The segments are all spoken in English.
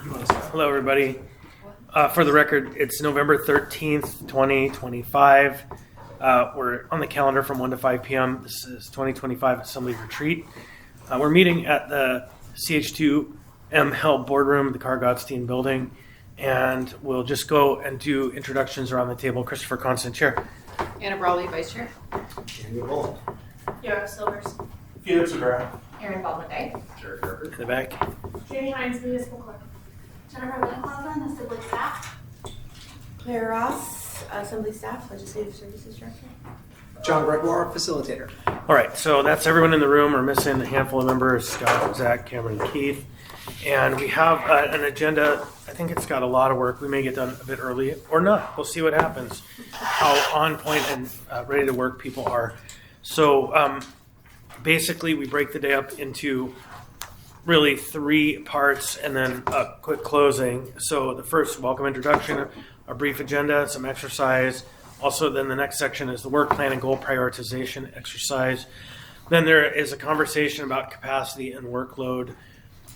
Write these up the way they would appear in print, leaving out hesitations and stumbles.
Hello, everybody. For the record, it's November 13th, 2025. We're on the calendar from 1 to 5 p.m. This is 2025 Assembly Retreat. We're meeting at the CH2M Hell Boardroom, the Carr Gottstein Building, and we'll just go and do introductions around the table. Christopher Constant, Chair. Anna Brawley, Vice Chair. Andy Bolt. Yoga Silvers. Felix Rivera. Aaron Baldwin Day. Jared Gerber. In the back. Jamie Hines, Municipal Clerk. Jennifer Winniclosen, Assembly Staff. Claire Ross, Assembly Staff, Legislative Services Director. John Gregoire, Facilitator. All right, so that's everyone in the room. We're missing a handful of members, Scott, Zach, Cameron, and Keith. And we have an agenda. I think it's got a lot of work. We may get done a bit early or not. We'll see what happens, how on point and ready to work people are. So basically, we break the day up into really three parts and then a quick closing. So the first, welcome introduction, a brief agenda, some exercise. Also, then the next section is the work plan and goal prioritization exercise. Then there is a conversation about capacity and workload.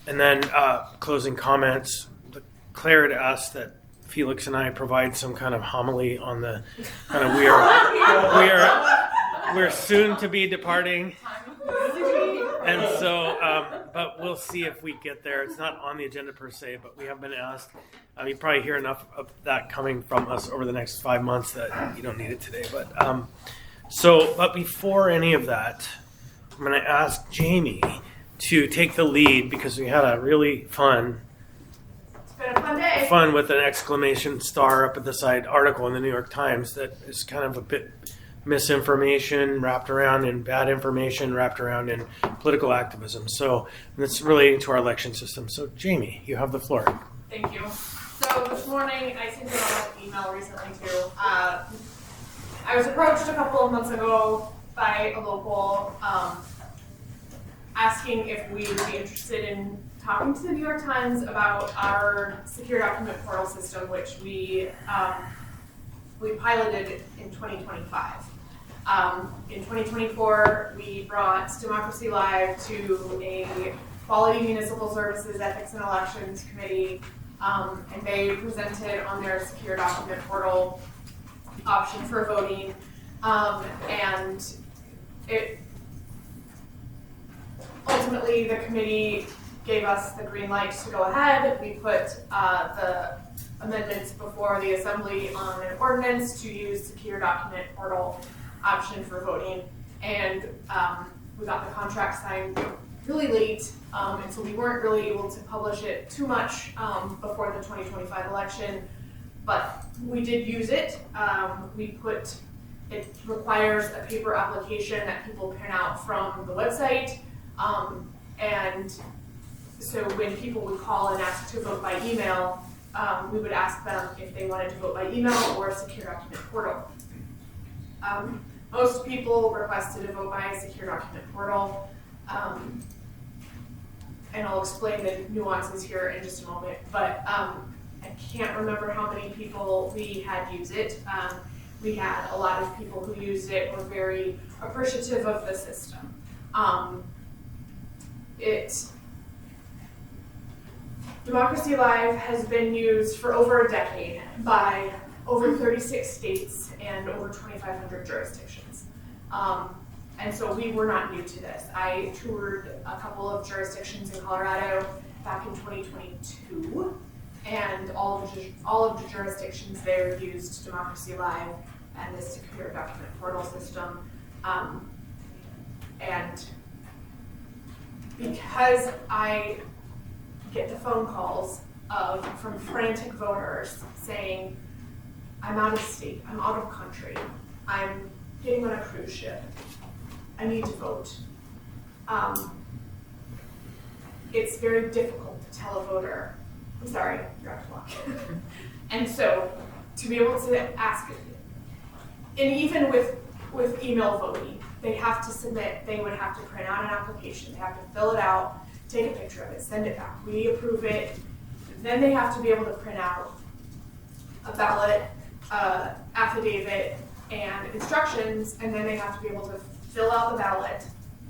And then closing comments. Claire had asked that Felix and I provide some kind of homily on the kind of we're soon to be departing. And so, but we'll see if we get there. It's not on the agenda per se, but we have been asked. You probably hear enough of that coming from us over the next 5 months that you don't need it today. But but before any of that, I'm going to ask Jamie to take the lead because we had a really It's been a fun day. fun with an exclamation star up at the side article in the New York Times that is kind of a bit misinformation wrapped around in bad information wrapped around in political activism. So that's relating to our election system. So Jamie, you have the floor. Thank you. So this morning, I sent out an email recently too. I was approached a couple of months ago by a local asking if we would be interested in talking to the New York Times about our secure document portal system, which we piloted in 2025. In 2024, we brought Democracy Live to a Quality Municipal Services Ethics and Elections Committee, and they presented on their secure document portal option for voting, and it ultimately the committee gave us the green light to go ahead. We put the amendments before the Assembly on an ordinance to use secure document portal option for voting, and we got the contract signed really late, and so we weren't really able to publish it too much before the 2025 election, but we did use it. It requires a paper application that people print out from the website, and so when people would call and ask to vote by email, we would ask them if they wanted to vote by email or a secure document portal. Most people requested to vote by a secure document portal, and I'll explain the nuances here in just a moment, but I can't remember how many people we had use it. We had a lot of people who used it, were very appreciative of the system. Democracy Live has been used for over a decade by over 36 states and over 2,500 jurisdictions. And so we were not new to this. I toured a couple of jurisdictions in Colorado back in 2022, and all of the jurisdictions there used Democracy Live and the secure document portal system. And because I get the phone calls from frantic voters saying, I'm out of state, I'm out of country, I'm getting on a cruise ship, I need to vote. It's very difficult to tell a voter, I'm sorry, you're out of luck. And so to be able to ask, and even with email voting, they have to submit, they would have to print out an application, they have to fill it out, take a picture of it, send it back, we approve it, then they have to be able to print out a ballot, affidavit, and instructions, and then they have to be able to fill out the ballot,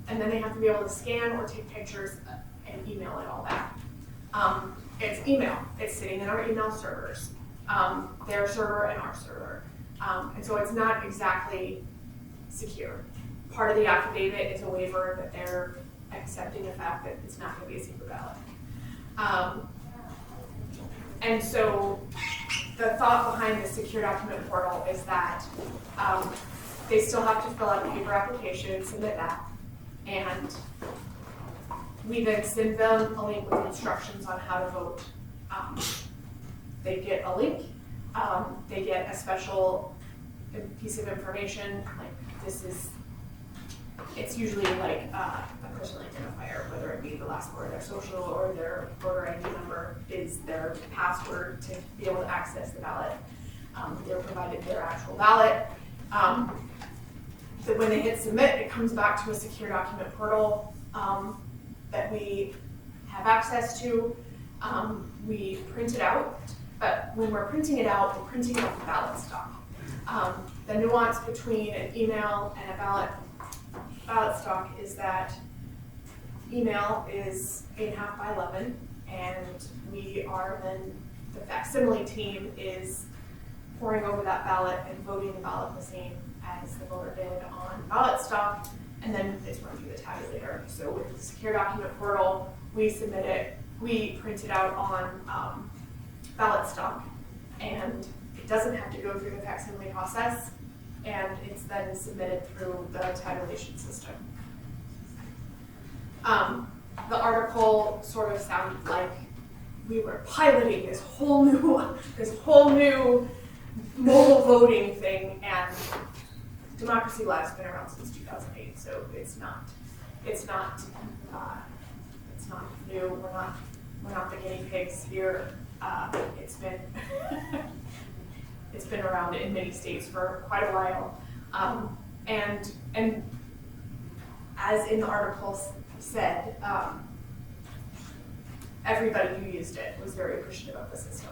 and then they have to be able to scan or take pictures and email it all back. it's email. It's sitting in our email servers, their server and our server. And so it's not exactly secure. Part of the affidavit is a waiver that they're accepting the fact that it's not going to be a secret ballot. And so the thought behind the secure document portal is that they still have to fill out a paper application, submit that, and we then send them a link with instructions on how to vote. They get a link, they get a special piece of information, like it's usually like a personal identifier, whether it be the last word of their social or their voter ID number is their password to be able to access the ballot. They're provided their actual ballot. So when they hit submit, it comes back to a secure document portal that we have access to. We print it out, but when we're printing it out, we're printing out the ballot stock. The nuance between an email and a ballot stock is that email is 8.5 by 11, and we are then, the facsimile team is poring over that ballot and voting the ballot the same as the voter did on ballot stock, and then it's run through the tabulator. So with the secure document portal, we submit it, we print it out on ballot stock, and it doesn't have to go through the facsimile process, and it's then submitted through the tabulation system. The article sort of sounded like we were piloting this whole new mobile voting thing, and Democracy Lab's been around since 2008, so it's not new. We're not the guinea pigs here. It's been it's been around in many states for quite a while, and as in the article said, everybody who used it was very appreciative of the system.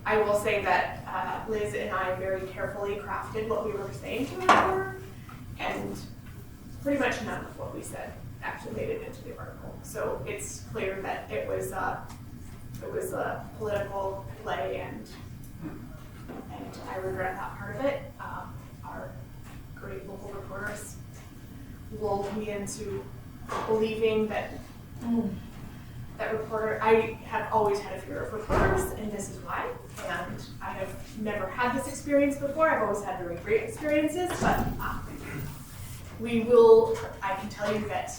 I will say that Liz and I very carefully crafted what we were saying to the reporter, and pretty much none of what we said actually made it into the article. So it's clear that it was a political play, and I regret that part of it. Our great local reporters lulled me into believing that reporter. I have always had a fear of reporters, and this is why. And I have never had this experience before. I've always had very great experiences, but I can tell you that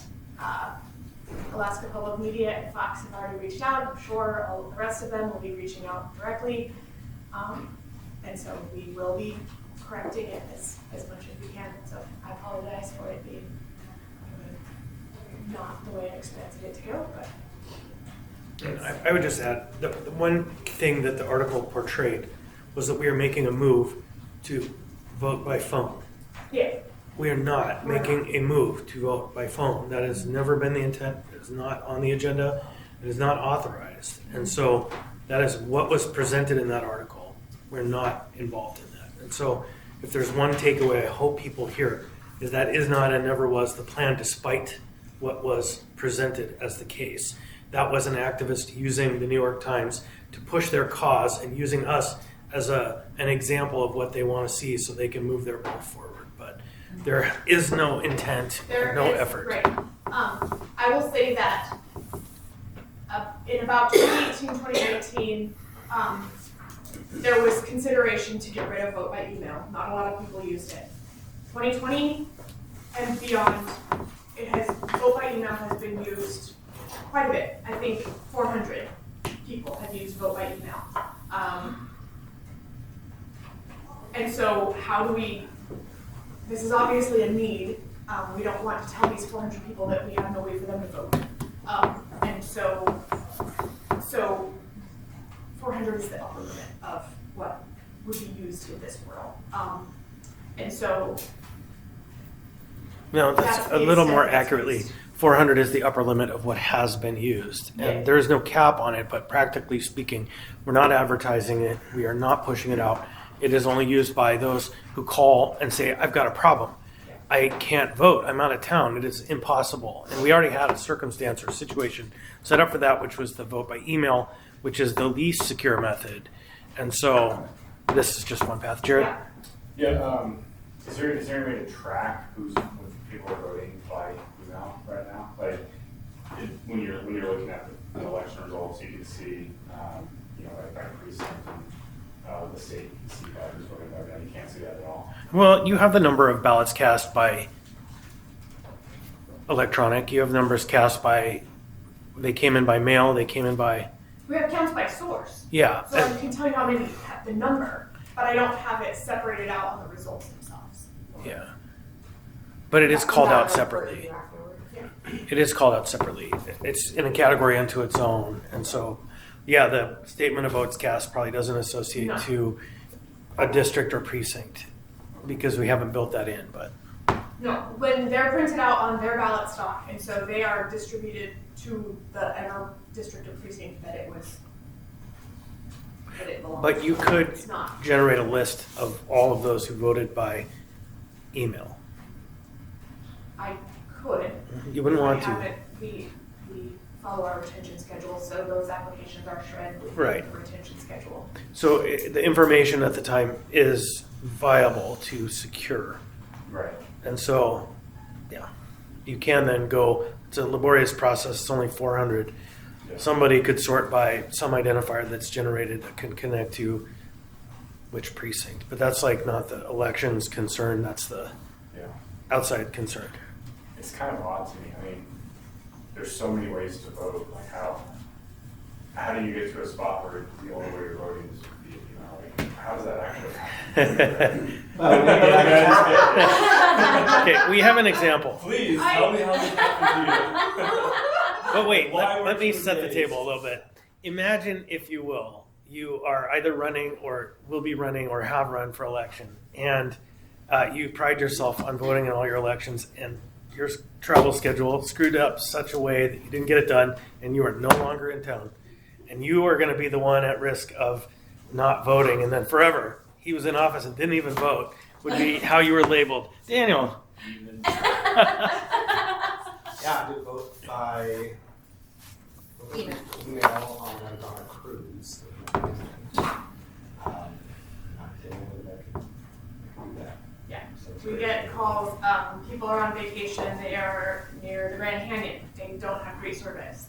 Alaska Public Media and Fox have already reached out. I'm sure all of the rest of them will be reaching out directly. And so we will be correcting it as much as we can. So I apologize for it being not the way I expected it to go, but. And I would just add, the one thing that the article portrayed was that we are making a move to vote by phone. Yeah. We are not making a move to vote by phone. That has never been the intent. It is not on the agenda. It is not authorized. And so that is what was presented in that article. We're not involved in that. And so if there's one takeaway I hope people hear is that is not and never was the plan, despite what was presented as the case. That was an activist using the New York Times to push their cause and using us as an example of what they want to see so they can move their vote forward. But there is no intent, no effort. Right. I will say that in about 2018, 2019, there was consideration to get rid of vote by email. Not a lot of people used it. 2020 and beyond, vote by email has been used quite a bit. I think 400 people have used vote by email. And so how do this is obviously a need. We don't want to tell these 400 people that we have no way for them to vote. And so 400 is the upper limit of what would be used in this world. And so No, that's a little more accurately. 400 is the upper limit of what has been used. And there is no cap on it, but practically speaking, we're not advertising it. We are not pushing it out. It is only used by those who call and say, I've got a problem. I can't vote. I'm out of town. It is impossible. And we already had a circumstance or situation set up for that, which was the vote by email, which is the least secure method. And so this is just one path. Jared? Yeah, is there any way to track when people are voting by email right now? Like, when you're looking at the election results, you can see, like by precinct and the state, you can see by who's voting by mail. You can't see that at all. Well, you have the number of ballots cast by electronic. You have numbers cast by, they came in by mail, they came in by, We have counts by source. yeah. So I can tell you how many have the number, but I don't have it separated out on the results themselves. Yeah. But it is called out separately. Yeah. It is called out separately. It's in a category unto its own. And so, yeah, the statement of votes cast probably doesn't associate No. to a district or precinct because we haven't built that in, but No, when they're printed out on their ballot stock, and so they are distributed to the ever district or precinct that it belongs. But you to. could It's not. generate a list of all of those who voted by email. I could. You wouldn't want I have to. it- We follow our retention schedule, so those applications are shredded with Right. the retention schedule. So the information at the time is viable to secure. Right. And so, yeah, you can then go, it's a laborious process, it's only 400. Yeah. Somebody could sort by some identifier that's generated that can connect to which precinct. But that's like not the elections concern, that's the Yeah. outside concern. It's kind of odd to me. I mean, there's so many ways to vote. Like how do you get to a spot where the only way you're voting is via email? Like, how does that actually happen? Okay, we have an example. Please tell me how this happened to you. But wait, Why let were me 2 set the days? table a little bit. Imagine, if you will, you are either running or will be running or have run for election, and you pride yourself on voting in all your elections, and your travel schedule screwed up such a way that you didn't get it done, and you are no longer in town, and you are going to be the one at risk of not voting, and then forever he was in office and didn't even vote, would be how you were labeled. Daniel. Yeah, I did vote by email on a cruise. Yeah. We get calls, people are on vacation, they are near the Grand Canyon, they don't have great service,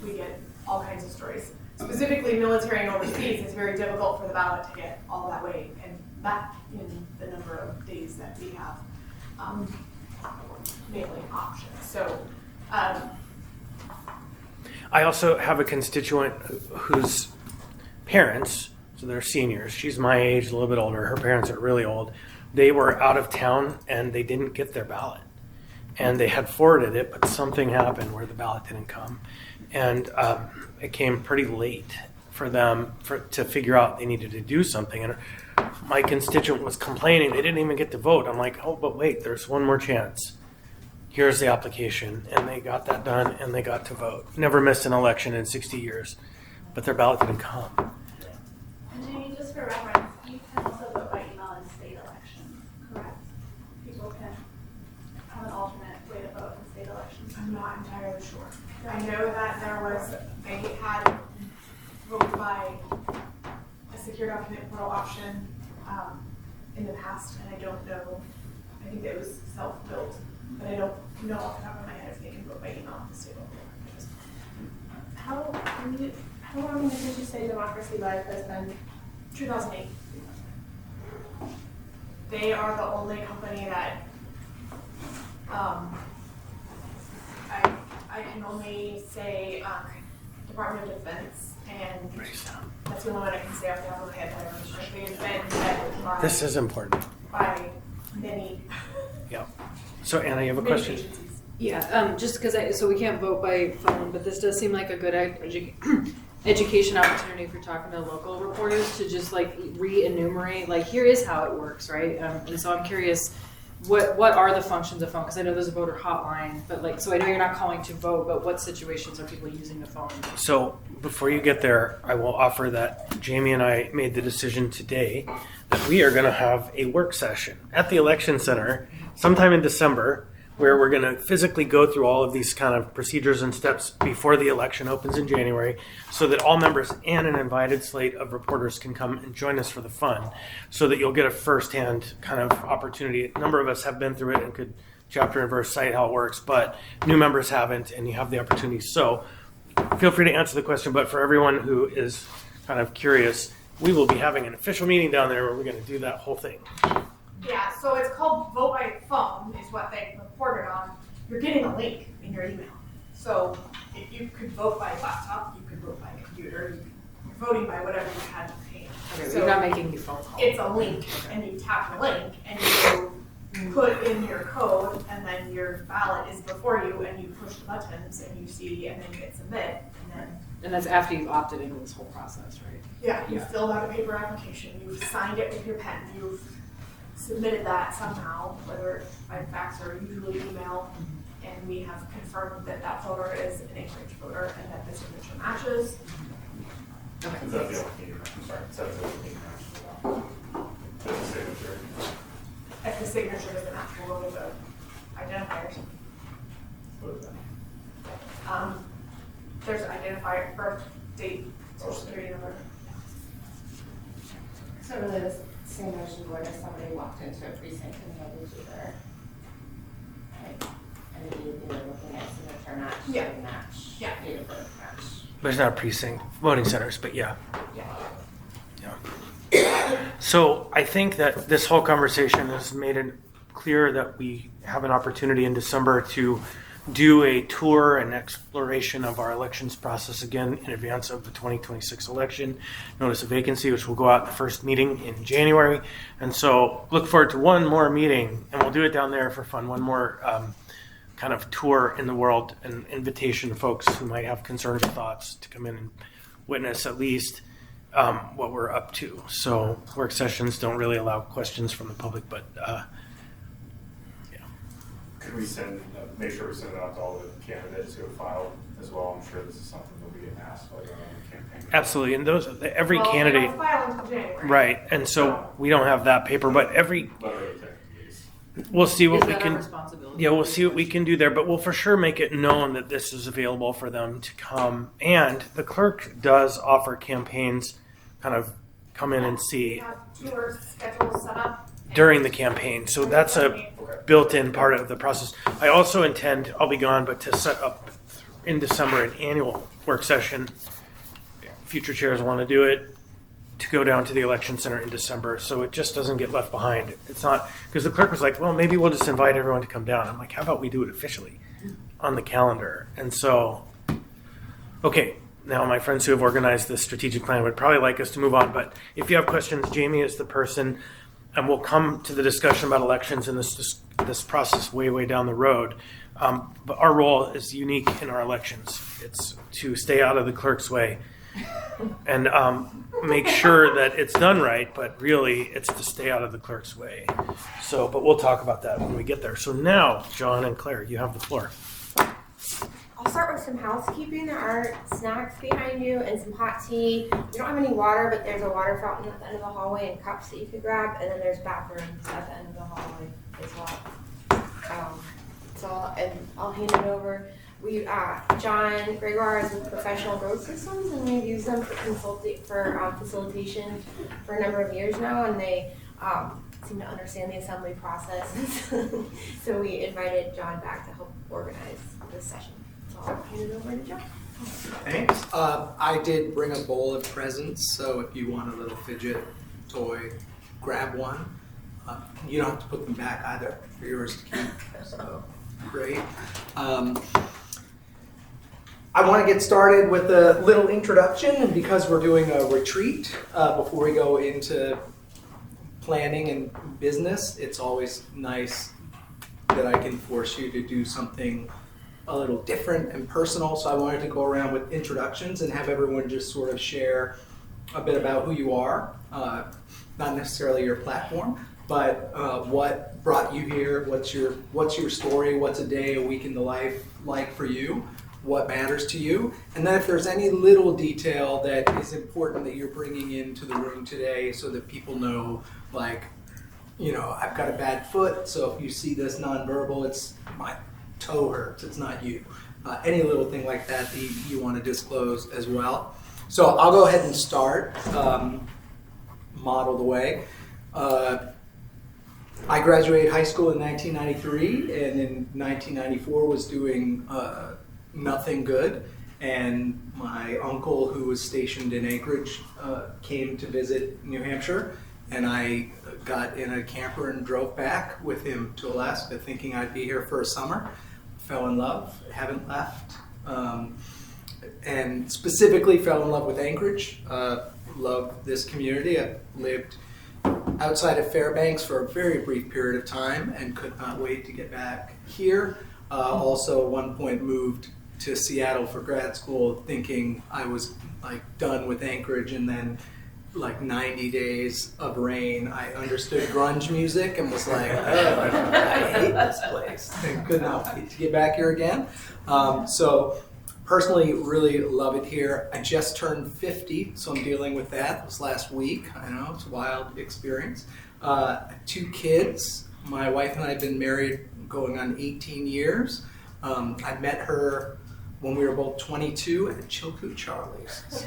we get all kinds of stories. Specifically, military and overseas, it's very difficult for the ballot to get all that way and back in the number of days that we have, mailing options, so, I also have a constituent whose parents, so they're seniors, she's my age, a little bit older, her parents are really old, they were out of town and they didn't get their ballot. And they had forwarded it, but something happened where the ballot didn't come. And it came pretty late for them to figure out they needed to do something. And my constituent was complaining they didn't even get to vote. I'm like, oh, but wait, there's one more chance. Here's the application. And they got that done and they got to vote. Never missed an election in 60 years, but their ballot didn't come. And Jamie, just for reference, you can also vote by email in state elections, correct? People can have an alternate way to vote in state elections. I'm not entirely sure. I know that they had vote by a secure document portal option in the past, and I don't know, I think it was self-built, but I don't know off the top of my head if they can vote by email at the state level. How long did you say Democracy Live has been? 2008. They are the only company that, I can only say Department of Defense, and that's the only one I can say off the top of my head that I remember. They've been vetted by, This is important. by many, Yeah. So Anna, you have a many question? agencies. Yeah, just because so we can't vote by phone, but this does seem like a good education opportunity for talking to local reporters to just like re-enumerate, like here is how it works, right? And so I'm curious, what are the functions of phone? Because I know there's a voter hotline, but like, so I know you're not calling to vote, but what situations are people using the phone? So before you get there, I will offer that Jamie and I made the decision today that we are going to have a work session at the election center sometime in December, where we're going to physically go through all of these kind of procedures and steps before the election opens in January, so that all members and an invited slate of reporters can come and join us for the fun, so that you'll get a firsthand kind of opportunity. A number of us have been through it and could chapter and verse cite how it works, but new members haven't, and you have the opportunity. So feel free to answer the question, but for everyone who is kind of curious, we will be having an official meeting down there where we're going to do that whole thing. Yeah, so it's called Vote by Phone is what they reported on. You're getting a link in your email. So if you could vote by laptop, you could vote by computer, you're voting by whatever you had to pay. Okay, So you're not making any phone calls. it's a link, and you tap the link, and you put in your code, and then your ballot is before you, and you push the buttons, and you see, and then you hit submit, and then And that's after you've opted into this whole process, right? yeah, you Yeah. filled out a paper application, you've signed it with your pen, you've submitted that somehow, whether by fax or usually email, and we have confirmed that that voter is an Anchorage voter and that the signature matches. Is that the only thing, I'm sorry, is that the only thing about the signature? If the signature doesn't match, we'll go with the identifiers. What is that? There's an identifier, birth date, social security number. So really the same as you would if somebody walked into a precinct and they would do their, right? And then you'd be looking at signature match, Yeah. name match, Yeah. date of birth match. There's not a precinct, voting centers, but yeah. Yeah. So I think that this whole conversation has made it clear that we have an opportunity in December to do a tour and exploration of our elections process again in advance of the 2026 election. Notice of vacancy, which will go out in the first meeting in January. And so look forward to one more meeting, and we'll do it down there for fun, one more kind of tour in the world, an invitation to folks who might have concerns or thoughts to come in and witness at least what we're up to. So work sessions don't really allow questions from the public, but Could we send, make sure we send it out to all the candidates who have filed as well? I'm sure this is something that we get asked later on in the campaign. absolutely. And those, every Well, candidate, they don't file until January. right? And so we don't have that paper, but every, Literally technically, it's- we'll see what Is we that our can. responsibility? Yeah, we'll see what we can do there, but we'll for sure make it known that this is available for them to come. And the clerk does offer campaigns, kind of come in and We see have tours scheduled set up. during the campaign. So that's a built-in part of the process. I also intend, I'll be gone, but to set up in December an annual work session. Future chairs want to do it, to go down to the election center in December, so it just doesn't get left behind. It's not, because the clerk was like, well, maybe we'll just invite everyone to come down. I'm like, how about we do it officially on the calendar? And so, okay, now my friends who have organized this strategic plan would probably like us to move on, but if you have questions, Jamie is the person, and we'll come to the discussion about elections and this process way down the road. But our role is unique in our elections. It's to stay out of the clerk's way and make sure that it's done right, but really it's to stay out of the clerk's way. So, but we'll talk about that when we get there. So now, John and Claire, you have the floor. I'll start with some housekeeping. There are snacks behind you and some hot tea. We don't have any water, but there's a water fountain at the end of the hallway and cups that you could grab, and then there's bathrooms at the end of the hallway as well. And I'll hand it over. John Gregoire is with Professional Growth Systems, and we've used them for facilitation for a number of years now, and they seem to understand the assembly process. So we invited John back to help organize this session. So I'll hand it over to John. Thanks. I did bring a bowl of presents, so if you want a little fidget toy, grab one. You don't have to put them back either. They're yours to keep. So great. I want to get started with a little introduction, and because we're doing a retreat before we go into planning and business, it's always nice that I can force you to do something a little different and personal. So I wanted to go around with introductions and have everyone just sort of share a bit about who you are, not necessarily your platform, but what brought you here. What's your story? What's a day, a week in the life like for you? What matters to you? And then if there's any little detail that is important that you're bringing into the room today so that people know, like, I've got a bad foot, so if you see this nonverbal, it's my toe hurts, it's not you. Any little thing like that you want to disclose as well. So I'll go ahead and start, model the way. I graduated high school in 1993, and in 1994 was doing nothing good. And my uncle, who was stationed in Anchorage, came to visit New Hampshire, and I got in a camper and drove back with him to Alaska, thinking I'd be here for a summer. Fell in love, haven't left, and specifically fell in love with Anchorage. Love this community. I've lived outside of Fairbanks for a very brief period of time and could not wait to get back here. Also, at one point moved to Seattle for grad school, thinking I was like done with Anchorage, and then like 90 days of rain, I understood grunge music and was like, oh, I hate this place. And could not wait to get back here again. So personally, really love it here. I just turned 50, so I'm dealing with that. It was last week. I know, it's a wild experience. 2 kids. My wife and I have been married going on 18 years. I met her when we were both 22 at Chilkoot Charlie's. So,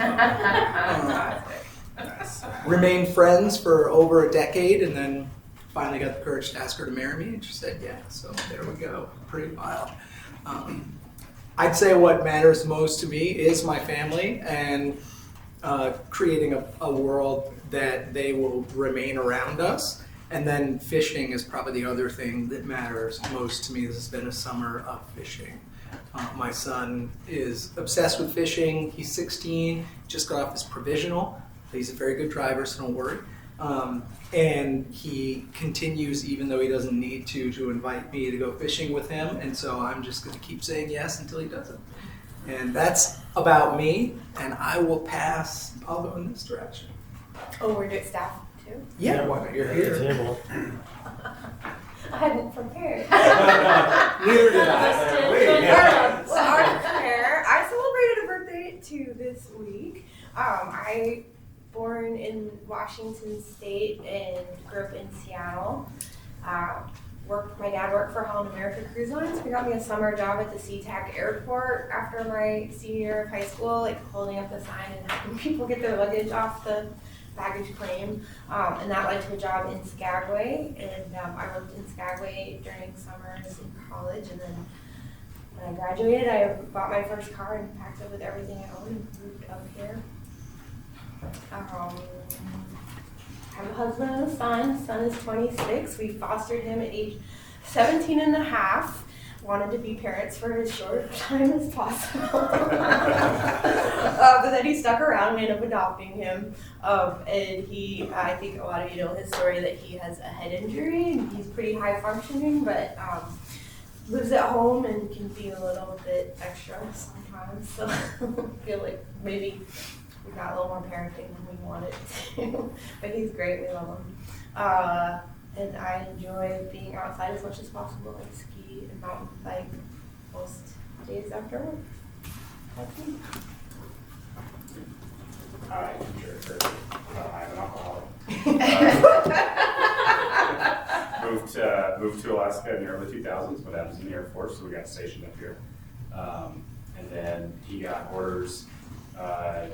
remained friends for over a decade, and then finally got the courage to ask her to marry me, and she said yeah. So there we go. Pretty wild. I'd say what matters most to me is my family, and creating a world that they will remain around us. And then fishing is probably the other thing that matters most to me. This has been a summer of fishing. My son is obsessed with fishing. He's 16, just got off his provisional. He's a very good driver, so don't worry. And he continues, even though he doesn't need to invite me to go fishing with him. And so I'm just going to keep saying yes until he doesn't. And that's about me. And I will pass. I'll go in this direction. Oh, we're doing staff too? Yeah, why not? You're here. I hadn't prepared. Neither did I. Well, I'm fair. I celebrated a birthday too this week. I born in Washington State and grew up in Seattle. My dad worked for Holland America Cruise Lines. He got me a summer job at the SeaTac airport after my senior year of high school, like holding up the sign and helping people get their luggage off the baggage claim. And that led to a job in Skagway. And I worked in Skagway during summers in college. And then when I graduated, I bought my first car and packed it with everything I owned and moved up here. I have a husband and a son. Son is 26. We fostered him at age 17 and a half. Wanted to be parents for as short time as possible. But then he stuck around. We ended up adopting him. And he, I think a lot of you know his story, that he has a head injury and he's pretty high functioning, but lives at home and can be a little bit extra sometimes. So I feel like maybe we got a little more parenting than we wanted to, but he's great. We love him. And I enjoy being outside as much as possible, like ski and mountain bike most days after work. That's me. Hi, I'm sure. I'm an alcoholic. Moved to Alaska in the early 2000s when I was in the Air Force, so we got stationed up here. And then he got orders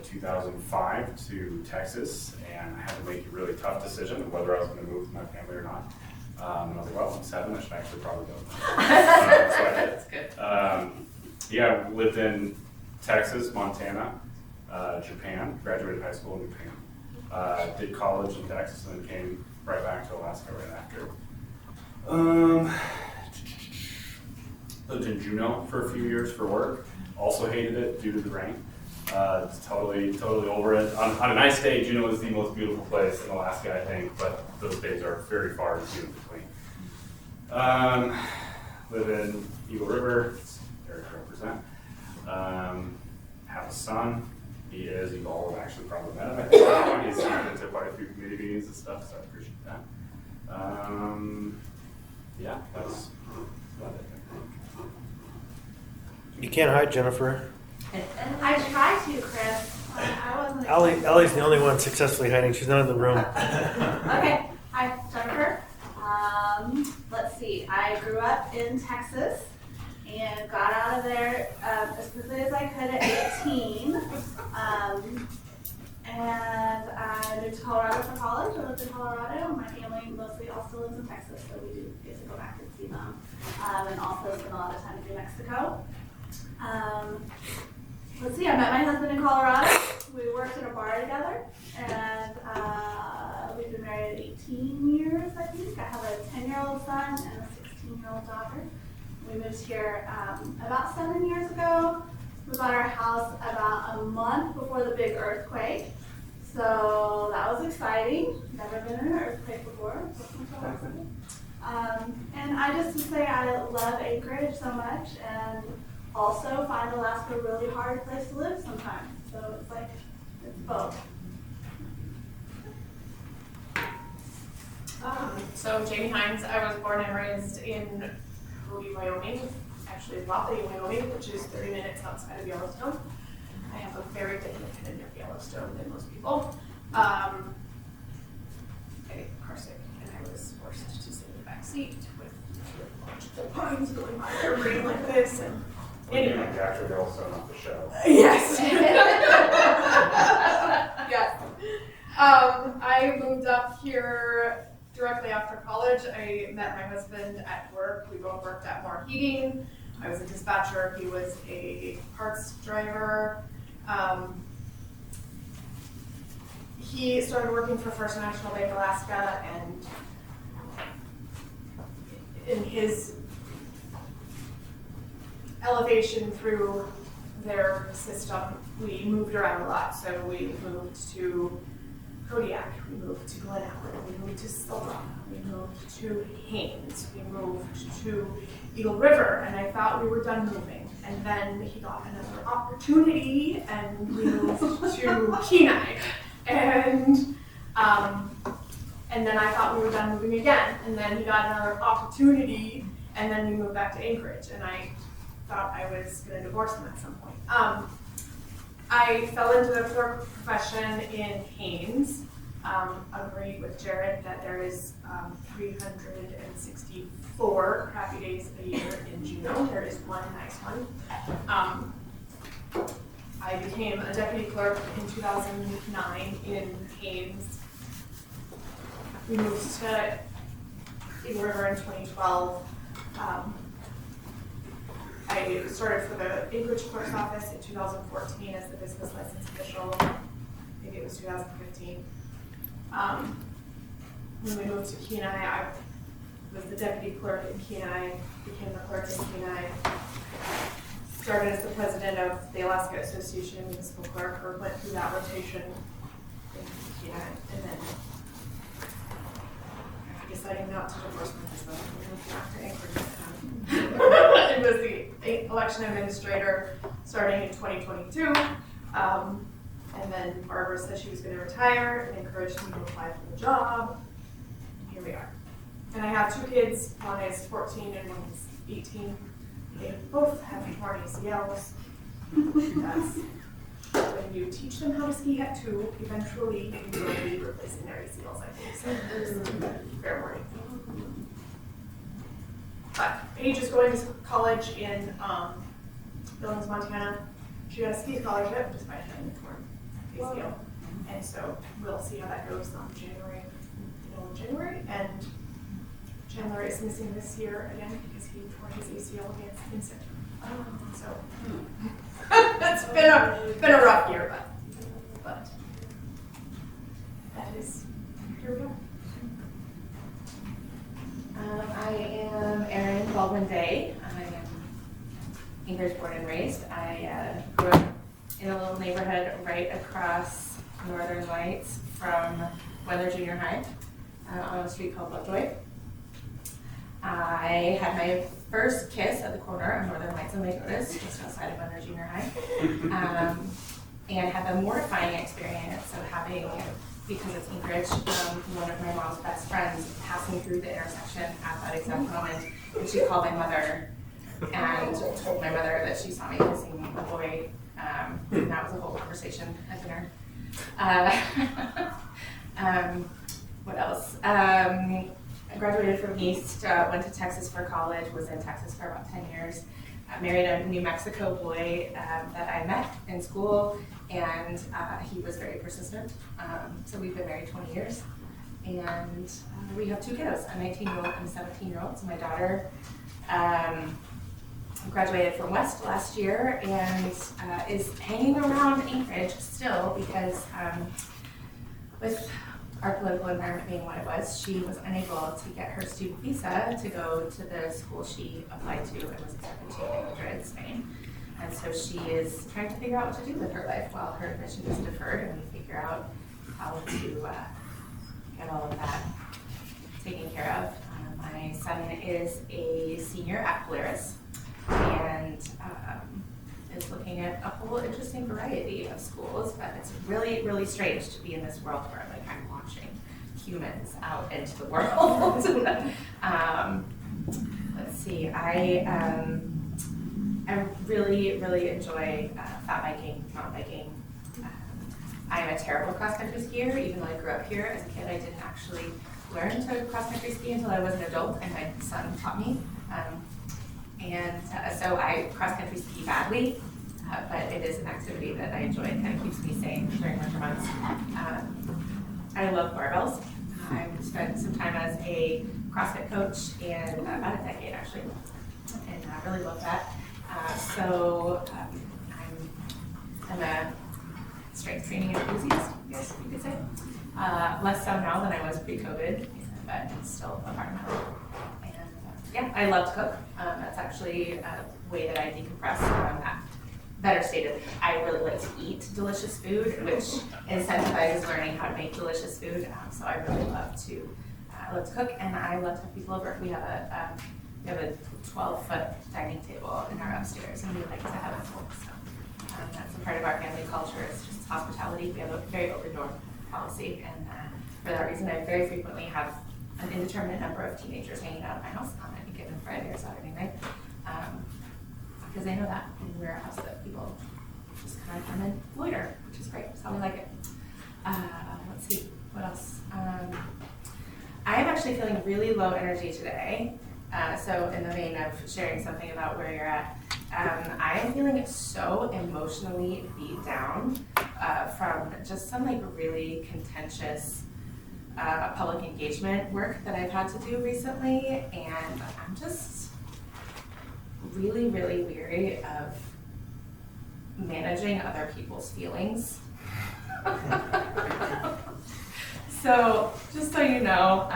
2005 to Texas, and I had to make a really tough decision of whether I was going to move with my family or not. And I was like, well, I'm 7, I should actually probably go. So I did. That's good. Yeah, lived in Texas, Montana, Japan, graduated high school in Japan. Did college in Texas, and then came right back to Alaska right after. Lived in Juneau for a few years for work. Also hated it due to the rain. It's totally over it. On a nice day, Juneau is the most beautiful place in Alaska, I think, but those days are very far and few in between. Live in Eagle River, Eric represent. Have a son. He is, you've all actually probably met him. I think he's been to quite a few community meetings and stuff, so I appreciate that. yeah, that's about it. You can't hide, Jennifer. I tried to, Chris. I wasn't. Ellie's the only one successfully hiding. She's not in the room. Okay, hi, Jennifer. Let's see, I grew up in Texas and got out of there as quickly as I could at 18. And I moved to Colorado for college. I lived in Colorado. My family mostly also lives in Texas, so we do get to go back and see them. And also spend a lot of time in New Mexico. Let's see, I met my husband in Colorado. We worked in a bar together, and we've been married 18 years, I think. I have a 10-year-old son and a 16-year-old daughter. We moved here about 7 years ago. We bought our house about a month before the big earthquake. So that was exciting. Never been in an earthquake before. And I just to say I love Anchorage so much, and also find Alaska a really hard place to live sometimes. So it's like, it's both. So Jamie Hines, I was born and raised in Cody, Wyoming, actually Wapiti, Wyoming, which is 30 minutes outside of Yellowstone. I have a very different opinion of Yellowstone than most people. I get car sick, and I was forced to sit in the back seat with the pines going by their brain like this, and anyway. After Yellowstone off the show. Yes. Yes. I moved up here directly after college. I met my husband at work. We both worked at Moore Heating. I was a dispatcher. He was a parts driver. He started working for First National Bank Alaska, and in his elevation through their system, we moved around a lot. So we moved to Kodiak, we moved to Glen Allen, we moved to Silva, we moved to Haines, we moved to Eagle River, and I thought we were done moving. And then he got another opportunity, and we moved to Kenai. And then I thought we were done moving again. And then he got another opportunity, and then we moved back to Anchorage. And I thought I was going to divorce him at some point. I fell into the clerk profession in Haines. Agreed with Jared that there is 364 crappy days a year in Juneau. There is one nice one. I became a deputy clerk in 2009 in Haines. We moved to Eagle River in 2012. I started for the Anchorage Clerk's Office in 2014 as the business license official. Maybe it was 2015. When we moved to Kenai, I was the deputy clerk in Kenai, became the clerk in Kenai, started as the president of the Alaska Association of Municipal Clerks, or went through that rotation in Kenai, and then after deciding not to divorce my husband, we moved back to Anchorage. It was the election administrator starting in 2022. And then Barbara said she was going to retire and encouraged me to apply for the job. Here we are. And I have two kids. One is 14 and one is 18. They both have torn ACLs. That's when you teach them how to ski at 2, eventually you will be replacing their ACLs, I think. So fair warning. But Paige is going to college in Billings, Montana. She got a ski scholarship despite having a torn ACL. And so we'll see how that goes in January. And Chandler is missing this year again because he tore his ACL against Vincent. So it's been a rough year, but that is, here we go. I am Erin Baldwin Day. I am Anchorage born and raised. I grew up in a little neighborhood right across Northern Lights from Weather Junior High on a street called Lovejoy. I had my first kiss at the corner of Northern Lights and Lake Otis, just outside of Weather Junior High, and had a mortifying experience of having because it's Anchorage, one of my mom's best friends passing through the intersection at that exact moment, and she called my mother and told my mother that she saw me kissing a boy, and that was a whole conversation at dinner. What else? I graduated from East, went to Texas for college, was in Texas for about 10 years. I married a New Mexico boy that I met in school, and he was very persistent. So we've been married 20 years. And we have 2 kiddos, a 19-year-old and a 17-year-old. So my daughter graduated from West last year and is hanging around Anchorage still because with our political environment being what it was, she was unable to get her student visa to go to the school she applied to and was accepted to in Madrid, Spain. And so she is trying to figure out what to do with her life while her admission is deferred, and we figure out how to get all of that taken care of. My son is a senior at Polaris and is looking at a whole interesting variety of schools, but it's really, really strange to be in this world where like I'm launching humans out into the world. Let's see, I really, really enjoy fat biking, mountain biking. I'm a terrible cross-country skier, even though I grew up here. As a kid, I didn't actually learn to cross-country ski until I was an adult, and my son taught me. So I cross-country ski badly, but it is an activity that I enjoy. It kind of keeps me sane during winter months. I love barbells. I've spent some time as a CrossFit coach and about a decade actually, and I really love that. I'm a strength training enthusiast, I guess you could say. Less so now than I was pre-COVID, but it's still a part of my life. Yeah, I love to cook. That's actually a way that I decompress. Better stated, I really like to eat delicious food, which incentivizes learning how to make delicious food. So I really love to cook, and I love to have people over. We have a 12-foot dining table in our upstairs, and we like to have it full. So that's a part of our family culture. It's just hospitality. We have a very open door policy, and for that reason, I very frequently have an indeterminate number of teenagers hanging out at my house on any given Friday or Saturday night, because they know that we're a house that people just kind of come and loiter, which is great. That's how we like it. Let's see, what else? I am actually feeling really low energy today. So in the vein of sharing something about where you're at, I am feeling so emotionally beat down from just some like really contentious public engagement work that I've had to do recently, and I'm just really, really weary of managing other people's feelings. So just so you know,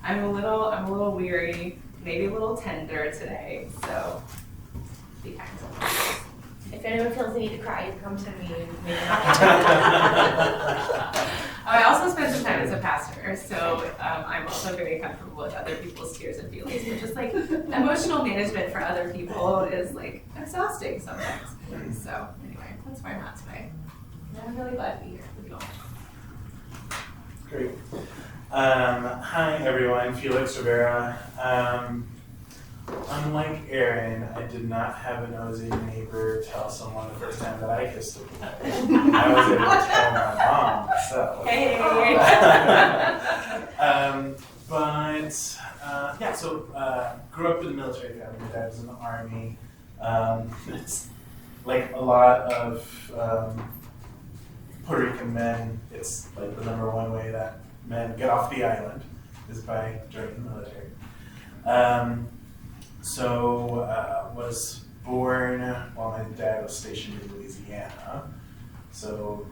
I'm a little weary, maybe a little tender today. So be kind to me. If anyone feels the need to cry, you can come to me. I also spent some time as a pastor, so I'm also very comfortable with other people's fears and feelings. But just like emotional management for other people is like exhausting sometimes. So anyway, that's where I'm at today. And I'm really glad to be here with you all. Great. Hi everyone, Felix Rivera. Unlike Aaron, I did not have a nosy neighbor tell someone the first time that I kissed him. I was able to tell my mom myself. Hey! Grew up in a military family. My dad was in the Army. It's like a lot of Puerto Rican men, it's like the #1 way that men get off the island is by joining the military. Was born while my dad was stationed in Louisiana. So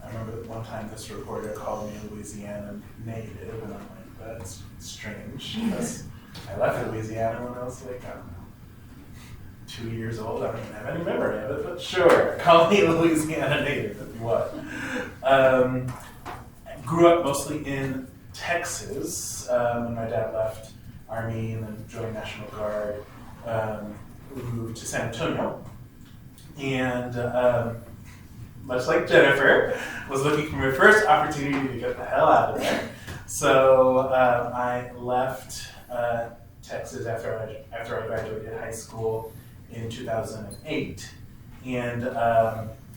I remember that one time this reporter called me a Louisiana native, and I'm like, that's strange, because I left Louisiana when I was like, I don't know, 2 years old. I don't even have any memory of it, but sure, call me a Louisiana native if you want. I grew up mostly in Texas. When my dad left Army and then joined National Guard, we moved to San Antonio. And much like Jennifer, was looking for my first opportunity to get the hell out of there. So I left Texas after I graduated high school in 2008, and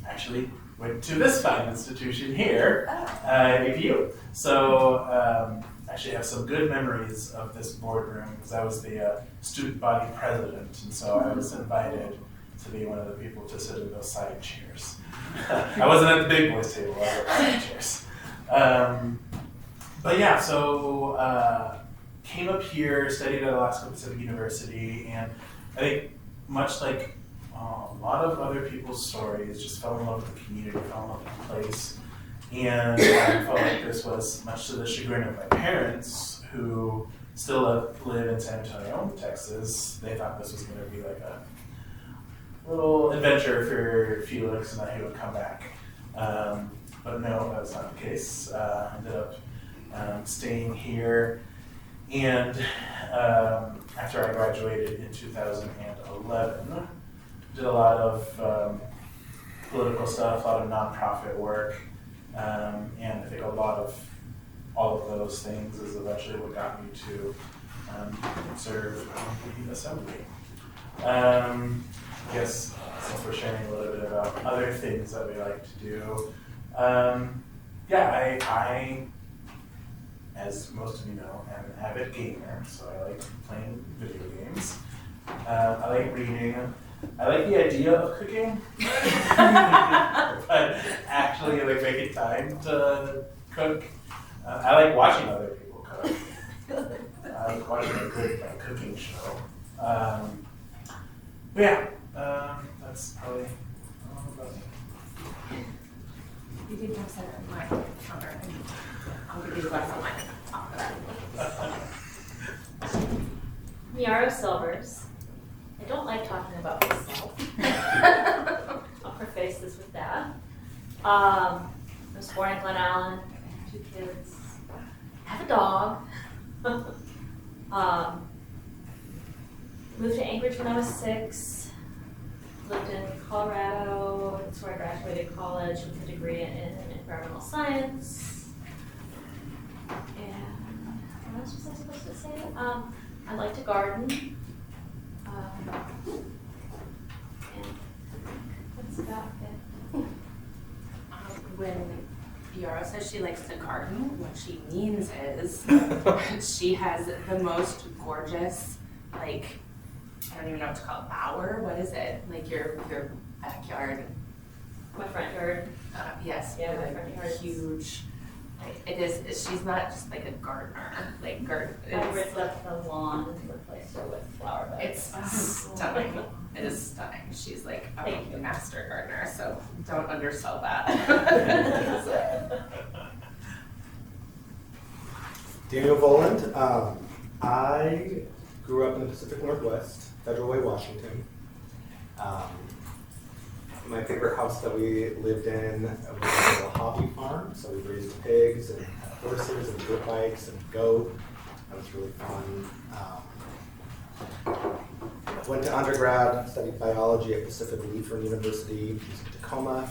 actually went to this fine institution here, APU. So actually have some good memories of this boardroom because I was the student body president, and so I was invited to be one of the people to sit in those side chairs. I wasn't at the big boys table, I was at the side chairs. But yeah, so came up here, studied at Alaska Pacific University, and I think much like a lot of other people's stories, just fell in love with the community, fell in love with the place. And I felt like this was much to the chagrin of my parents, who still live in San Antonio, Texas. They thought this was going to be like a little adventure for Felix and I, who would come back. But no, that's not the case. Ended up staying here. And after I graduated in 2011, did a lot of political stuff, a lot of nonprofit work. And I think a lot of all of those things is eventually what got me to serve on the assembly. I guess since we're sharing a little bit about other things that we like to do, yeah, I, as most of you know, am an avid gamer, so I like playing video games. I like reading. I like the idea of cooking, but actually like making time to cook. I like watching other people cook. I like watching a good cooking show. But yeah, that's probably all about me. You didn't have center of mine. I'll give you the glass of wine. Miara Silvers. I don't like talking about myself. I'll preface this with that. I was born in Glen Allen, 2 kids. I have a dog. Moved to Anchorage when I was 6. Lived in Colorado. That's where I graduated college with a degree in environmental science. And what else was I supposed to say? I like to garden. And that's about it. When Yara says she likes to garden, what she means is she has the most gorgeous, like, I don't even know what to call it, bower. What is it? Like your backyard. My front yard. Yes, Yeah, my like front yard is- huge. Like, it is. She's not just like a gardener. Like I ripped up the lawn and replaced it with flower beds. It's stunning. It is stunning. She's like a master gardener, so don't undersell that. Daniel Voland. I grew up in the Pacific Northwest, Federal Way, Washington. My favorite house that we lived in was a little hobby farm, so we raised pigs and horses and dirt bikes and goat. That was really fun. Went to undergrad, studied biology at Pacific Lutheran University in Tacoma,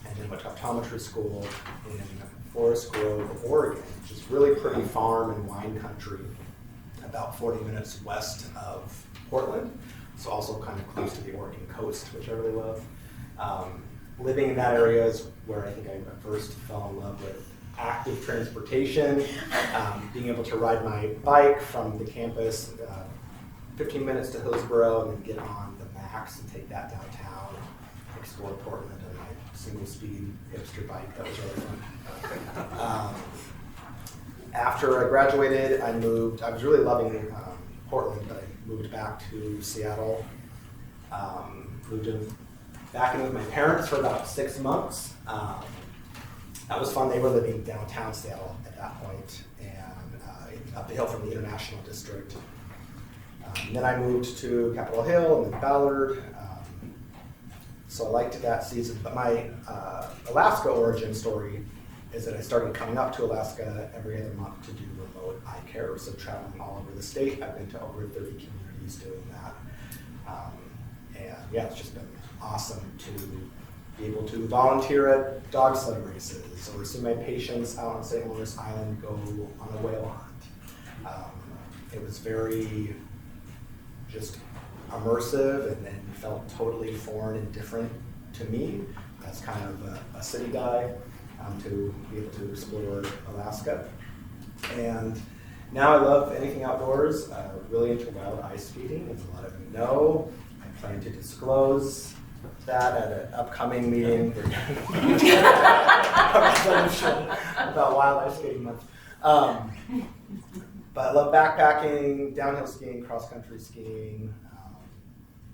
and then went to optometry school in Forest Grove, Oregon, which is really pretty farm and wine country, about 40 minutes west of Portland, so also kind of close to the Oregon coast, which I really love. Living in that area is where I think I first fell in love with active transportation, being able to ride my bike from the campus 15 minutes to Hillsborough and then get on the Max and take that downtown and explore Portland on my single-speed hipster bike. That was really fun. After I graduated, I was really loving Portland, but I moved back to Seattle. Moved back in with my parents for about 6 months. That was fun. They were living downtown Seattle at that point, and up the hill from the International District. Then I moved to Capitol Hill and then Ballard. So I liked that season. But my Alaska origin story is that I started coming up to Alaska every other month to do remote eye care, so traveling all over the state. I've been to over 30 communities doing that. And yeah, it's just been awesome to be able to volunteer at dog sled races, or see my patients out on St. Lawrence Island go on a whale hunt. It was very just immersive, and then felt totally foreign and different to me as kind of a city guy, to be able to explore Alaska. And now I love anything outdoors, really into wild ice skating, as a lot of you know. I plan to disclose that at an upcoming meeting about Wild Ice Skating Month. But I love backpacking, downhill skiing, cross-country skiing,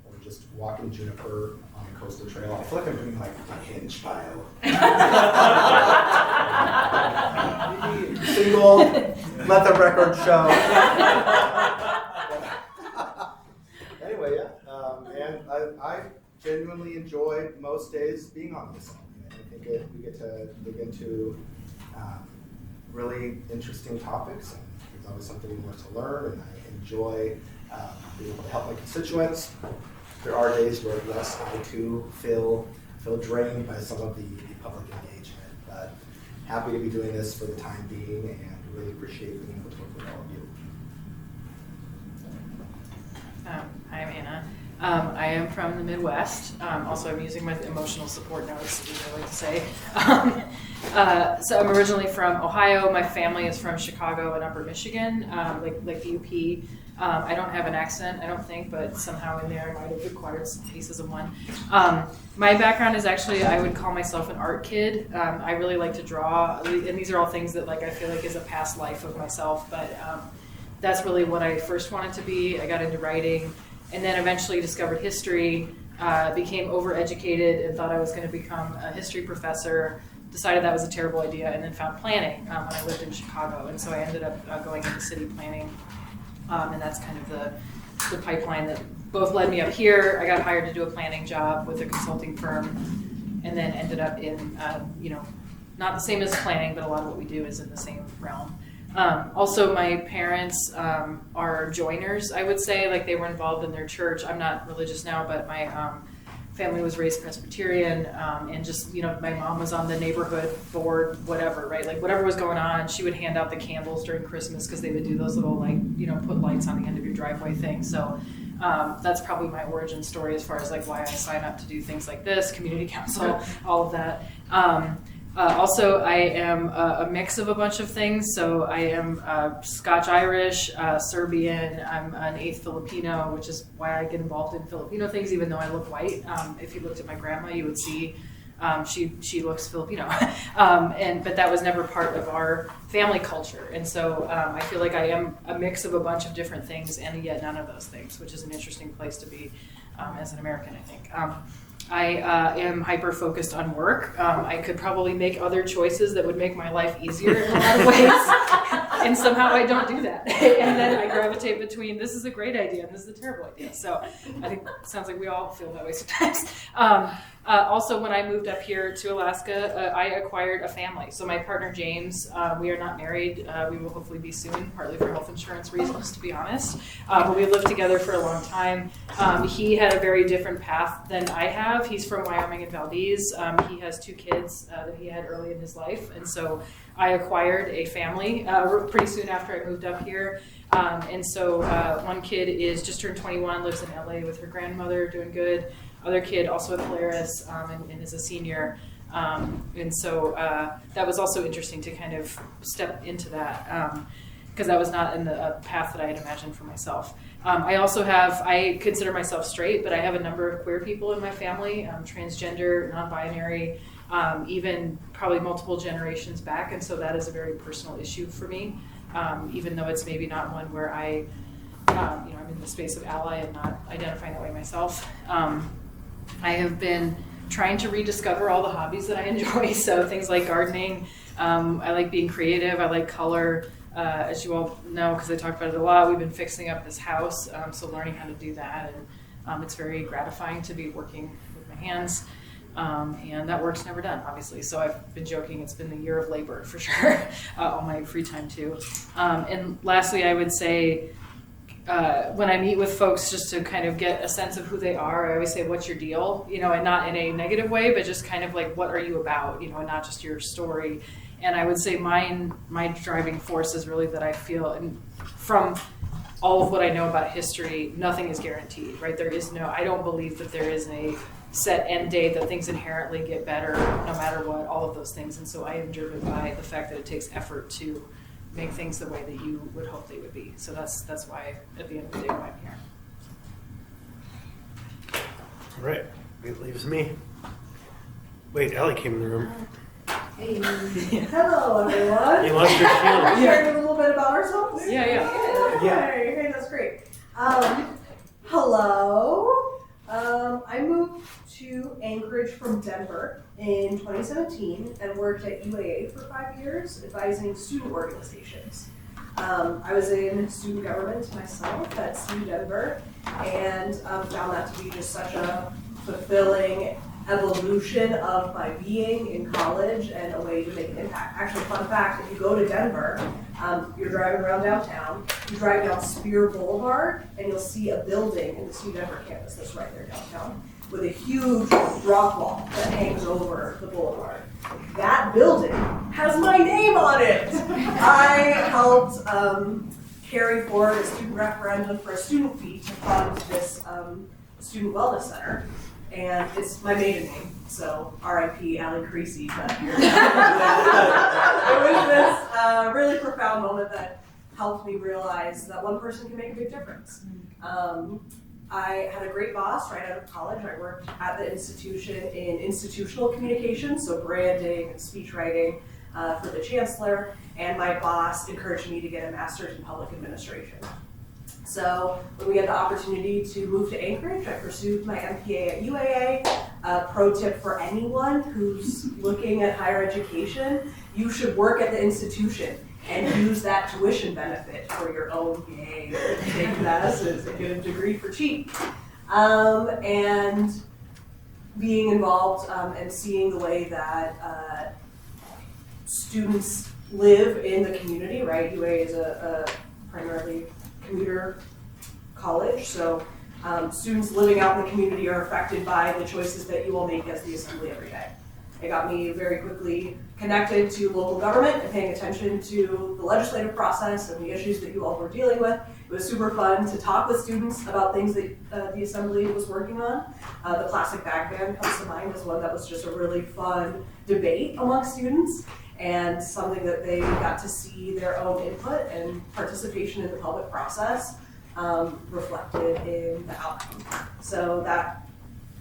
or just walking juniper on a coastal trail. I feel like I'm doing like a Hinge bio. Single, let the record show. Anyway, yeah, and I genuinely enjoy most days being on this. I think we get to dig into really interesting topics, and there's always something more to learn, and I enjoy being able to help my constituents. There are days where, yes, I too feel drained by some of the public engagement, but happy to be doing this for the time being, and really appreciate being able to work with all of you. Hi, I'm Anna. I am from the Midwest. Also, I'm using my emotional support notes, as I like to say. So I'm originally from Ohio. My family is from Chicago and Upper Michigan, like the UP. I don't have an accent, I don't think, but somehow in there I might have acquired some pieces of one. My background is actually, I would call myself an art kid. I really like to draw, and these are all things that I feel like is a past life of myself, but that's really what I first wanted to be. I got into writing, and then eventually discovered history, became overeducated and thought I was going to become a history professor, decided that was a terrible idea, and then found planning when I lived in Chicago. And so I ended up going into city planning, and that's kind of the pipeline that both led me up here. I got hired to do a planning job with a consulting firm, and then ended up in, not the same as planning, but a lot of what we do is in the same realm. Also, my parents are joiners, I would say. Like, they were involved in their church. I'm not religious now, but my family was raised Presbyterian, and just, my mom was on the neighborhood board, whatever, right? Like, whatever was going on, she would hand out the candles during Christmas, because they would do those little, put lights on the end of your driveway thing. So that's probably my origin story as far as why I sign up to do things like this, community council, all of that. Also, I am a mix of a bunch of things. So I am Scotch-Irish, Serbian, I'm an eighth Filipino, which is why I get involved in Filipino things, even though I look white. If you looked at my grandma, you would see she looks Filipino. But that was never part of our family culture. And so I feel like I am a mix of a bunch of different things, and yet none of those things, which is an interesting place to be as an American, I think. I am hyper-focused on work. I could probably make other choices that would make my life easier in a lot of ways, and somehow I don't do that. And then I gravitate between, this is a great idea and this is a terrible idea. So I think it sounds like we all feel that way sometimes. Also, when I moved up here to Alaska, I acquired a family. So my partner, James, we are not married. We will hopefully be soon, partly for health insurance reasons, to be honest. But we lived together for a long time. He had a very different path than I have. He's from Wyoming and Valdez. He has 2 kids that he had early in his life. And so I acquired a family pretty soon after I moved up here. And so one kid is just turned 21, lives in LA with her grandmother, doing good. Other kid also at Polaris and is a senior. And so that was also interesting to kind of step into that, because that was not in the path that I had imagined for myself. I consider myself straight, but I have a number of queer people in my family, transgender, non-binary, even probably multiple generations back. And so that is a very personal issue for me, even though it's maybe not one where I'm in the space of ally and not identifying that way myself. I have been trying to rediscover all the hobbies that I enjoy. So things like gardening, I like being creative, I like color. As you all know, because I talk about it a lot, we've been fixing up this house, so learning how to do that, and it's very gratifying to be working with my hands, and that work's never done, obviously. So I've been joking, it's been the year of labor for sure, all my free time too. And lastly, I would say when I meet with folks, just to kind of get a sense of who they are, I always say, what's your deal? And not in a negative way, but just kind of like, what are you about? And not just your story. And I would say my driving force is really that I feel, and from all of what I know about history, nothing is guaranteed, right? I don't believe that there is a set end date, that things inherently get better no matter what, all of those things. And so I am driven by the fact that it takes effort to make things the way that you would hope they would be. So that's why at the end of the day I'm here. All right, it leaves me. Wait, Ellie came in the room. Hey. Hello, everyone. You lost your shield. Sharing a little bit about ourselves? Yeah. Hey, that's great. Hello. I moved to Anchorage from Denver in 2017 and worked at UAA for 5 years, advising student organizations. I was in student government myself at SU Denver, and found that to be just such a fulfilling evolution of my being in college and a way to make an impact. Actually, fun fact, if you go to Denver, you're driving around downtown, you drive down Spear Boulevard, and you'll see a building in the SU Denver campus that's right there downtown, with a huge rock wall that hangs over the boulevard. That building has my name on it! I helped carry forward a student referendum for a student fee to fund this student wellness center. And it's my maiden name, so R.I.P. Allie Creasy. But it was this really profound moment that helped me realize that one person can make a big difference. I had a great boss right out of college. I worked at the institution in institutional communications, so branding and speech writing for the chancellor, and my boss encouraged me to get a master's in public administration. So when we had the opportunity to move to Anchorage, I pursued my MPA at UAA. Pro tip for anyone who's looking at higher education, you should work at the institution and use that tuition benefit for your own gain. Take classes and get a degree for cheap. And being involved and seeing the way that students live in the community, right? UAA is a primarily commuter college, so students living out in the community are affected by the choices that you all make as the assembly every day. It got me very quickly connected to local government and paying attention to the legislative process and the issues that you all were dealing with. It was super fun to talk with students about things that the assembly was working on. The plastic bag ban comes to mind as one that was just a really fun debate among students, and something that they got to see their own input and participation in the public process reflected in the outcome. So that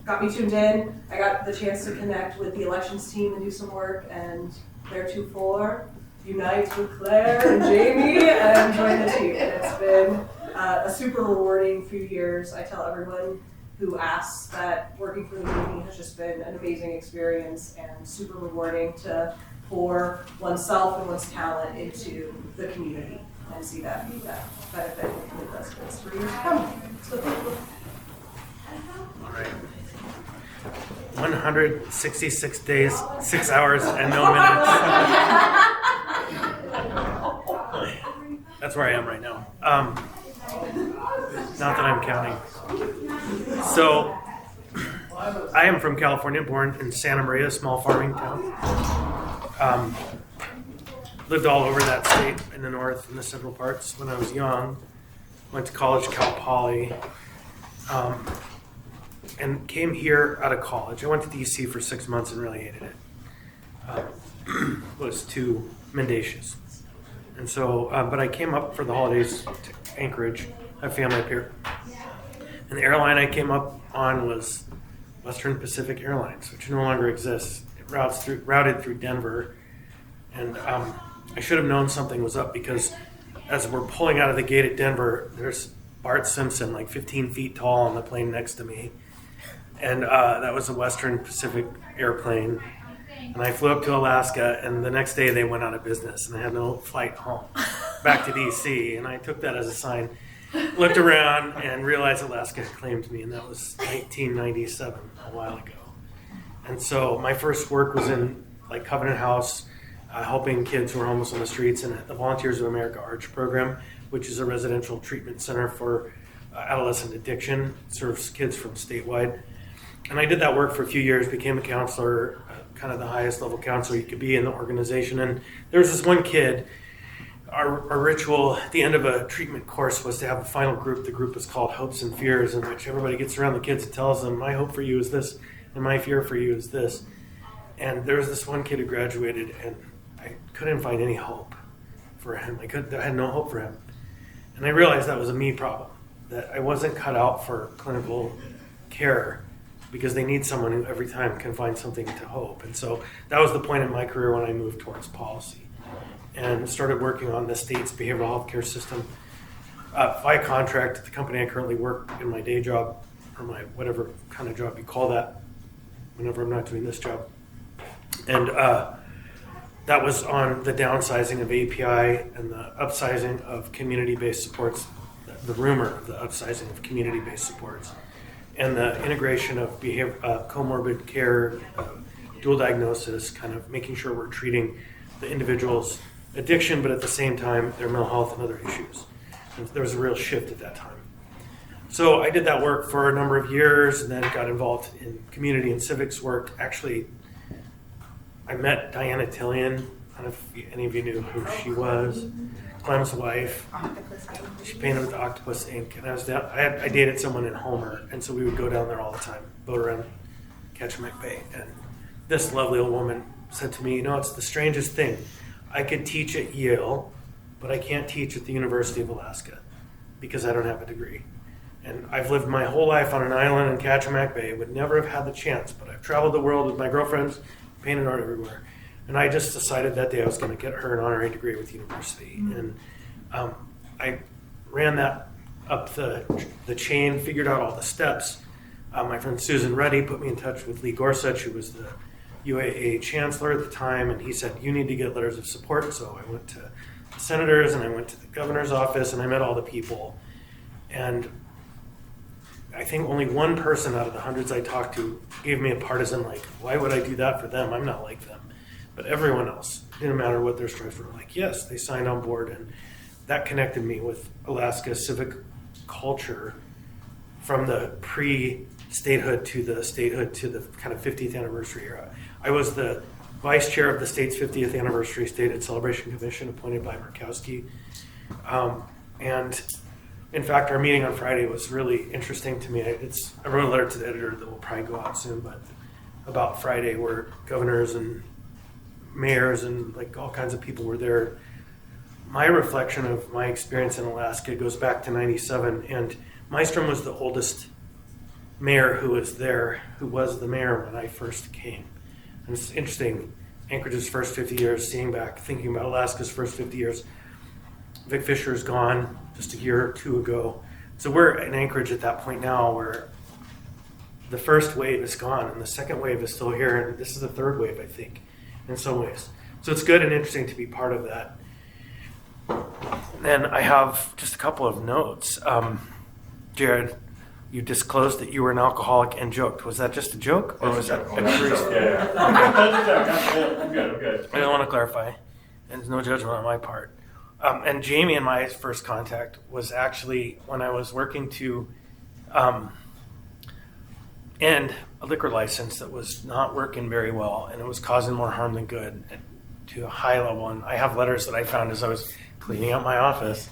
got me tuned in. I got the chance to connect with the elections team and do some work, and theretofore unite with Claire and Jamie and join the team. And it's been a super rewarding few years. I tell everyone who asks that working for the community has just been an amazing experience and super rewarding to pour oneself and one's talent into the community and see that benefit with residents for years to come. So thank you. All right. 166 days, 6 hours, and no minutes. That's where I am right now. Not that I'm counting. So, I am from California, born in Santa Maria, a small farming town. Lived all over that state in the north and the central parts when I was young. Went to college, Cal Poly. And came here out of college. I went to DC for 6 months and really hated it. Was too mendacious. And so, but I came up for the holidays to Anchorage. I have family up here. And the airline I came up on was Western Pacific Airlines, which no longer exists. It routed through Denver. And I should have known something was up, because as we're pulling out of the gate at Denver, there's Bart Simpson, like 15 feet tall, on the plane next to me. And that was a Western Pacific airplane. And I flew up to Alaska, and the next day they went out of business, and I had no flight home back to DC. And I took that as a sign, looked around, and realized Alaska had claimed me, and that was 1997, a while ago. And so my first work was in like Covenant House, helping kids who were homeless on the streets, and at the Volunteers of America Arch program, which is a residential treatment center for adolescent addiction, serves kids from statewide. And I did that work for a few years, became a counselor, kind of the highest level counselor you could be in the organization. And there was this one kid, our ritual at the end of a treatment course was to have a final group. The group is called Hopes and Fears, in which everybody gets around the kids and tells them, my hope for you is this, and my fear for you is this. And there was this one kid who graduated, and I couldn't find any hope for him. I had no hope for him. And I realized that was a me problem, that I wasn't cut out for clinical care, because they need someone who every time can find something to hope. And so that was the point in my career when I moved towards policy and started working on the state's behavioral health care system via contract at the company I currently work in my day job, or my whatever kind of job you call that, whenever I'm not doing this job. And that was on the downsizing of API and the upsizing of community-based supports, the rumor of the upsizing of community-based supports, and the integration of comorbid care, dual diagnosis, kind of making sure we're treating the individual's addiction, but at the same time, their mental health and other issues. And there was a real shift at that time. So I did that work for a number of years, and then got involved in community and civics work. Actually, I met Diana Tillian. I don't know if any of you knew who she was. Clem's wife. She painted with the Octopus ink, and I dated someone in Homer, and so we would go down there all the time, boat around Kachemak Bay. And this lovely old woman said to me, it's the strangest thing. I could teach at Yale, but I can't teach at the University of Alaska because I don't have a degree. And I've lived my whole life on an island in Kachemak Bay, would never have had the chance, but I've traveled the world with my girlfriends, painted art everywhere. And I just decided that day I was going to get her an honorary degree with the university. And I ran that up the chain, figured out all the steps. My friend Susan Reddy put me in touch with Lee Gorsuch, who was the UAA chancellor at the time, and he said, you need to get letters of support. So I went to the senators, and I went to the governor's office, and I met all the people. And I think only one person out of the hundreds I talked to gave me a partisan, why would I do that for them? I'm not like them. But everyone else, didn't matter what their stripes were, yes, they signed on board. And that connected me with Alaska's civic culture from the pre-statehood to the statehood to the kind of 50th anniversary era. I was the vice chair of the state's 50th anniversary State Celebration Commission appointed by Murkowski. And in fact, our meeting on Friday was really interesting to me. I wrote a letter to the editor that will probably go out soon, but about Friday, where governors and mayors and all kinds of people were there. My reflection of my experience in Alaska goes back to 97, and Mystrom was the oldest mayor who was there, who was the mayor when I first came. And it's interesting, Anchorage's first 50 years, seeing back, thinking about Alaska's first 50 years. Vic Fisher's gone just a year or two ago. So we're in Anchorage at that point now where the first wave is gone and the second wave is still here, and this is the third wave, I think, in some ways. So it's good and interesting to be part of that. Then I have just a couple of notes. Jared, you disclosed that you were an alcoholic and joked. Was that just a joke, or was that a Yeah. I'm good. I don't want to clarify, and there's no judgment on my part. And Jamie and my first contact was actually when I was working to end a liquor license that was not working very well, and it was causing more harm than good to a high level. And I have letters that I found as I was cleaning out my office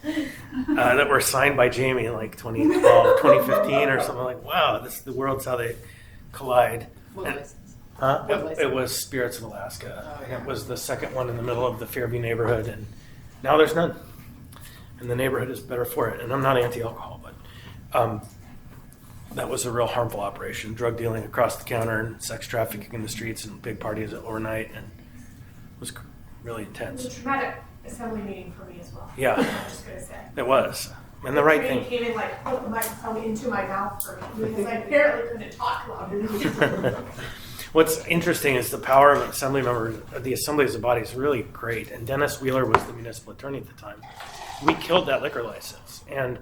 that were signed by Jamie in 2012, 2015 or something. Wow, the world's how they collide. What And- license? Huh? What license? It was Spirits of Alaska. Oh, And yeah. it was the second one in the middle of the Fairview neighborhood, and now there's none. And the neighborhood is better for it. And I'm not anti-alcohol, but that was a real harmful operation. Drug dealing across the counter and sex trafficking in the streets and big parties overnight, and it was really It was intense. a traumatic assembly meeting for me as well. Yeah. I'm just gonna say. It was. And the right Training thing. came in put the microphone into my mouth for me because I apparently couldn't talk loud enough. What's interesting is the power of an assembly member. The assembly as a body is really great. And Dennis Wheeler was the municipal attorney at the time. We killed that liquor license. And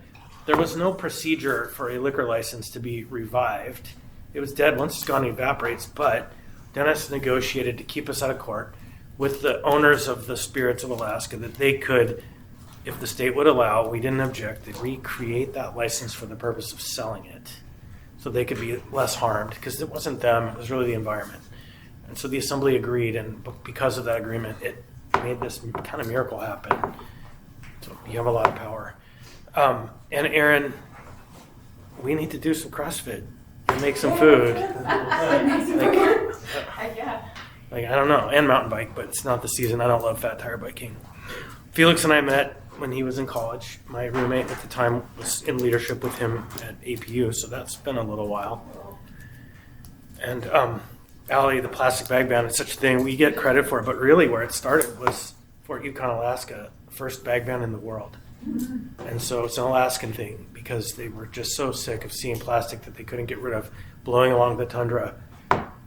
there was no procedure for a liquor license to be revived. It was dead once it's gone, it evaporates. But Dennis negotiated to keep us out of court with the owners of the Spirits of Alaska that they could if the state would allow, we didn't object, to recreate that license for the purpose of selling it. So they could be less harmed, because it wasn't them, it was really the environment. And so the assembly agreed, and because of that agreement, it made this kind of miracle happen. So you have a lot of power. And Aaron, we need to do some CrossFit and make some food. Like, I don't know, and mountain bike, but it's not the season. I don't love fat tire biking. Felix and I met when he was in college. My roommate at the time was in leadership with him at APU, so that's been a little while. And Allie, the plastic bag ban, is such a thing. We get credit for it, but really where it started was Fort Yukon, Alaska, first bag ban in the world. And so it's an Alaskan thing because they were just so sick of seeing plastic that they couldn't get rid of blowing along the tundra.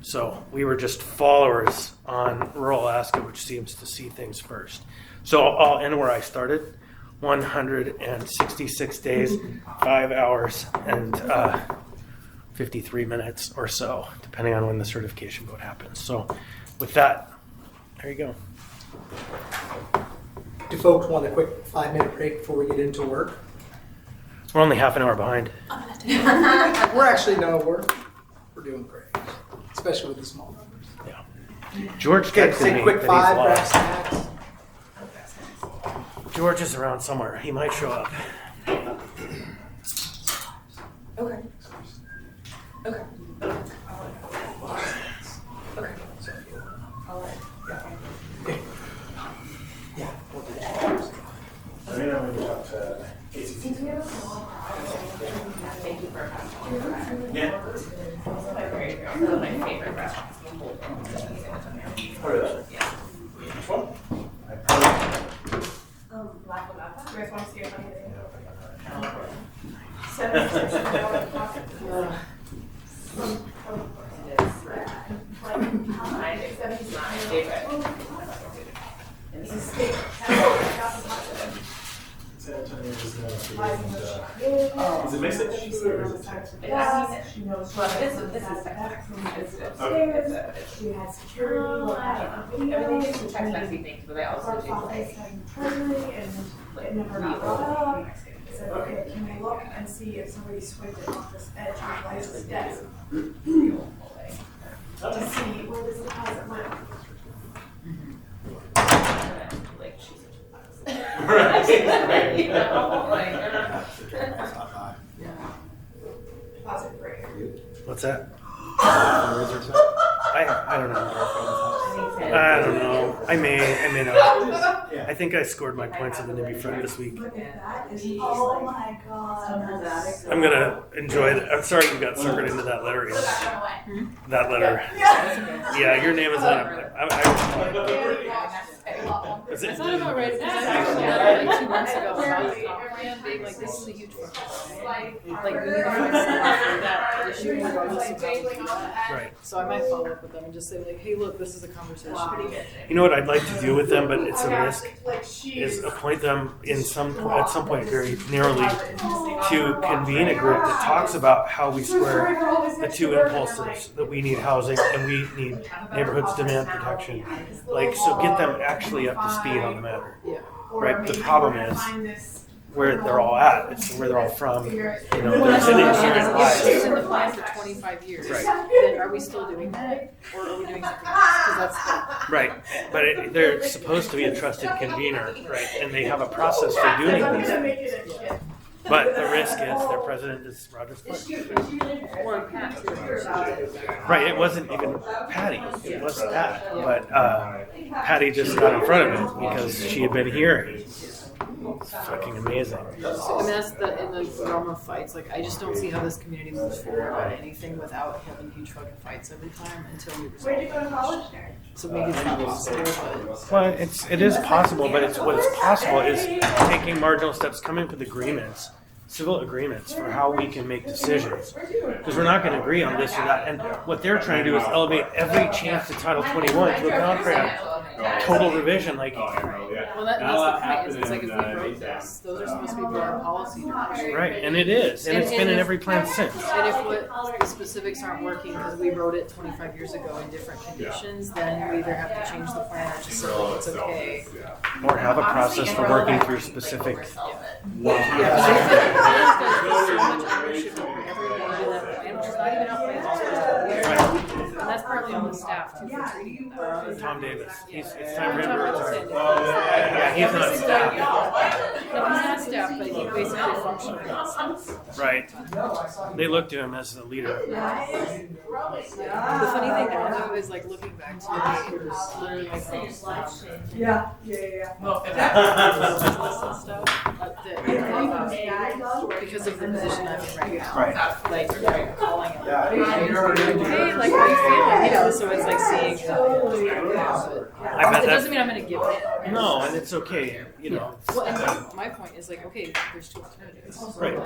So we were just followers on rural Alaska, which seems to see things first. So I'll end where I started. 166 days, 5 hours, and 53 minutes or so, depending on when the certification vote happens. So with that, there you go. Do folks want a quick 5-minute break before we get into work? We're only half an hour behind. We're actually, no, we're doing great, especially with the small numbers. Yeah. George Okay, texted take me a quick that 5, he's grab lost. snacks. George is around somewhere. He might show up. Okay. Okay. Okay. Yeah, we'll do that. I mean, I'm going to talk to Casey. Thank you for coming. Yeah. One of my favorite restaurants. What is that? Yeah. Which one? I probably. Black Lapa. You guys want to see a funny thing? It's my favorite. It's a steak. San Antonio is known for is it Mexican or is it She knows. This is She had security. everything is some Tex-Mexy things, but I also do like. And it never got brought up. I said, okay, can we look and see if somebody swiped it off this edge of Liza's desk? To see where this deposit went. Like she's such a Right. you know, like, Deposit break. What's that? I don't know. I don't know. I may not. I think I scored my points on the Nibby front this week. Look at that. Oh my god. I'm gonna enjoy it. I'm sorry you got suckered into that letter. That letter. Yeah, your name is on it. Is I it? thought about writing, because I actually had like 2 months ago, about the comp plan being like, this is a huge focus. Like, we need to find someone for that issue regardless of how we do that. Right. So I might follow up with them and just say like, hey, look, this is a conversation. You know what I'd like to do with them, but it's a risk, is appoint them at some point very narrowly to convene a group that talks about how we square the two impulses, that we need housing and we need neighborhoods demand protection. Like, so get them actually up to speed on the matter. Yeah. Right. The problem is where they're all at. It's where they're all from. You know, Well, they're that's sitting the here question, in is if it's in lives. the plan for 25 years, Right. then are we still doing that? Or are we doing something else? Because that's the, Right. But they're supposed to be a trusted convener, right? And they have a process for doing these. But the risk is their president is Roger Split. or Pat too. Right, it wasn't even Patty, it was that, but Patty just got in front of it because she had been here. It's fucking amazing. I mean, that's in the realm of fights. Like, I just don't see how this community moves forward on anything without having huge fucking fights every time until we resolve. Where'd you go to college, Nerd? So maybe it's not possible, but Well, it is possible, but what is possible is taking marginal steps, coming up with agreements, civil agreements for how we can make decisions. Because we're not going to agree on this or that. And what they're trying to do is elevate every chance to Title 21 to a contract total revision, like, Oh, Emerald, yeah. Well, Not a that's lot the point, is happened it's like if in, we wrote Newtown, this, those are so. supposed to be board policy documents. right, and it is, and it's been in every plan since. And if what the specifics aren't working because we wrote it 25 years ago in different conditions, then we either have to change the plan or just say Emerald it's itself okay. is, yeah. Or have a process for working through specific. Yeah, but I think plans does so much ownership over every word in that plan, which is not even how plans are supposed to be. And that's partly on the staff too for treating that. Tom Davis, it's time for him to Tom retire. Wilson. Yeah, he's not staff. No, he's not staff, but he basically functions. Right. They look to him as the leader. The funny thing now though is like looking back to it, it was literally my first Yeah. because of the position I'm in right now. Right. Like calling him. Yeah. Hey, like how you feeling? You know, so it's like seeing that. I bet It doesn't that's, mean I'm gonna give it. no, and it's okay, you know. Well, and my point is like, okay, there's two alternatives. Right.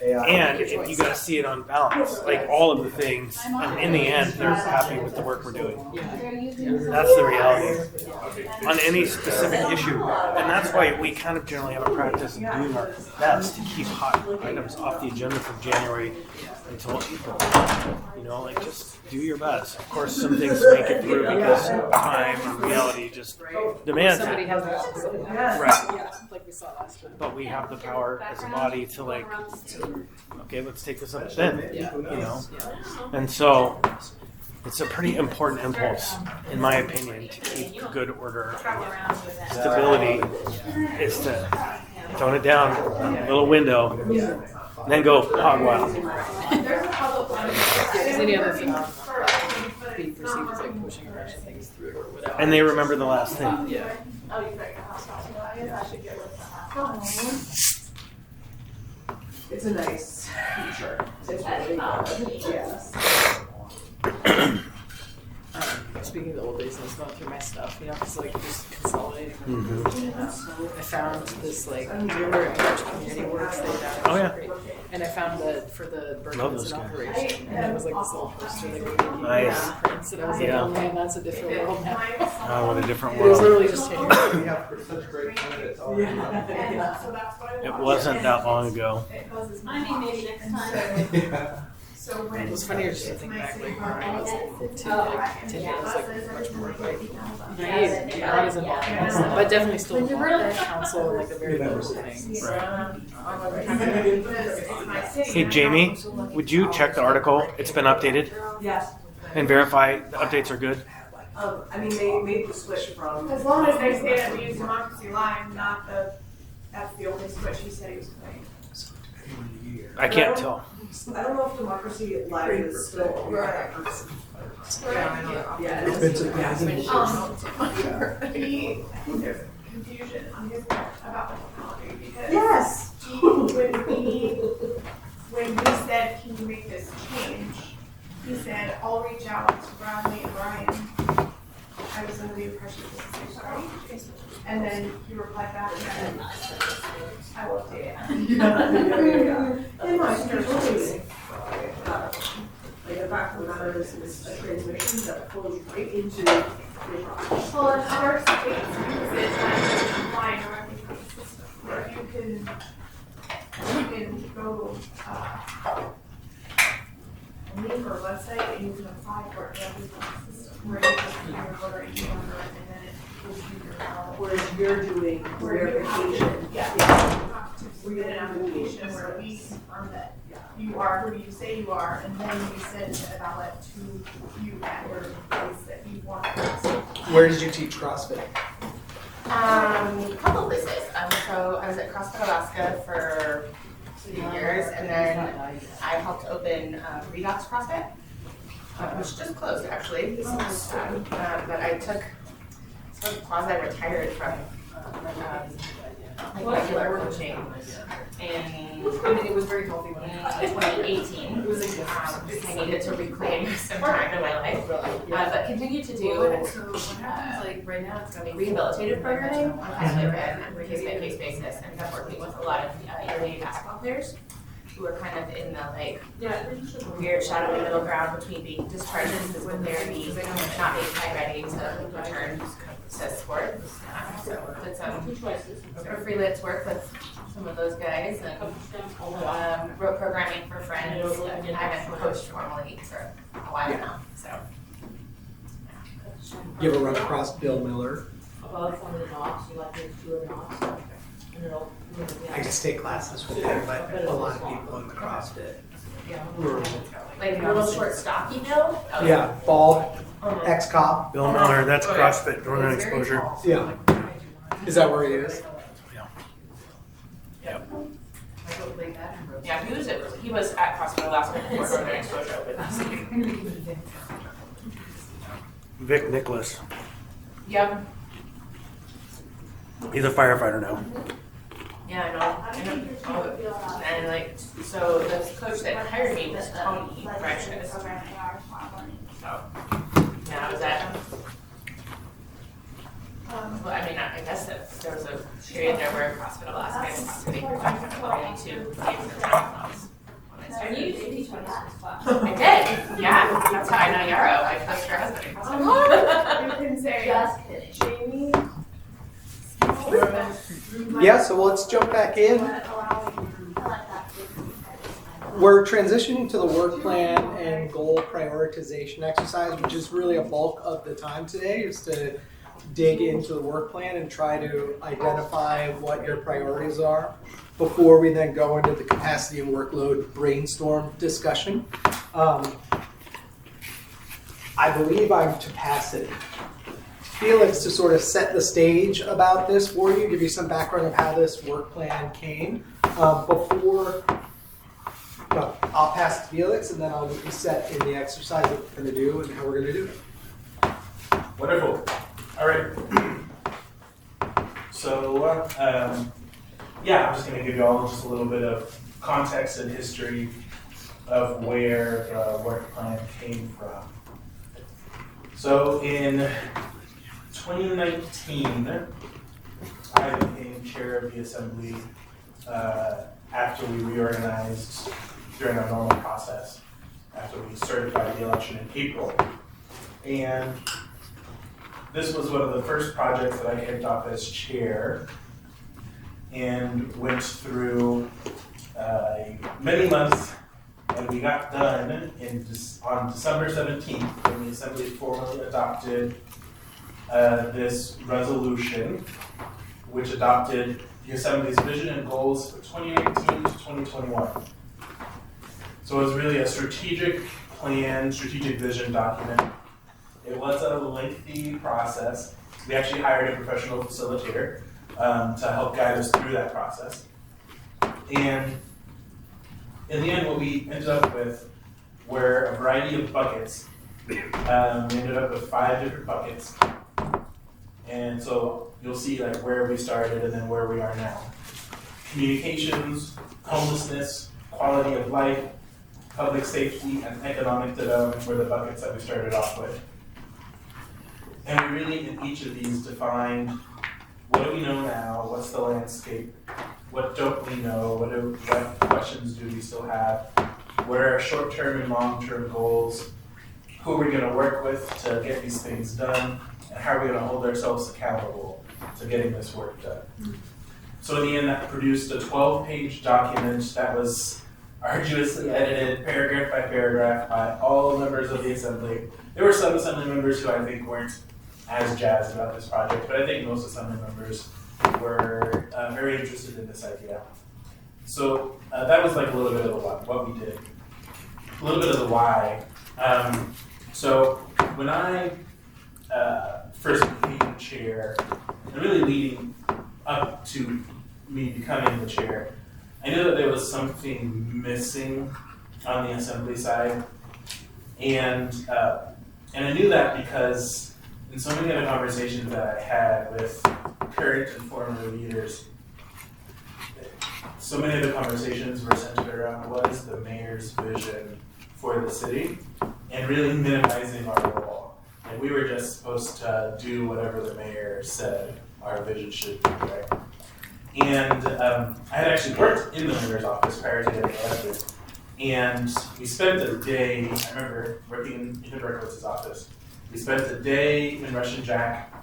AI. And you gotta see it on balance, like all of the things, and in the end, they're happy with the work we're doing. That's the reality on any specific issue, and that's why we kind of generally have a practice of doing our best to keep hot items off the agenda from January until April. You know, like just do your best. Of course, some things make it through because time and reality just demands Somebody it. has to. Right. Yeah, like we saw last time. But we have the power as a body to like, okay, let's take this up then, you know? And so it's a pretty important impulse, in my opinion, to keep good order. Stability is to tone it down, a little window, and then go hog wild. Because any other thing being perceived as like pushing a bunch of things through or whatever. And they remember the last thing. Yeah. It's a nice feature. It's really good. Yes. Speaking of the old days, I was going through my stuff, you know, because like just consolidating. I found this like, do you remember Touch Community Works? They had Oh, yeah. And I found that for the Love Berkman's those guys. operation, and it was like this little poster that we did. Nice. Prints, and I was like, Yeah. oh man, that's a different world now. Oh, what a different It was world. literally just 10 years ago. We have such great candidates already. It wasn't that long ago. I mean, maybe next time. It was funnier just to think back like where I was to like 10 years, like much more like naive, not as involved in that stuff, but definitely still involved in the council and like the very local things. Hey, Jamie, would you check the article? It's been updated Yes. and verify the updates are good? I mean, they made the switch from. As long as they say that we use Democracy Live, not that's the only switch he said he was playing. I can't tell. I don't know if Democracy Live is still. Right. Yeah. It's been surprising. I think there's confusion on his part about the technology because Yes. when we said, can you make this change? He said, I'll reach out to Bradley and Brian. I was under the impression this is sorry. And then he replied back and said, I will update it. And no, I think there's really, like the fact of the matter is it's a transmission that flows right into your product. Well, in other states, use it and fly directly from the system. Where you can go, a link or website and you can apply for it directly from the system. Where you just put your voter ID number and then it gives you your ballot. Whereas you're doing Where you have verification. to, yeah, you have to submit an application where we confirm that you are who you say you are, and then we send a ballot to you at your place that you want. Where did you teach CrossFit? A couple places. So I was at CrossFit Alaska for 2 years, and then I helped open Redox CrossFit, which just closed actually. This is sad. But I took sort of quasi-retired from like regular coaching, and I mean, it was very healthy when I in 2018. It was a gift. I needed to reclaim some time in my life, but continued to do Like right now, it's gonna be rehabilitative programming on kind of like a case-by-case basis, and kept working with a lot of yearly basketball players who are kind of in the like weird shadowy middle ground between being discharged from physical therapy, not being quite ready to return to sport. So did some freelance work with some of those guys and wrote programming for friends. I haven't coached formally for a while now, so. You ever run across Bill Miller? Above some of the knocks, you like those two knocks, and it'll. I just take classes with him, but a lot of people in the CrossFit world. Like a little short stocky Bill? Yeah, bald, ex-cop. Bill Miller, that's CrossFit, Northern Exposure. Yeah. Is that where he is? Yeah, he was at CrossFit last week before Northern Exposure opened last week. Vic Nicholas. Yep. He's a firefighter now. Yeah, I know. And like, so the coach that hired me was Tony Freshers. So, yeah, I was at. Well, I mean, I guess that there was a period there where CrossFit Alaska and CrossFit were the only two games in the town. And you did teach my class. I did, yeah. That's how I know Yarrow. I coached her husband in CrossFit. You can say, Just kidding. Jamie. Yeah, so let's jump back in. We're transitioning to the work plan and goal prioritization exercise, which is really a bulk of the time today, is to dig into the work plan and try to identify what your priorities are before we then go into the capacity and workload brainstorm discussion. I believe I'm to pass it Felix to sort of set the stage about this for you, give you some background of how this work plan came. I'll pass it to Felix, and then I'll be set in the exercise that we're going to do and how we're going to do it. Wonderful. All right. So, yeah, I'm just going to give you all just a little bit of context and history of where the work plan came from. So in 2019, I became chair of the assembly after we reorganized during our normal process, after we certified the election in April. And this was one of the first projects that I kicked off as chair and went through many months, and we got done on December 17th when the Assembly formally adopted this resolution, which adopted the Assembly's vision and goals for 2019 to 2021. So it was really a strategic plan, strategic vision document. It was a lengthy process. We actually hired a professional facilitator to help guide us through that process. And in the end, what we ended up with were a variety of buckets. We ended up with 5 different buckets. And so you'll see like where we started and then where we are now. Communications, homelessness, quality of life, public safety, and economic development were the buckets that we started off with. And we really, in each of these, defined what do we know now, what's the landscape, what don't we know, what questions do we still have, what are our short-term and long-term goals, who are we going to work with to get these things done, and how are we going to hold ourselves accountable to getting this work done. So in the end, that produced a 12-page document that was arduously edited, paragraph by paragraph, by all members of the Assembly. There were some Assembly members who I think weren't as jazzed about this project, but I think most Assembly members were very interested in this idea. So that was like a little bit of what we did. A little bit of the why. So when I first became chair, and really leading up to me becoming the chair, I knew that there was something missing on the Assembly side, and I knew that because in so many of the conversations that I had with current and former leaders, so many of the conversations were centered around what is the mayor's vision for the city, and really minimizing our role. And we were just supposed to do whatever the mayor said our vision should be, right? And I had actually worked in the mayor's office prior to getting elected. And we spent a day, I remember working in Berkowitz's office. We spent a day in Russian Jack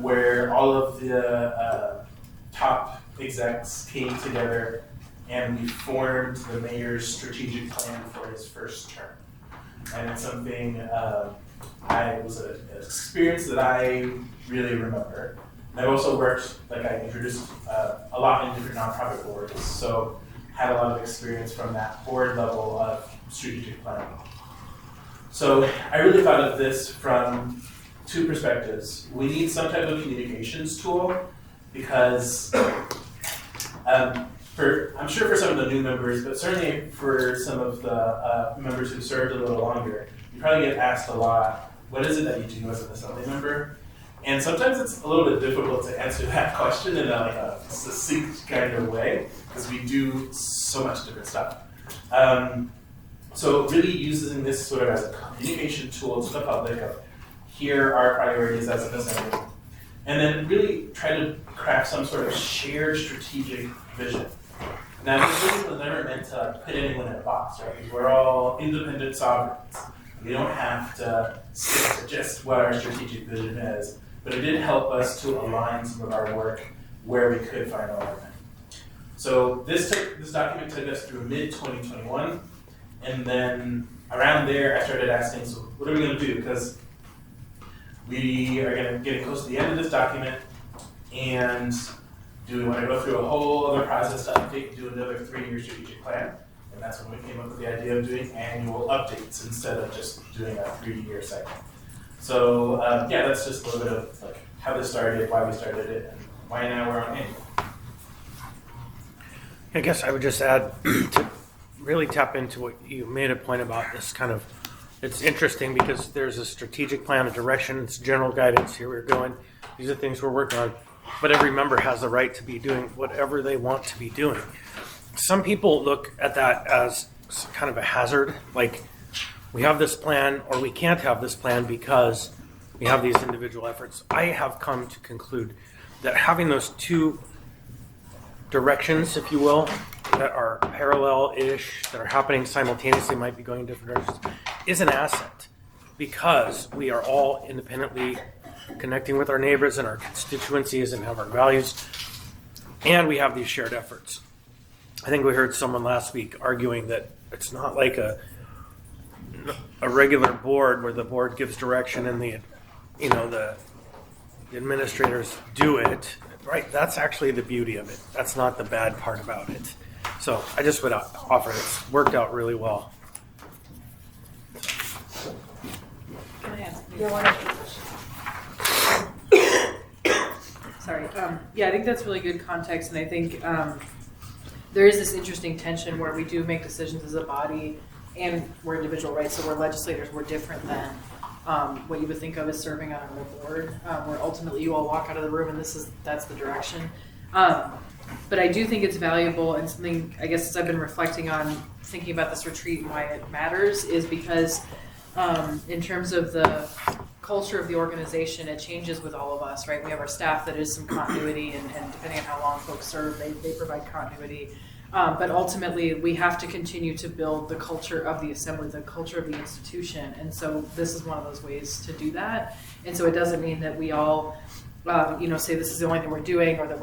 where all of the top execs came together and we formed the mayor's strategic plan for his first term. And it's something, it was an experience that I really remember. And I've also worked, like I introduced, a lot in different nonprofit boards, so had a lot of experience from that board level of strategic planning. So I really thought of this from two perspectives. We need some type of communications tool because I'm sure for some of the new members, but certainly for some of the members who served a little longer, you probably get asked a lot, what is it that you do as an assembly member? And sometimes it's a little bit difficult to answer that question in a succinct kind of way, because we do so much different stuff. So really using this sort of as a communication tool to the public of here are our priorities as an assembly, and then really try to craft some sort of shared strategic vision. Now, this vision was never meant to put anyone in a box, right? Because we're all independent sovereigns. We don't have to stick to just what our strategic vision is, but it did help us to align some of our work where we could find alignment. So this document took us through mid-2021, and then around there I started asking, so what are we going to do? Because we are getting close to the end of this document, and do we want to go through a whole other process to update and do another 3-year strategic plan? And that's when we came up with the idea of doing annual updates instead of just doing a 3-year cycle. So yeah, that's just a little bit of like how this started, why we started it, and why now we're on annual. I guess I would just add to really tap into what you made a point about this kind of, it's interesting because there's a strategic plan, a direction, it's general guidance, here we're going, these are things we're working on, but every member has the right to be doing whatever they want to be doing. Some people look at that as kind of a hazard, like we have this plan or we can't have this plan because we have these individual efforts. I have come to conclude that having those two directions, if you will, that are parallel-ish, that are happening simultaneously, might be going in different directions, is an asset because we are all independently connecting with our neighbors and our constituencies and have our values, and we have these shared efforts. I think we heard someone last week arguing that it's not like a regular board where the board gives direction and the administrators do it. Right, that's actually the beauty of it. That's not the bad part about it. So I just would offer it's worked out really well. Can I ask? You're one of Sorry. Yeah, I think that's really good context, and I think there is this interesting tension where we do make decisions as a body, and we're individual, right? So we're legislators. We're different than what you would think of as serving on a board, where ultimately you all walk out of the room and that's the direction. But I do think it's valuable, and something I guess as I've been reflecting on, thinking about this retreat and why it matters is because in terms of the culture of the organization, it changes with all of us, right? We have our staff that is some continuity, and depending on how long folks serve, they provide continuity. But ultimately, we have to continue to build the culture of the assembly, the culture of the institution. And so this is one of those ways to do that. And so it doesn't mean that we all, say this is the only thing we're doing, or that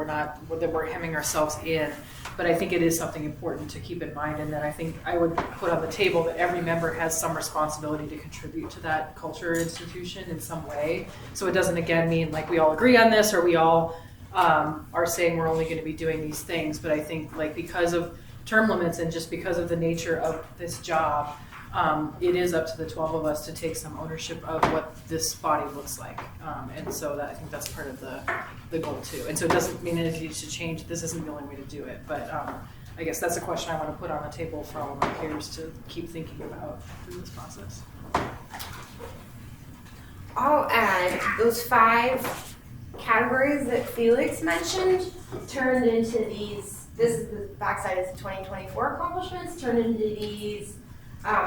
we're hemming ourselves in. But I think it is something important to keep in mind. And then I think I would put on the table that every member has some responsibility to contribute to that culture or institution in some way. So it doesn't, again, mean like we all agree on this, or we all are saying we're only going to be doing these things. But I think like because of term limits and just because of the nature of this job, it is up to the 12 of us to take some ownership of what this body looks like. And so I think that's part of the goal too. And so it doesn't mean it needs to change. This isn't the only way to do it. But I guess that's a question I want to put on the table for all of my peers to keep thinking about through this process. I'll add those 5 categories that Felix mentioned turned into these, this is the backside of the 2024 accomplishments, turned into these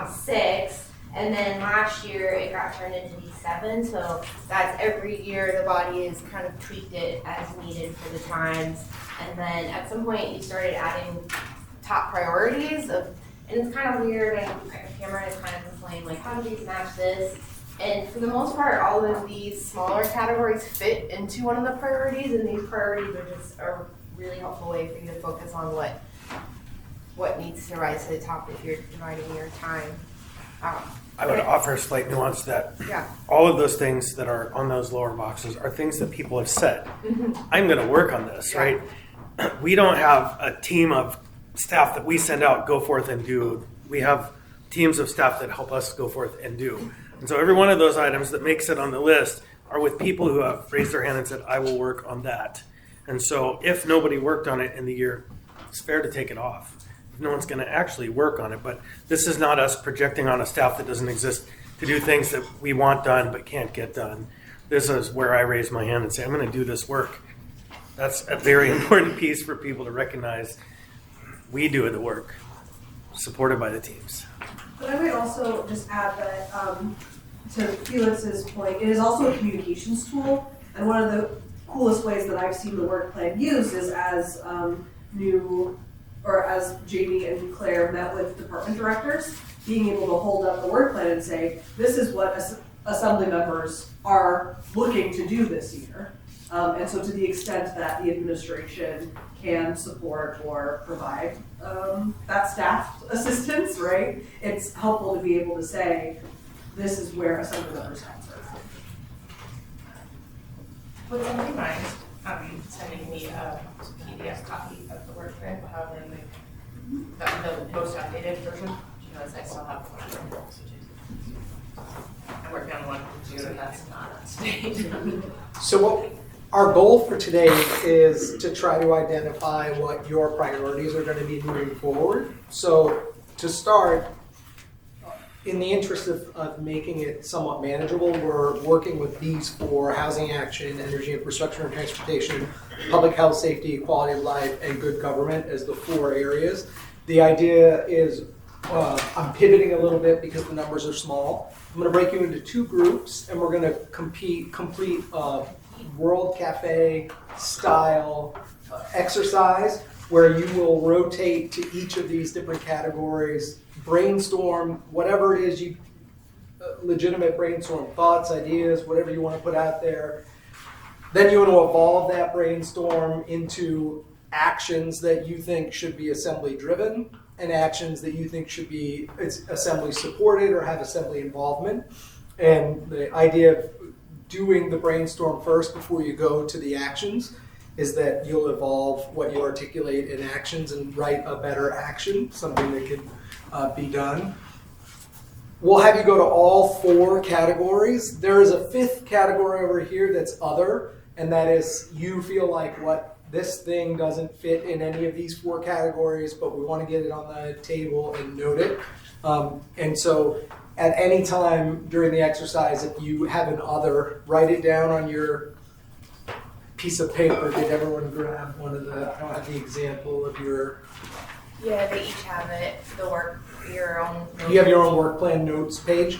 6. And then last year it got turned into D7, so that's every year the body has kind of tweaked it as needed for the times. And then at some point you started adding top priorities and it's kind of weird, and Cameron is kind of complaining, like, how do these match this? And for the most part, all of these smaller categories fit into one of the priorities, and these priorities are just a really helpful way for you to focus on what needs to rise to the top if you're dividing your time. I would offer a slight nuance that all of those things that are on those lower boxes are things that people have said. I'm going to work on this, right? We don't have a team of staff that we send out, go forth and do. We have teams of staff that help us go forth and do. And so every one of those items that makes it on the list are with people who have raised their hand and said, I will work on that. And so if nobody worked on it in the year, it's fair to take it off. No one's going to actually work on it, but this is not us projecting on a staff that doesn't exist to do things that we want done but can't get done. This is where I raise my hand and say, I'm going to do this work. That's a very important piece for people to recognize. We do the work, supported by the teams. But I might also just add that, to Felix's point, it is also a communications tool, and one of the coolest ways that I've seen the work plan used is as as Jamie and Claire met with department directors, being able to hold up the work plan and say, this is what assembly members are looking to do this year. And so to the extent that the administration can support or provide that staff assistance, right? It's helpful to be able to say, this is where assembly members have served. Would somebody mind sending me a PDF copy of the work plan, probably like the most updated version? Because I still have one. I'm working on one computer that's not up to date. So our goal for today is to try to identify what your priorities are going to be moving forward. So to start, in the interest of making it somewhat manageable, we're working with these four: housing action, energy infrastructure and transportation, public health, safety, quality of life, and good government as the four areas. The idea is I'm pivoting a little bit because the numbers are small. I'm going to break you into two groups, and we're going to complete World Cafe style exercise where you will rotate to each of these different categories, brainstorm whatever it is legitimate brainstorm, thoughts, ideas, whatever you want to put out there. Then you want to evolve that brainstorm into actions that you think should be assembly driven and actions that you think should be assembly supported or have assembly involvement. And the idea of doing the brainstorm first before you go to the actions is that you'll evolve what you articulate in actions and write a better action, something that can be done. We'll have you go to all four categories. There is a fifth category over here that's other, and that is you feel like what this thing doesn't fit in any of these four categories, but we want to get it on the table and note it. And so at any time during the exercise, if you have an other, write it down on your piece of paper. Did everyone grab one of the, I don't have the example of your... Yeah, they each have it, your own. You have your own work plan notes page.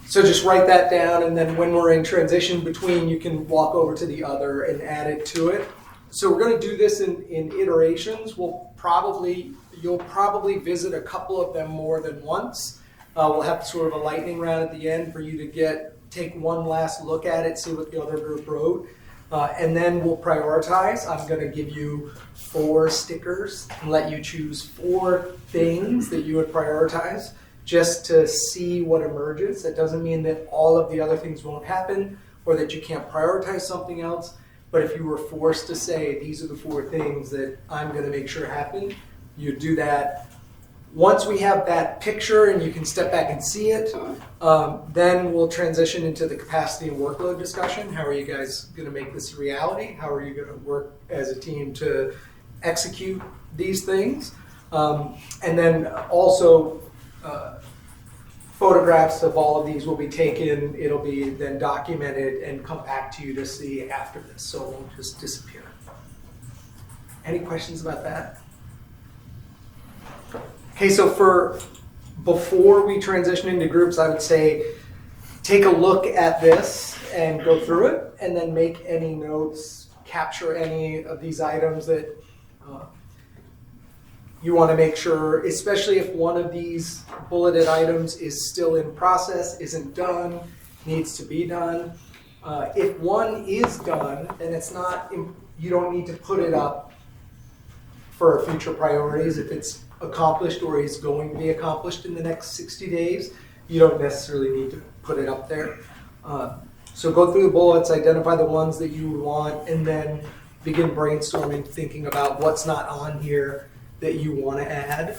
So just write that down, and then when we're in transition between, you can walk over to the other and add it to it. So we're going to do this in iterations. You'll probably visit a couple of them more than once. We'll have sort of a lightning round at the end for you to take one last look at it, see what the other group wrote. And then we'll prioritize. I'm going to give you 4 stickers and let you choose 4 things that you would prioritize just to see what emerges. That doesn't mean that all of the other things won't happen or that you can't prioritize something else. But if you were forced to say, these are the 4 things that I'm going to make sure happen, you do that. Once we have that picture and you can step back and see it, then we'll transition into the capacity and workload discussion. How are you guys going to make this a reality? How are you going to work as a team to execute these things? And then also photographs of all of these will be taken. It'll be then documented and come back to you to see after this, so it won't just disappear. Any questions about that? Okay, so for before we transition into groups, I would say take a look at this and go through it, and then make any notes, capture any of these items that you want to make sure, especially if one of these bulleted items is still in process, isn't done, needs to be done. If one is done, and it's not, you don't need to put it up for future priorities. If it's accomplished or is going to be accomplished in the next 60 days, you don't necessarily need to put it up there. So go through the bullets, identify the ones that you want, and then begin brainstorming, thinking about what's not on here that you want to add.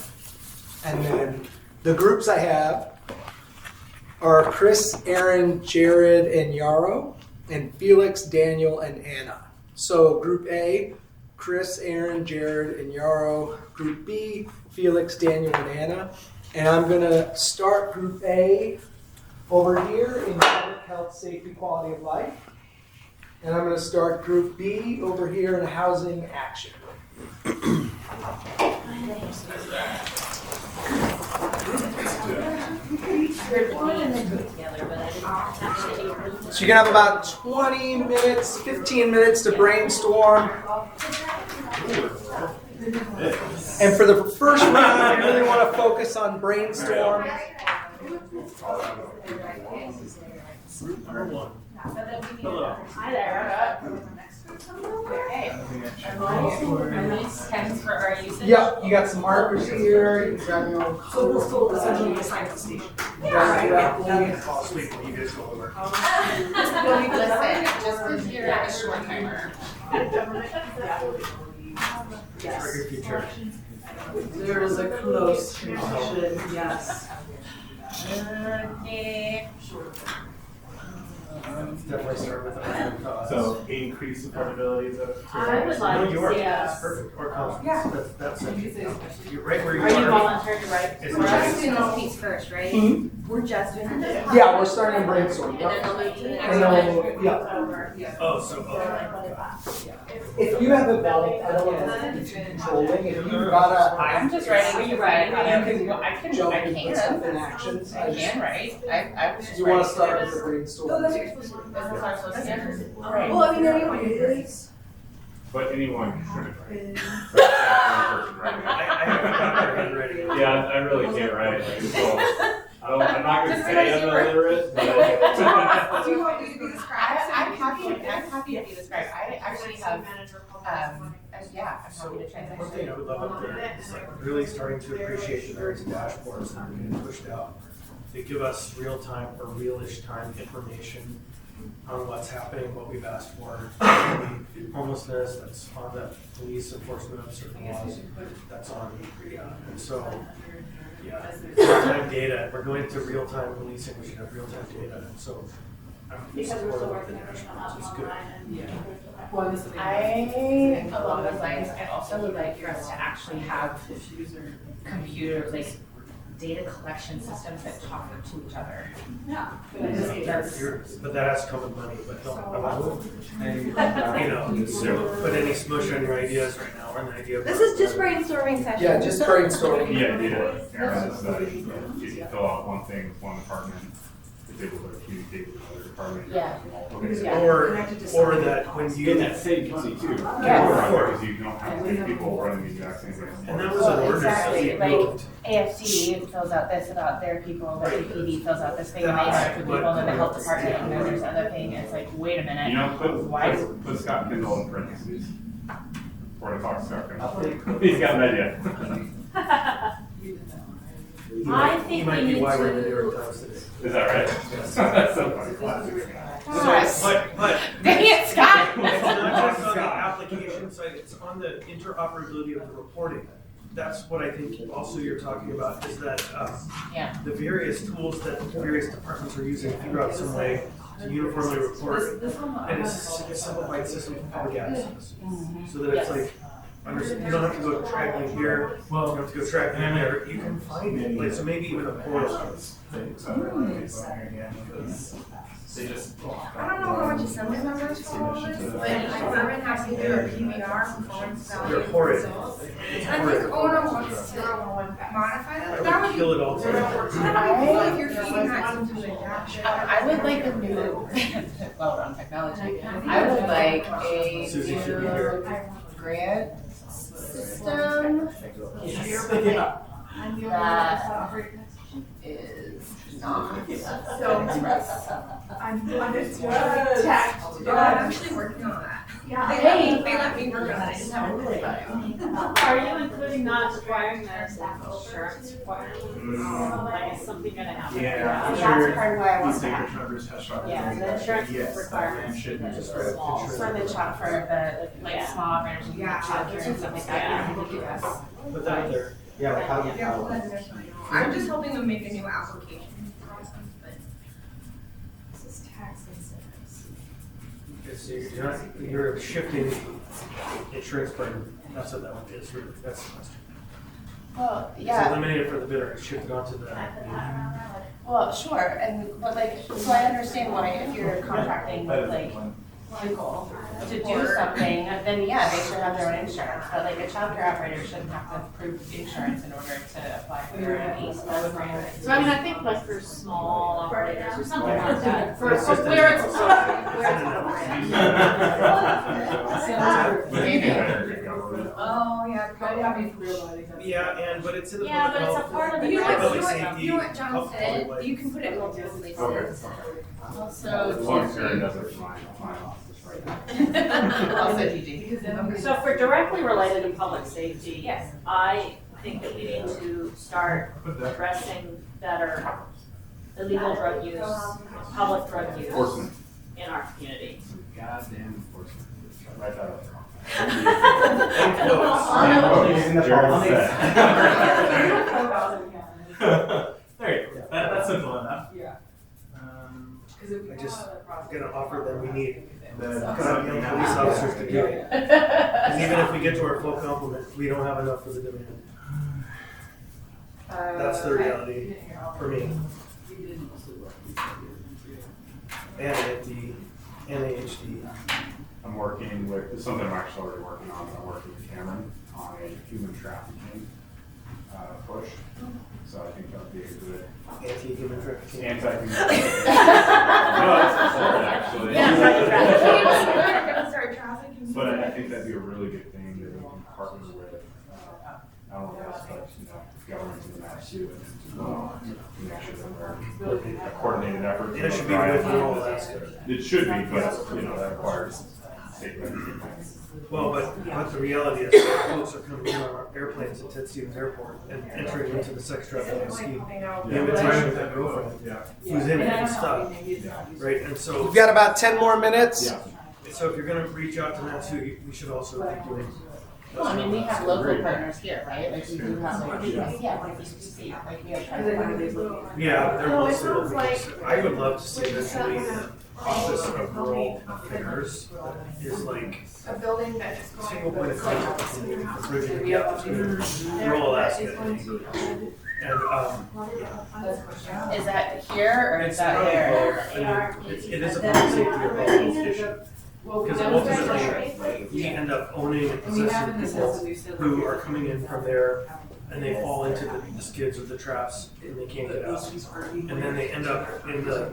And then the groups I have are Chris, Aaron, Jared, and Yarrow, and Felix, Daniel, and Anna. So group A, Chris, Aaron, Jared, and Yarrow. Group B, Felix, Daniel, and Anna. And I'm gonna start group A over here in public health, safety, quality of life. And I'm gonna start group B over here in housing action. So you can have about 20 minutes, 15 minutes to brainstorm. And for the first round, I really want to focus on brainstorm. Hi there. Are these pens for our usage? Yeah, you got some markers here. You can grab your own. So we'll still essentially assign the station. Fall asleep when you guys go over. Listen, just because you're a short timer. For your future. There is a close connection, yes. Okay. Definitely start with a So increase affordability to. I would like No, to you are. see That's us. perfect. Or confidence. That's it. You're right where you Are you are. volunteering to write? It's We're just just- doing this piece first, right? We're just doing this. Yeah, we're starting to brainstorm. And then they'll move to the next And one. then, yeah. Oh, so, If you have a ballot, I don't want to be too controlling. If you've got a, I'm just writing what you write. you can I can, jump I and put stuff in can. actions. I can write. I was just You want to writing. start with the No, brainstorm. that's what you're supposed to do. That's what I'm supposed to do. Well, I mean, anyone is. But anyone should write. I haven't got my hand ready. Yeah, I really can't write. So, I'm not gonna Just say realize I'm you were- illiterate, but. Do you want me to be the scribe? I'm happy to be the scribe. I actually have, yeah, I'm happy to One transition. thing I would love up there is like really starting to appreciate the various dashboards that are getting pushed out. They give us real-time or real-ish time information on what's happening, what we've asked for. Homelessness, that's on the police enforcement of certain laws, that's on, and so, yeah, real-time data, we're going to real-time policing, we should have real-time data, and so I'm supportive of the dashboards, it's good. Along those lines, I also would like for us to actually have computer, like, data collection systems that talk to each other. But that has to come with money, but don't, put any smush on your ideas right now, or an idea. This is just brainstorming session. Yeah, just brainstorming. Yeah, Aaron says that if you fill out one thing with one department, it's able to communicate with another department. Yeah. Okay. Yeah. Or that when you. Get that saved money too. Yes. Because you don't have to pay people running the exact same thing. And that was an ordinance that we Exactly, like moved. AFC fills out this about their people, the APD fills out this thing about their people, and the health department, and then there's other thing, it's like, wait a minute. You know, Why? put Scott Kendall in parentheses. Or to talk to Scott Kendall. He's got an idea. I He think might we be need wider than the New to. York Times today. Is that right? That's so funny. Classic. But Dang it, Scott! it's not just on the application side, it's on the interoperability of the reporting. That's what I think also you're talking about, is that Yeah. the various tools that various departments are using to figure out some way to uniformly report. And it's a simplified system for public access. So that it's like, you don't have to go trackling here, you don't have to go trackling there, you can find it, like, so maybe even a portal. on here again because they just. I don't know how much assembly numbers follow this, but Furman has to do a PBR, performance They're evaluation horrid. results. And I think Ono wants to modify that. I That would would kill it all too. if you're feeding that into the dash. I would like a new, well, on technology, I would like a Susie should be here. new grant system Yeah. that is not I'm honest. I'm actually working on that. Hey. They let me work on that. I just haven't really got it. Are you including not requiring their insurance requirement? Like, is something gonna happen? Yeah, I'm That's sure part of why I want these to acre have. truckers have shot. Yeah, the insurance Yes, requirements should be just small. For the child, for the, like, Yeah. small operators, and childcare and stuff like that, you don't do this. Put that out there. Yeah, like how do you, I'm just helping them make a new application process, but. This is tax incentives. You're shifting insurance burden. That's what that one is. That's the question. Well, It's yeah, eliminated for the bidder. It's shifted onto the. well, sure, but like, so I understand why if you're contracting with like Google to do something, then yeah, they should have their own insurance, but like a childcare operator shouldn't have to prove insurance in order to apply for an East West grant. So I mean, I think like for small operators or something like that, for It's just where it's Oh, yeah, probably. Yeah, but it's in the. Yeah, but it's a part of the You know what, Public you know what, safety, you know what John public said? way. You can put it multiple places. Okay. Also, As long as Karen does it, my office right now. also Gigi. So for directly related to public safety, yes, I think that we need to start addressing better illegal drug use, public drug use Enforcement. in our community. Goddamn enforcement. Write that up. Jared said. There you go. That's simple enough. I just gonna offer that we need young police officers to do it. And even if we get to our full complement, we don't have enough for the demand. That's the reality for me. And at the NAHD. I'm working with, this is something I'm actually already working on, I'm working with Cameron on a human trafficking push. So I think that would be a good Anti-human trafficking. anti-human trafficking. No, it's important actually. But I think that'd be a really good thing that we can partner with, not only us, but, governments in the mass too, and to make sure that we're a coordinated effort. It should be with all Alaska. It should be, but, that requires state legislation. Well, but the reality is, folks are coming in on our airplanes at Ted Stevens Airport and entering into the sex trafficking scheme. The invitation with that girlfriend, who's in it and stuff, right? And so, We've got about 10 more minutes. Yeah. so if you're gonna reach out to that too, we should also be doing. Well, I mean, we have local partners here, right? Like, we do have, like, like UCC, like, we have tribal. Yeah, they're mostly local. I would love to see eventually the Office of Rural Affairs is like A building that is going. single point of contact for bridging the gap between rural Alaska and Is that here or is that there? it is a public safety or public issue. Because ultimately, we end up owning and possessing people who are coming in from there and they fall into the skids of the traps and they can't get out. And then they end up in the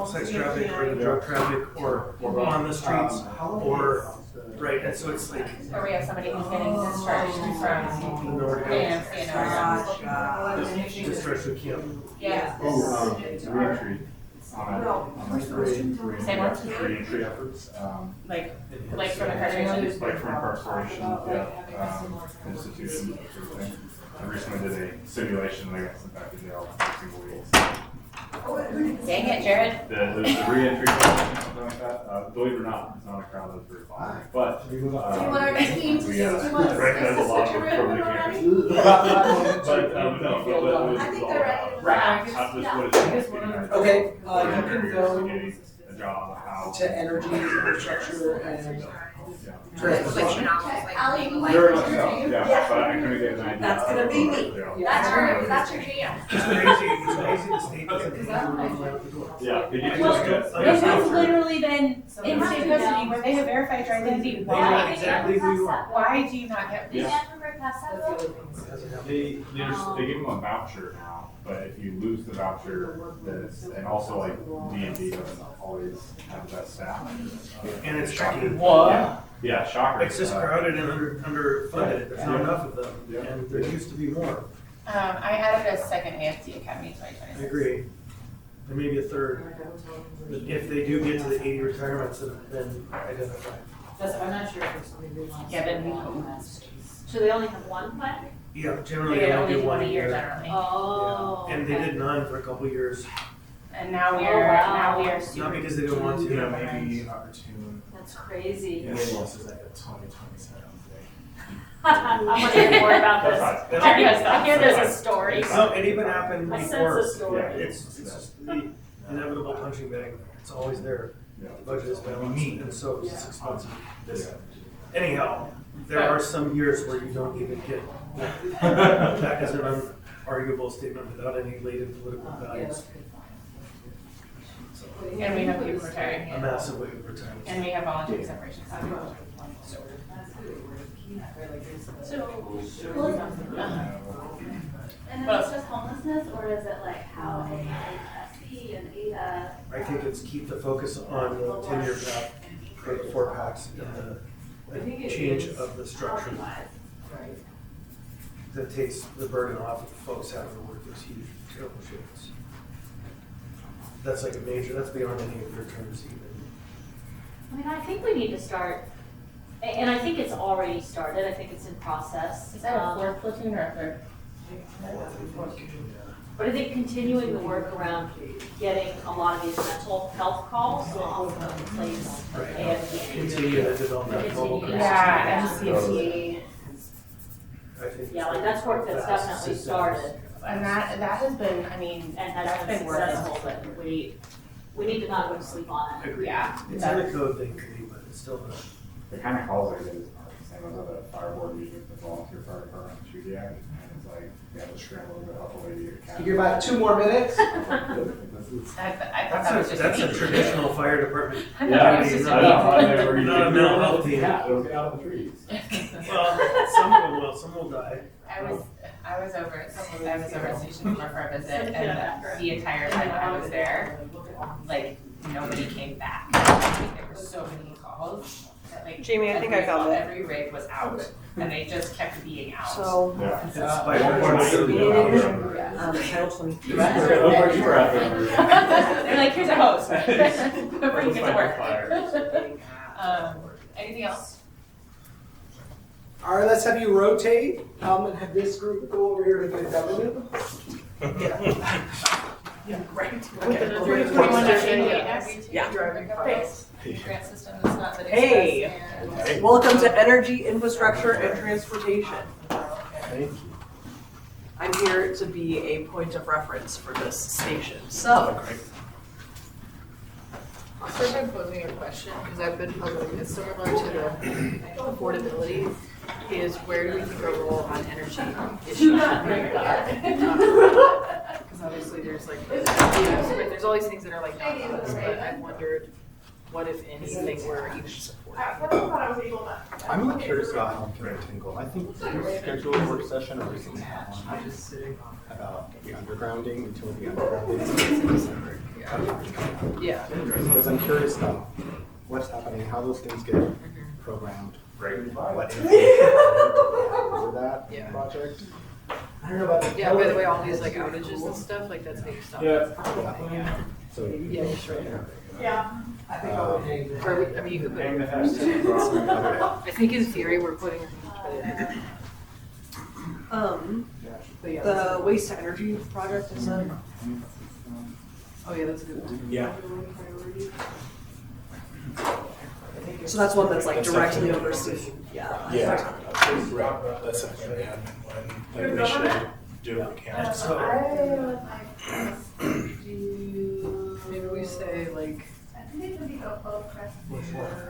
sex traffic or the drug traffic or on the streets or, right, and so it's like. Or we have somebody who's getting discharged from AMC Discharged to camp. Yeah. Reentry. Say what? Reentry efforts. Like from incarceration? Like from incarceration, institutions, that sort of thing. I recently did a simulation and I got sent back to jail for single weeks. Dang it, Jared. The reentry program, something like that. Believe it or not, it's not a crowd that's very fun. But Do you want our team to we do you want recognize a lot of from the campus. But I think they're ready. Right. Just what it takes getting out. Okay, you can go Getting a job, a house. to energy, infrastructure, and Switching off, like being a Very light. much so, yeah, but I couldn't get an idea. That's gonna be me. That's your jam. It's crazy the state doesn't think we're going out the door. Yeah. It Well, just this has literally been instant custody where they have verified your identity. They know Why? exactly who you are. Why do you not get Yeah. this? They give them a voucher now, but if you lose the voucher, then it's, and also like D&D doesn't always have the best staff. And it's tricky. Yeah, shocker. It's just crowded and underfunded. There's not enough of them, and there used to be more. I added a second AFT Academy 2026. I agree. And maybe a third. But if they do get to the 80 retirements that have been identified. I'm not sure if it's Yeah, then So they only have one plaque? Yeah, generally they they only only do do one one a year year. generally. Oh. And they did none for a couple of years. And now we Oh, are wow. super. Not because they didn't want to. You know, maybe opportune. That's crazy. Yeah, this is like a 2027 thing. I want to hear more about this. That's I hear there's a story. No, it even happened I sense before. a story. It's just the inevitable punching bag. It's always there. The budget is balanced, and so it's expensive. Anyhow, there are some years where you don't even get that is an unarguable statement without any latent political values. So, And we have people retiring. a massive wave of retirement. And we have voluntary separation. And then it's just homelessness, or is it like how HSE and ADA? I think it's keep the focus on the 10-year path for the 4-packs and the change of the structure that takes the burden off of folks having to work those huge, terrible shifts. That's like a major, that's beyond any of your terms even. I mean, I think we need to start, and I think it's already started, I think it's in process. Is that a fourth platoon or a third? But I think continuing the work around getting a lot of these mental health calls off of the place and Continue the developmental. Yeah, MCT. I think. yeah, like that's work that's fast definitely systems. And that has been, I mean, and that's has been been working. successful, but we need to not go to sleep on it. Agreed. Yeah. It's in the code thing, but it's still not. The kind of calls I get is the same as at a fire board meeting with the volunteer fire department in Chudiak, and it's like, yeah, let's scramble to help a lady get a cat. You give about 2 more minutes. I thought that was just That's a me. traditional fire department. Yeah, duty, I know, not- not a mental health team. Yeah, it'll get out of the trees. Well, some of them will, some will die. I was over at Station Moore for a visit, and the entire time I was there, like, nobody came back. There were so many calls that, like, Jamie, I think I found it. every rig was out, and they just kept being out. So, Yeah. It's At by one point, I couldn't get out of there. Title 22. It looked like you were out there. They're like, here's a hose. Bring it to work. Fires. Anything else? All right, let's have you rotate and have this group go over here to good government. Yeah. Thanks. Grant system is not that Hey. express and- Welcome to Energy, Infrastructure, and Transportation. Thank you. I'm here to be a point of reference for this station. So, I'll start by posing a question, because I've been puzzling, it's similar to the affordability, is where do we think our role on energy issues should be? Because obviously there's like, there's all these things that are like not on us, but I've wondered what if anything we're even supporting. I'm really curious about how we can tingle. I think we scheduled a work session or recently had one about the undergrounding, utility undergrounding. Yeah. Because I'm curious about what's happening, how those things get programmed. What is for that Yeah. project? I don't know about the. Yeah, by the way, all these like outages and stuff, like that's being stopped. Yeah. So, Yeah, just right now. I think I would hang this. Or, I mean, you could put Hang it the first. hat. I think in theory, we're putting, but yeah. the waste to energy project is a, Oh, yeah, that's a good one. Yeah. so that's one that's like directly overseen. Yeah. Yeah. Right. That's like an admin one. Like we should do what we can. So, I would like us to. Maybe we say like, I think it could be both Chris. I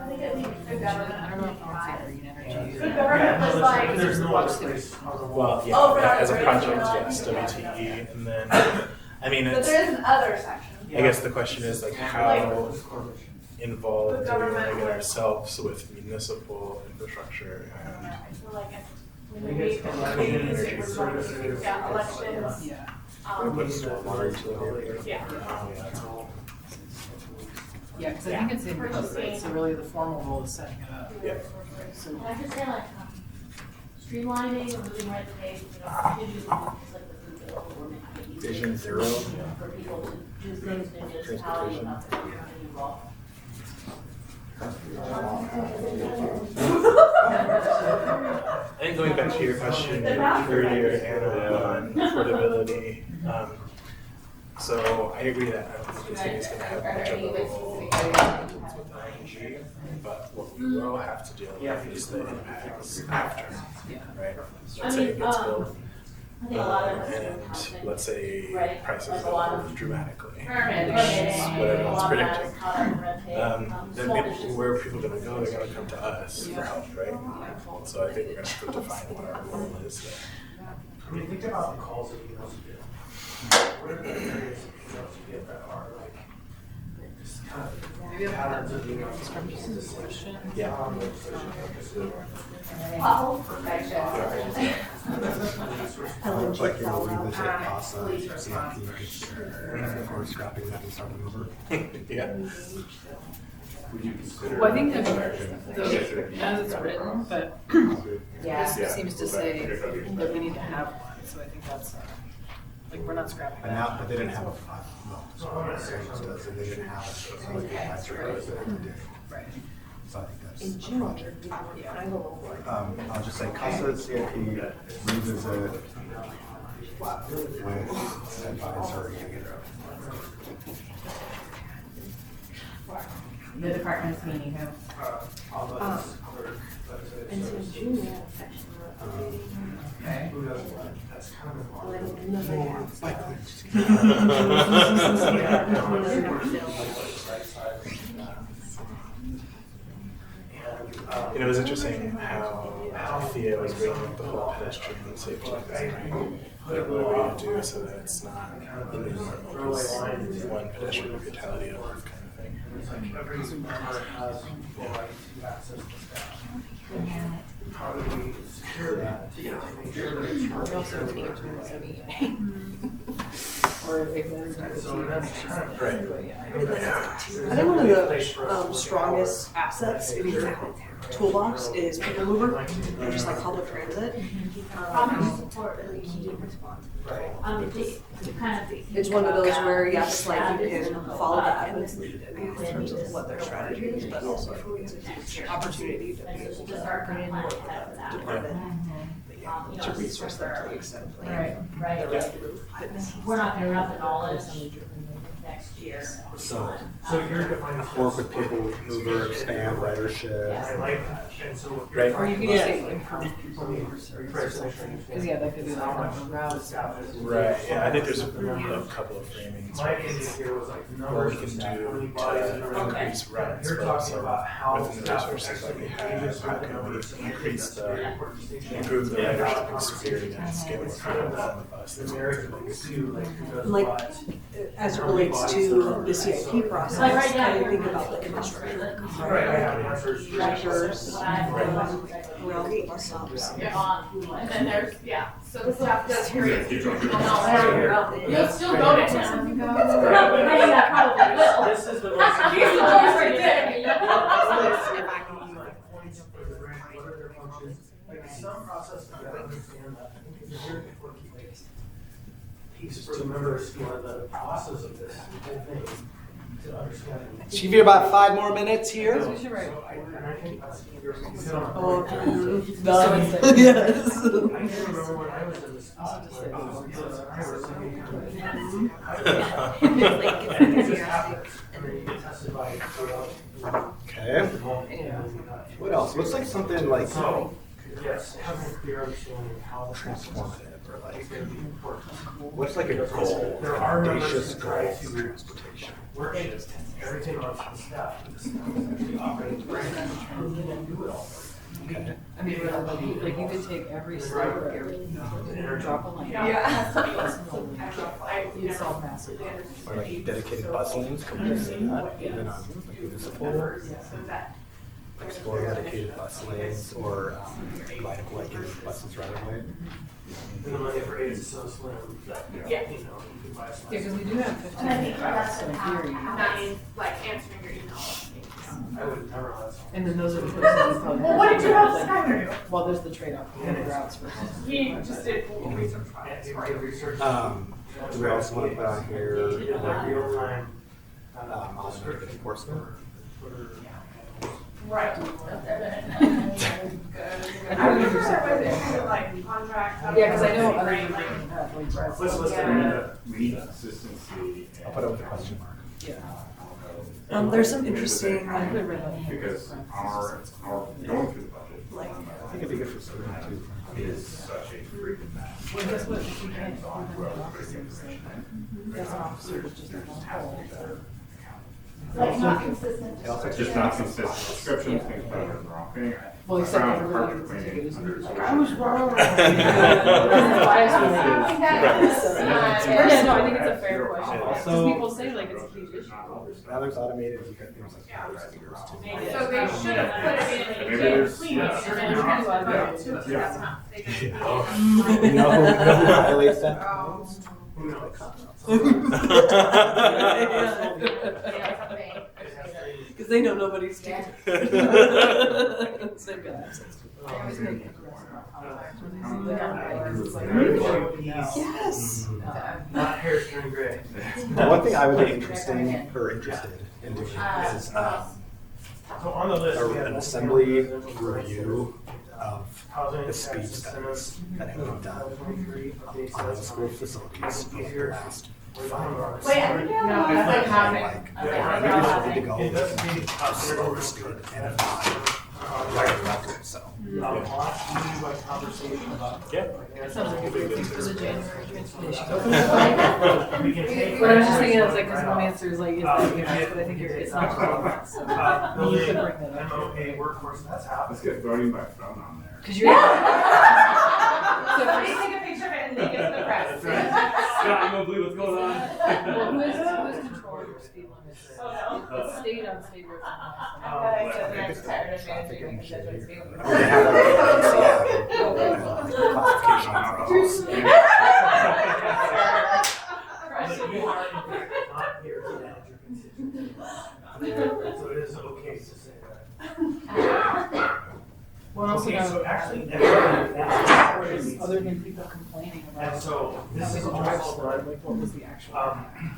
think it means good government. I don't know if I want to say green energy. Good government was like. There's no other place. Well, yeah, Oh, for as a our project, original, yes, WTE, and then, I mean, But it's, there is an other section. I guess the question is like, how involved do we want to get ourselves with municipal infrastructure and I feel like when we make the services. yeah, elections. Yeah. what's stormwater utility? Yeah. Oh, yeah, that's all. Yeah, because I think it's in code, right? So really the formal role is setting it up. Yeah. So And I could say like, streamlining and moving right to page, continue to just like the food bill or maybe. Vision Zero. For people to do things in municipality without them getting involved. I think going back to your question earlier, Anna, on affordability, so I agree that I don't think the city's gonna have much of a role with ING, but what we will have to deal with is the impacts after, right? Let's say it gets built, I think a lot of us. and let's say Right, prices like a go lot up of dramatically. permitting, What a everyone's lot of that predicting. is caught up in red tape. Then Small maybe business. where are people gonna go? They're gonna come to us for help, right? So I think we're gonna have to define what our role is there. I mean, think about the calls that emails you get. What are the areas of emails you get that are like, just kind of maybe patterns of emails? this is a question. Yeah. Like you know, revisit CASA, CIP, before scrapping that and starting over. Yeah. Would you consider? Well, I think as it's written, but Yeah. this seems to say that we need to have one, so I think that's, like, we're not scrapping And that. now, but they didn't have a, well, sorry, they didn't have like the advisory boards that they did. Right. So I think that's a project. I'll just say CASA, CIP, revisit with advisory. The department's meeting, who? And so in June, we had a section about updating. Okay. You know, it was interesting how Thea was bringing up the whole pedestrian safety thing, right? Like, what are we to do so that it's not the new normal, because one pedestrian fatality at work kind of thing. It's like every department has the right to access the staff. How do we secure that to make sure that it's We also need to do this anyway. Or if there's a so that's kind of Right. I think one of the strongest assets in your toolbox is People Mover, or just like public transit. Support really key to respond. right. To kind of. It's one of those where, yes, like you can follow that as needed in terms of what their strategy is, but also it's a huge opportunity to be able to work with that department to resource them to the extent. Right. We're not gonna have the knowledge next year. So, So you're defining. work with People Mover, expand ridership. I like that. And so if Right. Or you can just say improve people need, are you pricing? because yeah, that could be like one route. Right, yeah, I think there's a couple of framings. My indicator was like What numbers we of can staff, how many do bodies to in the room. increase routes, You're but talking also about how within the staff resources that we actually have, engages how with the can number we of staff. increase That's very the, important distinction. improve the Yeah. ridership experience, get more It's kind of people on the the bus. the narrative that you see, like who does Like, what. as it relates to the CIP process, Like right now, kind of we're think about the infrastructure. Right, I have answers. Directors, around Right. the bus stops. You're on, and then there's, yeah, so the staff does carry institutional You'll knowledge. You'll still go to him. Yeah, probably will. This is the most. He's the voice right there. What are their functions? Like some process to better understand that. I think it's very important, like, piece for the members who are the process of this whole thing to understand. Should give you about 5 more minutes here. We should write. And I think that's, you're hit on. Oh, So it's like- yes. I can remember when I was in this spot, where I was thinking, it just happens, and then you get tested by throughout. Okay. What else? What's like something like So, yes, having a clear understanding of how the transformative for like, what's like a goal, There are audacious numbers goal to try for to transportation? work it everything on staff. Actually operate the brand and do it all. Okay. I mean, really, like you could take every step or every, drop a line. You'd solve massive. Or like dedicated bus lanes, can we see that even on like municipal? Explore dedicated bus lanes or right of way, give buses right of way? And the money for aid is so slim that, you know, you can buy some. Yeah, because we do have 15 routes, so in theory. That means like answering your email. I would never let someone. And then those are the places you probably. Well, what did you have Skyler do? Well, there's the trade-off, the routes versus. He just did research projects, Yeah, right? research. Do we also want to put on here, Like real time. automated enforcement? Right. I'm sure there was kind of like contract. Yeah, because I know other right? people have like routes. Let's list it. We need consistency. I'll put it with a question mark. Yeah. There's some interesting, Because our going through the budget. like, I think it'd be good for student too. Is such a freaking mess. Well, guess what, if you can't open the officers, that's an officer who's just a whole. Like not consistent. It also It's just not consistent descriptions, things put under the wrong thing. Well, except Found everybody carpet who's cleaning is under like, I was wrong. Right. Yeah, no, I think it's a fair question. Also- Because people say like it's a huge issue. Now there's automated, you got things like power speakers too. So they should have put it in Maybe and there's- clean it and then Yeah. transfer it to us. That's not. They just- You know who violates that? Who knows? because they know nobody's taking it. They've got access to it. I always make it Yes. Not hair turning gray. One thing I would be interested in doing is So on the list, we have an assembly review of housing the speed tax studies that have been done incentives, on the school facilities over the last 5 years. Wait, I think I like feel having. like we just need to go to slow the speed and if not, write a record, so. Conversation about. Yeah. That sounds like a good thing for the January transportation. We can take. But I was just thinking, it's like, because one answer is like, is that yes, but I think it's not really that, so. You could bring that up. MOA workforce, that's happening. Let's get voting by phone on there. Because you're. Somebody take a picture of it and leak it to the press. Scott, you won't believe what's going on? Well, who is controlling your speed limits? Oh, no. It's state on state roads. Not here to manage your constituents. So it is okay to say that. Well, also, Okay, so actually, other than people complaining about. and so this is drive also slow, like what was the actual?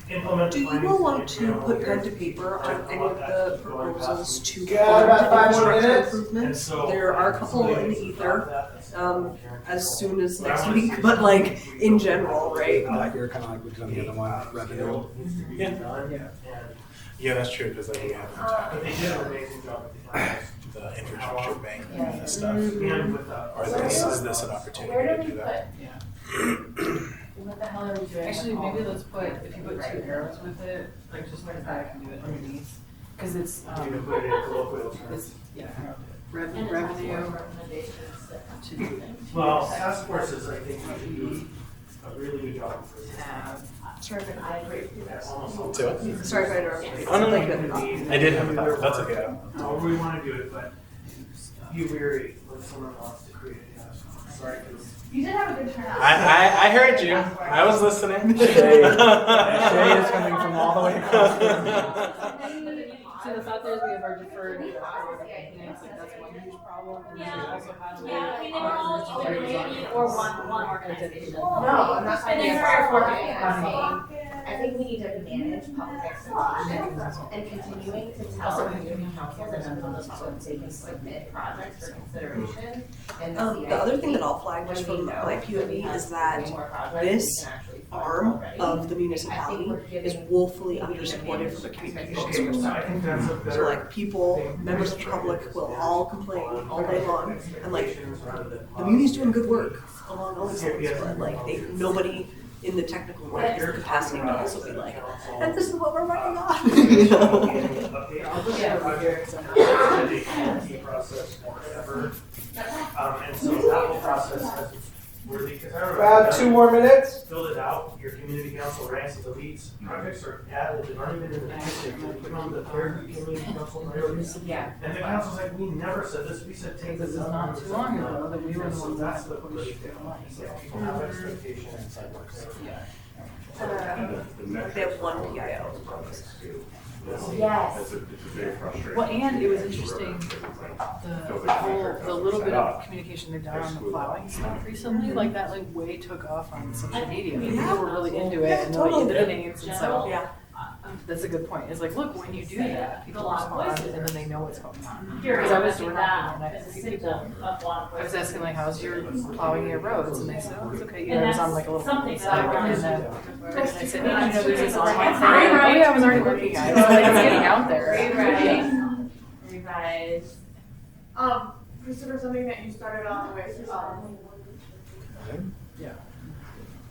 implement. Do you all want to put pen to paper on any of the proposals to Got about 5 more infrastructure minutes. improvements? And so- There are a couple in the ether, as soon as next week, but like in general, right? You're kind of like we did on the other one, revenue. Yeah, that's true, because like we have But they did an amazing job with the finance. the infrastructure bank and the stuff. And with Or is this an opportunity to do that? What the hell are we doing? Actually, maybe let's put, if you put 2 arrows with it, like just like that, I can do it underneath. Because it's, it's, yeah, revenue. To do Well, task forces, I think, do a really good job for this. Sorry if I Almost Do all. it. Sorry if I interrupted. Oh, no, no, Like, I did have a thought, that's okay. However we want to do it, but be weary when someone wants to create a task force. Sorry, 'cause You did have a good turnout. I heard you. I was listening. Shay is coming from all the way across. So the thought there is we have our deferred, maintenance, like that's one huge problem. And then we also have. Yeah, I mean, they were all organizated or one organization. No, I'm not And then 3 or 4 people. I think we need to manage public expectations and continuing to tell community council that none of those folks they can submit projects for consideration. And The other thing that I'll flag just from my POV is that this arm of the municipality is woefully undersupported from a communications perspective. I think that's a So better. like people, members of the public will all complain all day long, and like the Muni's doing good work along all these lines, but like nobody in the technical work has the capacity to also be like, and this is what we're working on. You know? Process more ever. And so that whole process has its worthy, because I remember. About 2 more minutes. Filled it out, your community council ranks and deletes, projects are added that aren't even in the district, they become the third community council priorities. Yeah. And the council's like, we never said this, we said take This this is up. not too long ago that we were the So ones that's that the pushed great the thing. money. Yeah, people have expectations. They have one PIO. Yes. It's a very frustrating. Well, and it was interesting, the little bit of communication they've done on the plowing stuff recently, like that like way took off on social media. Like, people were really into it and like into the names, and so Yeah. that's a good point. It's like, look, when you do that, people respond and then they know what's going on. Here, Because I was that working and as a I symptom of one I was asking like, how's your plowing your roads? And they said, oh, it's okay. You know, And I was on that's like a little something side that I and then learned. I said, you know, there's this online thing. Oh yeah, I was already working on it. So like, it's getting out there. Revise. Christopher, something that you started on the way through.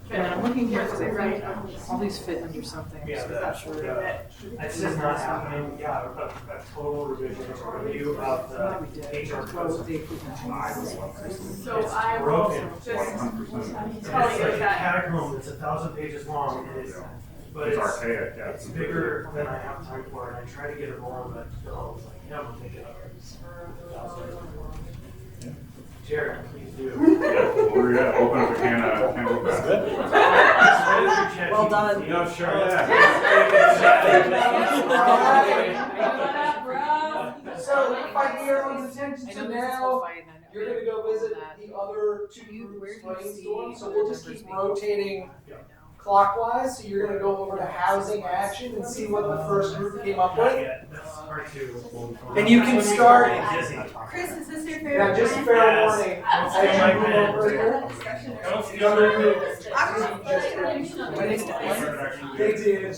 And I'm looking here because I think all these fit under something. Yeah, So I'm not sure. It's just not happening, yeah, a total revision, review of the HR process. So I will Broken. just It's tell like you a that. catacomb, it's 1,000 pages long, and it's, but It's it's, archaic, yeah. it's bigger than I have time for, and I try to get it rolling, but no, it's like, yeah, we'll take it up. Jared, please do. We're gonna open up a can of Well done. You know, sure, So if I get everyone's attention I to know there's this now, whole fight, and I know you're gonna go visit the other 2 groups brainstorm, so we'll just keep rotating clockwise, so you're gonna go over to housing action and see what the first group came up Not with. yet, that's part 2. And you can start, Chris, is this your favorite? now just time? fair warning, as you move over here, Don't steal my pen. they did, I I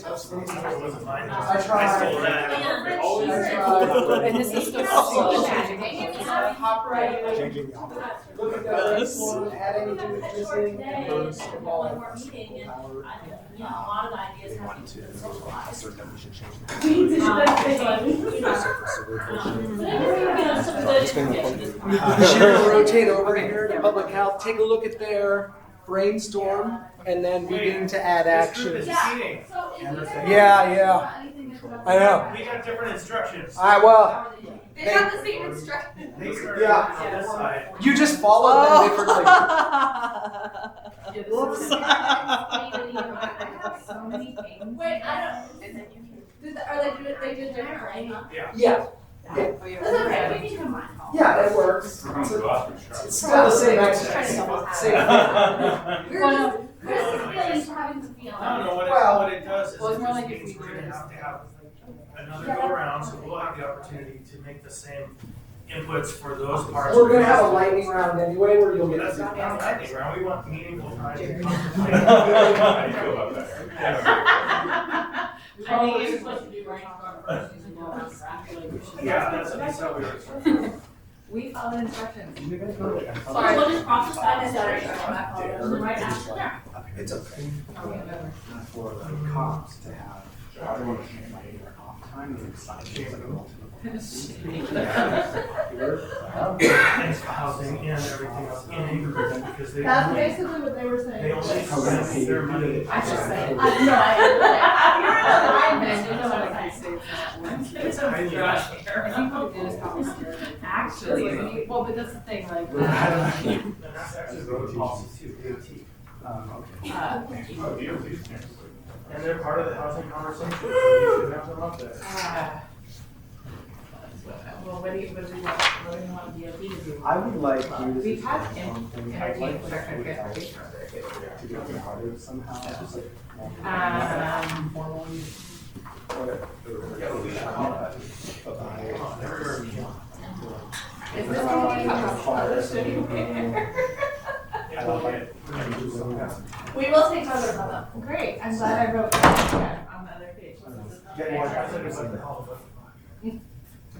tried. stole that. I tried. And this is still changing. Hop right in, look at that brainstorm, add anything that's missing, and those One more meeting and, a lot of ideas have to be socialized. She's gonna rotate over here to public health, take a look at their brainstorm, and then begin to add This group is action. cheating. Yeah. I know. We got different instructions. Well, They have the same instructions. They started Yeah. on this side. you just followed them differently. Whoops. Wait, I don't. Are they do differently? Yeah. Yeah. Oh, yeah. That's okay, we can combine. Yeah, that works. It's still the same exercise. Same thing. We're just, Chris is really used to having to feel. I don't know what Well- what it does is Well, it's it more just like if means we we're do gonna this. have to have another go around, so we'll have the opportunity to make the same inputs for those parts. We're gonna have a lightning round anyway, where you'll get That's to not do a lightning round, we want meaningful projects. How do you feel about that? I think you're supposed to do brainstorm first, using your own graphic. Yeah, that's how we were. We followed instructions. So we'll just process that as a right after that. It's okay for the cops to have off time and excited. And housing and everything else in increments, because they That's only, basically what they were saying. they only spend their money. I just say. No, I And you know what I can say for that. It's highly rational. I think what it is probably scary. Actually, well, but that's the thing, like, And that's actually road policy too, AT. And they're part of the housing conversation, so you should have them up there. Well, what do you want DOT to do? I would like you to. We've had something. I'd energy like infrastructure to transportation. to get it harder somehow, just like. Is this Yeah, we'll get it. We will take time about that. glad I wrote that on the other page. Get more guys.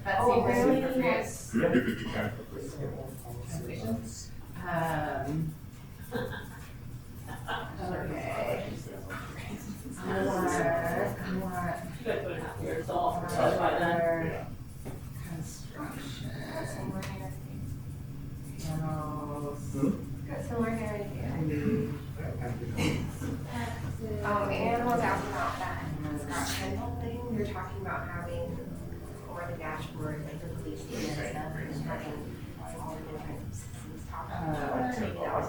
That's Oh, super, really? super Yes. Translations. Okay. I want construction. Panels. Got similar hair to you. Anne was asking about that Scott Kendall thing. We were talking about having, or the dashboard, like the police and stuff, and having all the different systems talk about. Maybe that was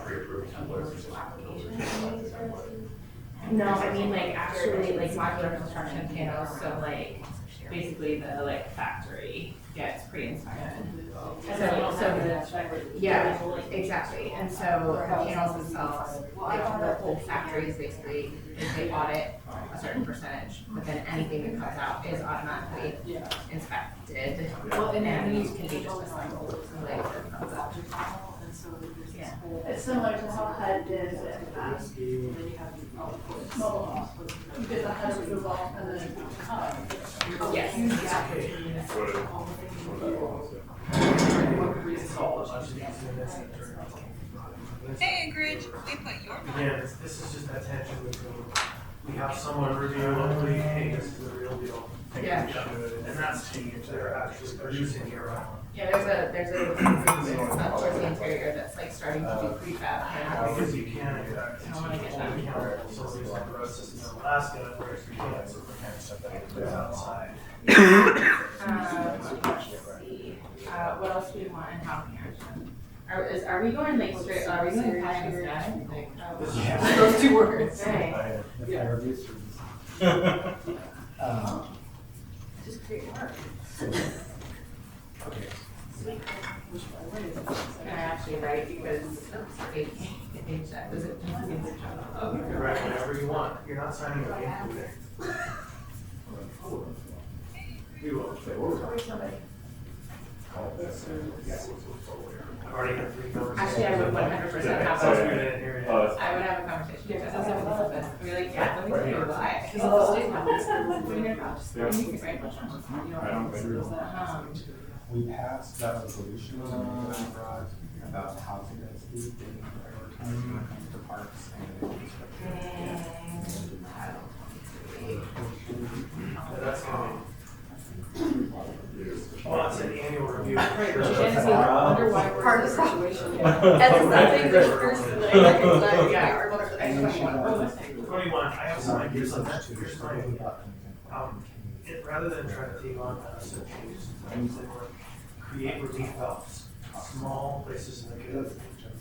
application for these services. No, I mean like actually like modular construction panels, so like basically the like factory gets pre-inspected. Yeah, exactly. And so the panels themselves, like the whole factory is basically, they audit a certain percentage, but then anything that comes out is automatically inspected. Well, and And these can be just assembled. Yeah. It's similar to how HUD did with mobile homes. You did the HUD approval and then. Yes. Hey, Ingrid, we put your. Again, this is just that tension between, we have someone review locally, hey, this is the real deal. Yeah. And that's changed, they're actually producing here. Yeah, there's a towards the interior that's like starting to do prefab. Because you can, I wanna get that. so things like the road system in Alaska, where you can't, so the kind of stuff that goes outside. Let's see, what else do we want in housing action? Are we going like straight, are we going pie in the sky? Those two words. Right. Just create work. Can I actually write because it does it? You can write whatever you want, you're not signing a paper there. We will. I've already had 3 conversations. Actually, I would 100% have That's a, weird, I didn't hear it. I would have a conversation with us. We're like, yeah, let me tell you why. Because of the state laws. We passed that resolution about housing density being prioritized when it comes to parks and That's coming. Well, it's an annual review. Right, but you can't say, I wonder why we're in this situation. That's the same thing first, and then I recognize, yeah, our mother, I 21, I have some ideas on that too. Here's my idea. Rather than try to take on things that work, create relief valves, small places in the good,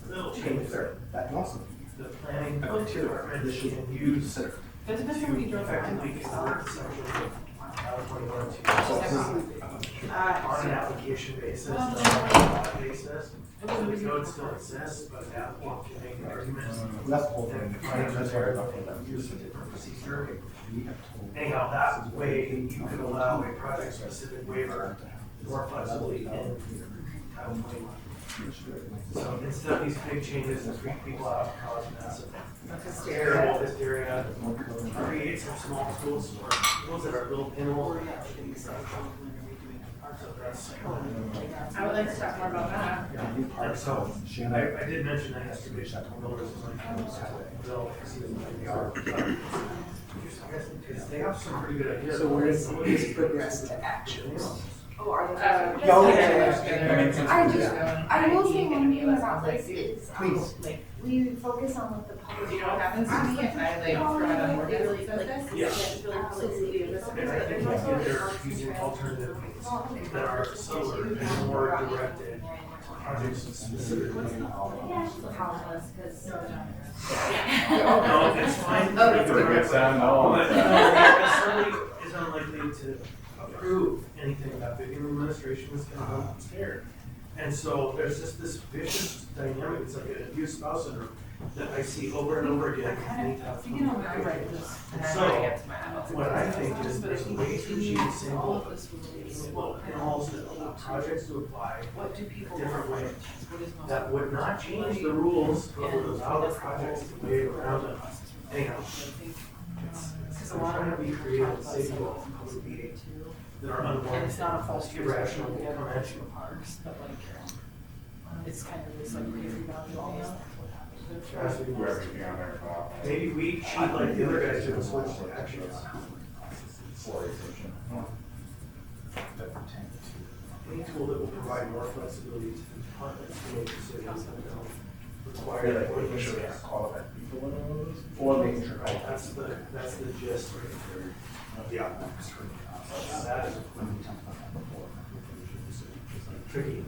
little changes there. that can also The planning department can use to effectively convert sections of 21 to on an application basis, not on a lot basis. The code still exists, but the applicant can make arguments. That's the whole thing. And find out there that use a different procedure. Anyhow, that way you could allow a project-specific waiver more flexibly in Title 21. So instead of these big changes that freak people out, cause massive terrible hysteria, create some small schools or schools that are little pinhole. I would like to talk more about that. And so, I did mention that yesterday, builders was like, Bill, they are. Because they have some pretty good ideas. So where does this progress to actions? Oh, are they? I will say one thing about this is, Please. we focus on what the public. You know what happens to me if I like throw out a mortgage that says this? Yeah. And I think they're using alternative things that are solar and more directed projects specifically. No, it's fine. Oh, that's good. Good sound, no. But it certainly is unlikely to approve anything that big, and the administration is kind of scared. And so there's just this vicious dynamic, it's like an abused spouse syndrome that I see over and over again. So, what I think is there's ways to achieve the same goal. And also allow projects to apply a different way that would not change the rules, but would allow the projects to wave around them. Anyhow, a lot trying of to be people creative talk and about save some you of all those from meeting too. that are And unwanted. it's not a false irrational irrational comment. national parks, but like, it's kind of this like crazy value almost. As we Do everything on there about. maybe we cheat like the other guys do and switch to actions. Any tool that will provide more flexibility to the departments to make decisions that don't require that Making sure we have qualified people in all those. Or making sure. That's the gist right there. Yeah. That is tricky.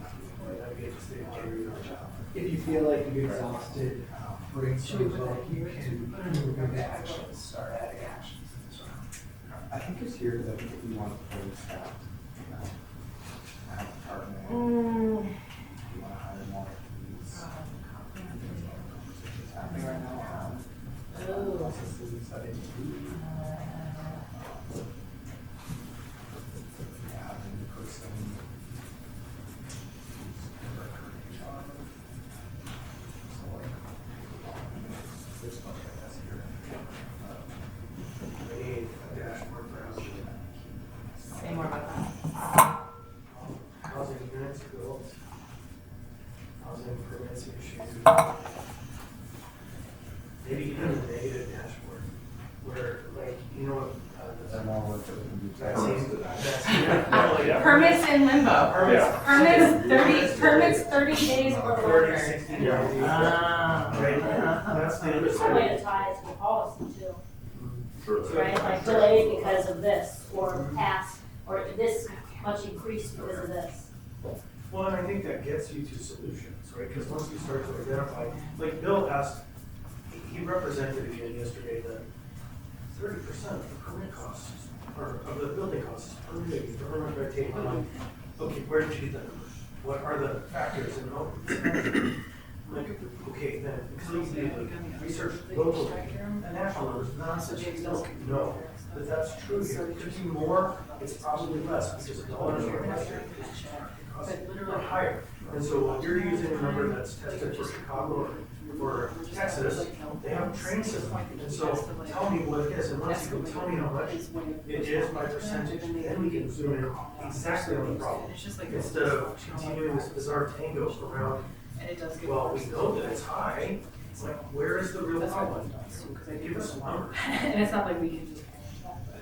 Navigate the state of Cambridge. If you feel like you've exhausted brainstorming, you can move into actions, start adding actions. I think it's here that we want to fully staff. Department. You want to hire more police. It's happening right now. Processes that it needs. Yeah, the new person. This one, I guess, here. Made a dashboard for housing. Say more about that. Housing units built. Housing permits issued. Maybe even a negative dashboard where, like, you know what? There's more work that we can do. Permits in limbo. Permits. Permits 30 days or 30, longer. 60 days. Right? That's the other There's a way side. to tie it to the policy too, Sure. right? Like delayed because of this, or passed, or this much increased because of this. Well, and I think that gets you to solutions, right? Because once you start to identify, like Bill asked, he represented again yesterday that 30% of the permit costs, or of the building costs, is permitting, government red tape. I'm like, okay, where did you get that number? What are the factors in all? I'm like, okay, then, because you need to research local and national numbers, nonsense, you don't know that that's true here. It could be more, it's probably less, because the dollars are lesser. Costs are higher. And so if you're using a number that's tested for Chicago or Texas, they have a train system. And so tell me what it is, and once you can tell me how much it is by percentage, then we can zoom in exactly on the problem. Instead of continuing this bizarre tango around, well, we know that it's high, it's like, where is the real problem? Give us a number. And it's not like we can just manage that, but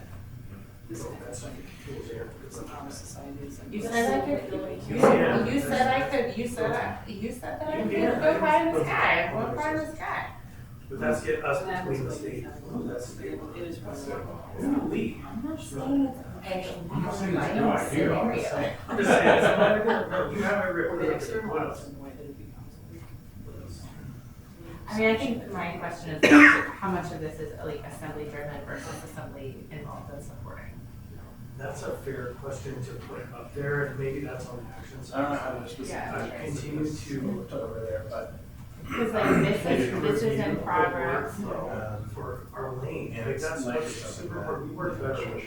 this So that's like a cool example. it's a honest society. It's like- You said I could. You can. You said I could. You said that I You could can. go pie in the sky. Go pie in the sky. But that's get us between the state, that's the It is really. lead. I'm not saying it's I'm not saying my it's own no idea. scenario. I'm just saying it's not a good, no, you have every. Or the external ones in the way that it becomes. I mean, I think my question is how much of this is like assembly driven versus assembly involved in supporting? That's a fair question to put up there, and maybe that's on the actions. I don't know how to specifically. Yeah. I continue to, Over there, but. Because like this is in progress. For our lane, And like it's that's like what's super important, we work better when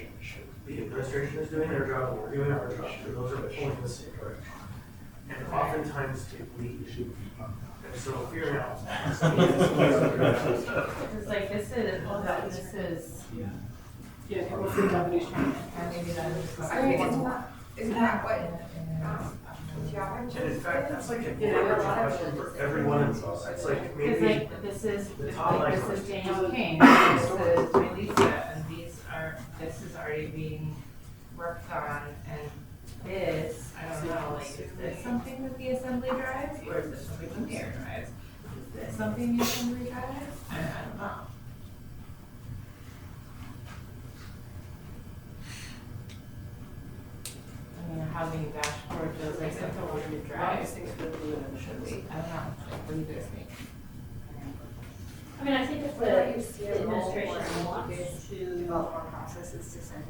the administration is doing their job, and we're doing our job, and those are pulling in the same direction. And oftentimes it leads. And so figuring out. Because like this is. Yeah, people think nobody's trying to. Or maybe that is. I mean, isn't that what, And in fact, that's like an average question for everyone involved. It's like Because maybe, like this is top this line is Daniel King, this is Melissa, and this is already being worked on, and this, I don't know, like, is this something with the assembly drives, or is this something with the air drives? Is this something the assembly drives? I don't know. I mean, a housing dashboard feels like something we should drive. Should we? I don't know. Like, what do you guys think? I mean, I think if the administration wants to develop our processes to send.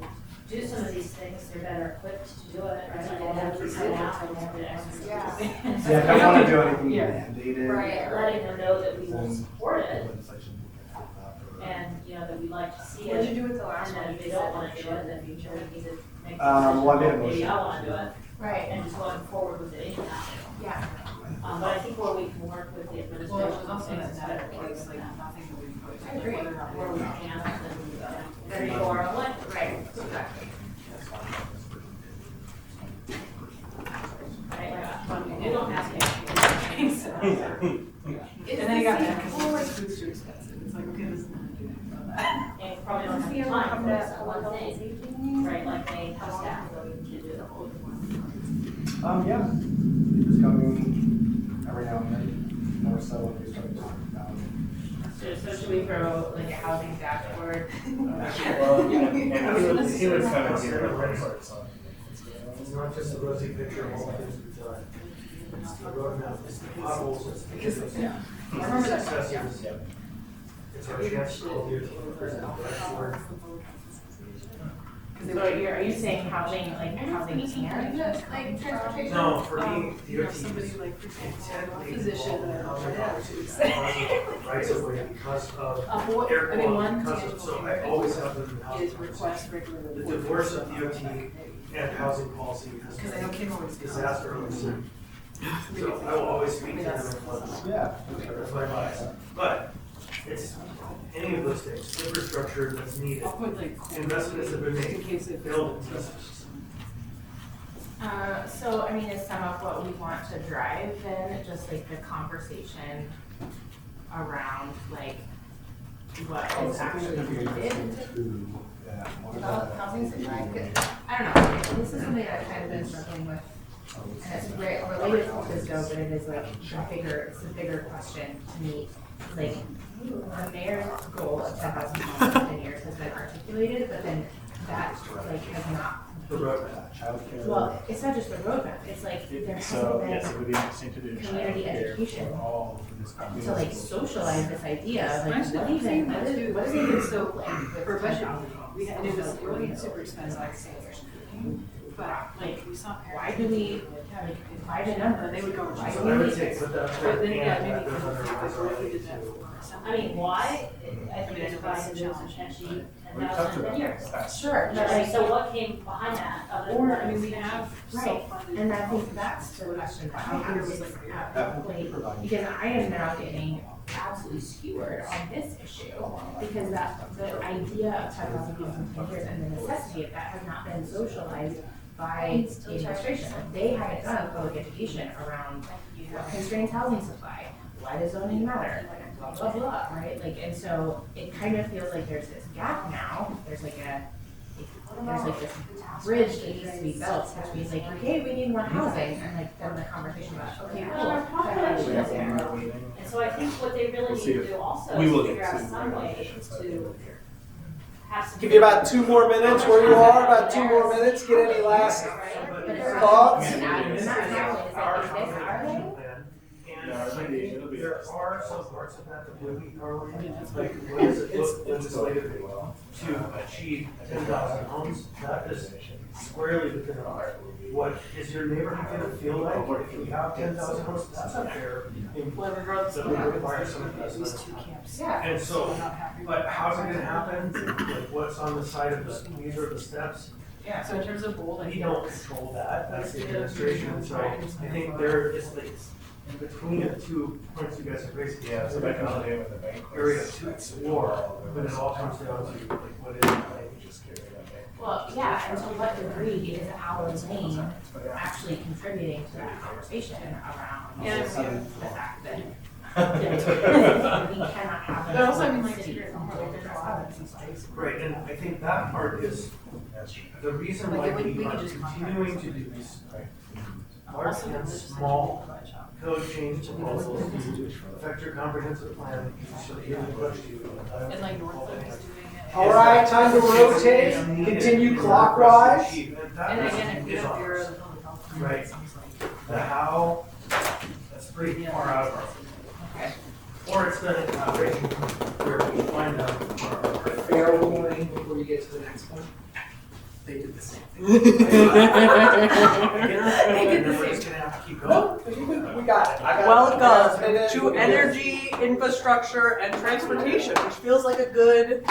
do some of these things, they're better equipped to do it, right? They have to come out and have to execute. Yeah. Yeah, if I don't want to do anything Yeah. mandated. Right. Letting them know that we will Then support it, legislation will get that, or- and, you know, that we'd like to see What did it. you do with the last And one? then if they don't wanna do it, then we need to make a Well, I made a decision, maybe I motion. wanna do it, Right. and just going forward with it anyhow. Yeah. But I think where we can work with the Well, administration. it was also and that things matter, better, it's like nothing that we can put. I agree. Whether or not where we we're- can, then we, 34 on one, right, exactly. You don't have to. So. And then you got that because like food's too expensive. It's like, okay, this is not doing that. And you probably don't have time for this one thing, right, like they have staff to do the whole one. Yeah. Just coming every now and then, more so when we start talking about it. So should we throw like a housing dashboard? Well, yeah, and he was kind of here. It's not just a rosy picture of all the things we've done. It's the roadmap, it's the potholes, it's the Because, yeah. I remember that. successes. It's our chance to call you to present the expert. So are you saying housing, like housing and like transportation? No, for me, You have somebody like, for example, a physician or Rights of way because of what, air I mean, quality, one because of, so I always have them in the house. is request regular. The divorce of DOT and housing policy has Because I know Kim always been disaster over there. So I will always speak to them in close. Yeah. That's my bias. But it's any of those things, infrastructure that's needed, I'll put like. investments have been In made, case it. build. So I mean, is some of what we want to drive then just like the conversation around like what is actually needed? Develop housing supply? I don't know, this is something that I've kind of been struggling with. And it's related to Cisco, but it is like it's a bigger question to me. Like, the mayor's goal of 10,000 homes in 10 years has been articulated, but then that like has not. The roadmap. Childcare. Well, it's not just the roadmap, it's like there hasn't Yes, it would be been interesting to do. community education All of this. to like socialize this idea, like Actually, what I'm saying even, that too. what is even so like For with budget, 10,000 we had, it wasn't super expensive, like sales. But like, we saw parents. Why do we, like, why the number? And they would go, Why So do I we would need say this? put that. But then, yeah, and maybe add those other like, what if we did ones that to- for I mean, why? I I think mean, I it's know why that's a it was challenge. essentially We talked 10,000 about years. that. Sure, but Right, like, so what came behind that other than? Or, I mean, we have Right, self-funded. and I think that's the question that I have is like, because I am now getting absolutely skewered on this issue, because the idea of 10,000 people in 10 years and the necessity of that has not been socialized by the administration. They haven't done public education around what constrains housing supply, why does zoning matter, blah, blah, blah, right? Like, and so it kind of feels like there's this gap now, there's like this bridge that needs to be built between like, okay, we need more housing, and like then the conversation about, okay, Well, our cool. population is there. And so I think what they really need to do also is figure out some way to have some. Give you about 2 more minutes where you are, about 2 more minutes, get any last thoughts? There are some parts of that that would meet our ordinance. Like, what does it look legislatively to achieve 10,000 homes? That is squarely within our, what is your neighborhood gonna feel like if you have 10,000 homes? That's not fair. Well, regardless That of would that, require some these investment. two camps. Yeah. And so, I'm not happy with but that. how's it gonna happen? Like, what's on the side of the, these are the steps. Yeah, so in terms of bold, I We think. don't control that, that's the administration, so I think there is like, in between the 2 points you guys have raised. Yeah, so back in the day when the bank was. Area to explore, but it all comes down to like, what is it? We just carried that bank. Well, yeah, and to what degree is our lane actually contributing to that conversation around Yeah. the fact that we cannot have. But also, I mean, a like, city there's a lot of space. Right, and I think that part is That's true. the reason Like, why we we are could just continuing to do these large Also, and there's small code change proposals affect your comprehensive plan, so that you can push you. And like Northwood is doing it. All right, time to rotate, continue clockwise. And again, if you have Bureau of Public Health. Right. it seems like- The how, that's pretty far out of our. Okay. Or it's the where we find out. Fair warning before you get to the next one. They did the same thing. We're just gonna have to keep going. We got it. Well done to energy, infrastructure, and transportation, which feels like a good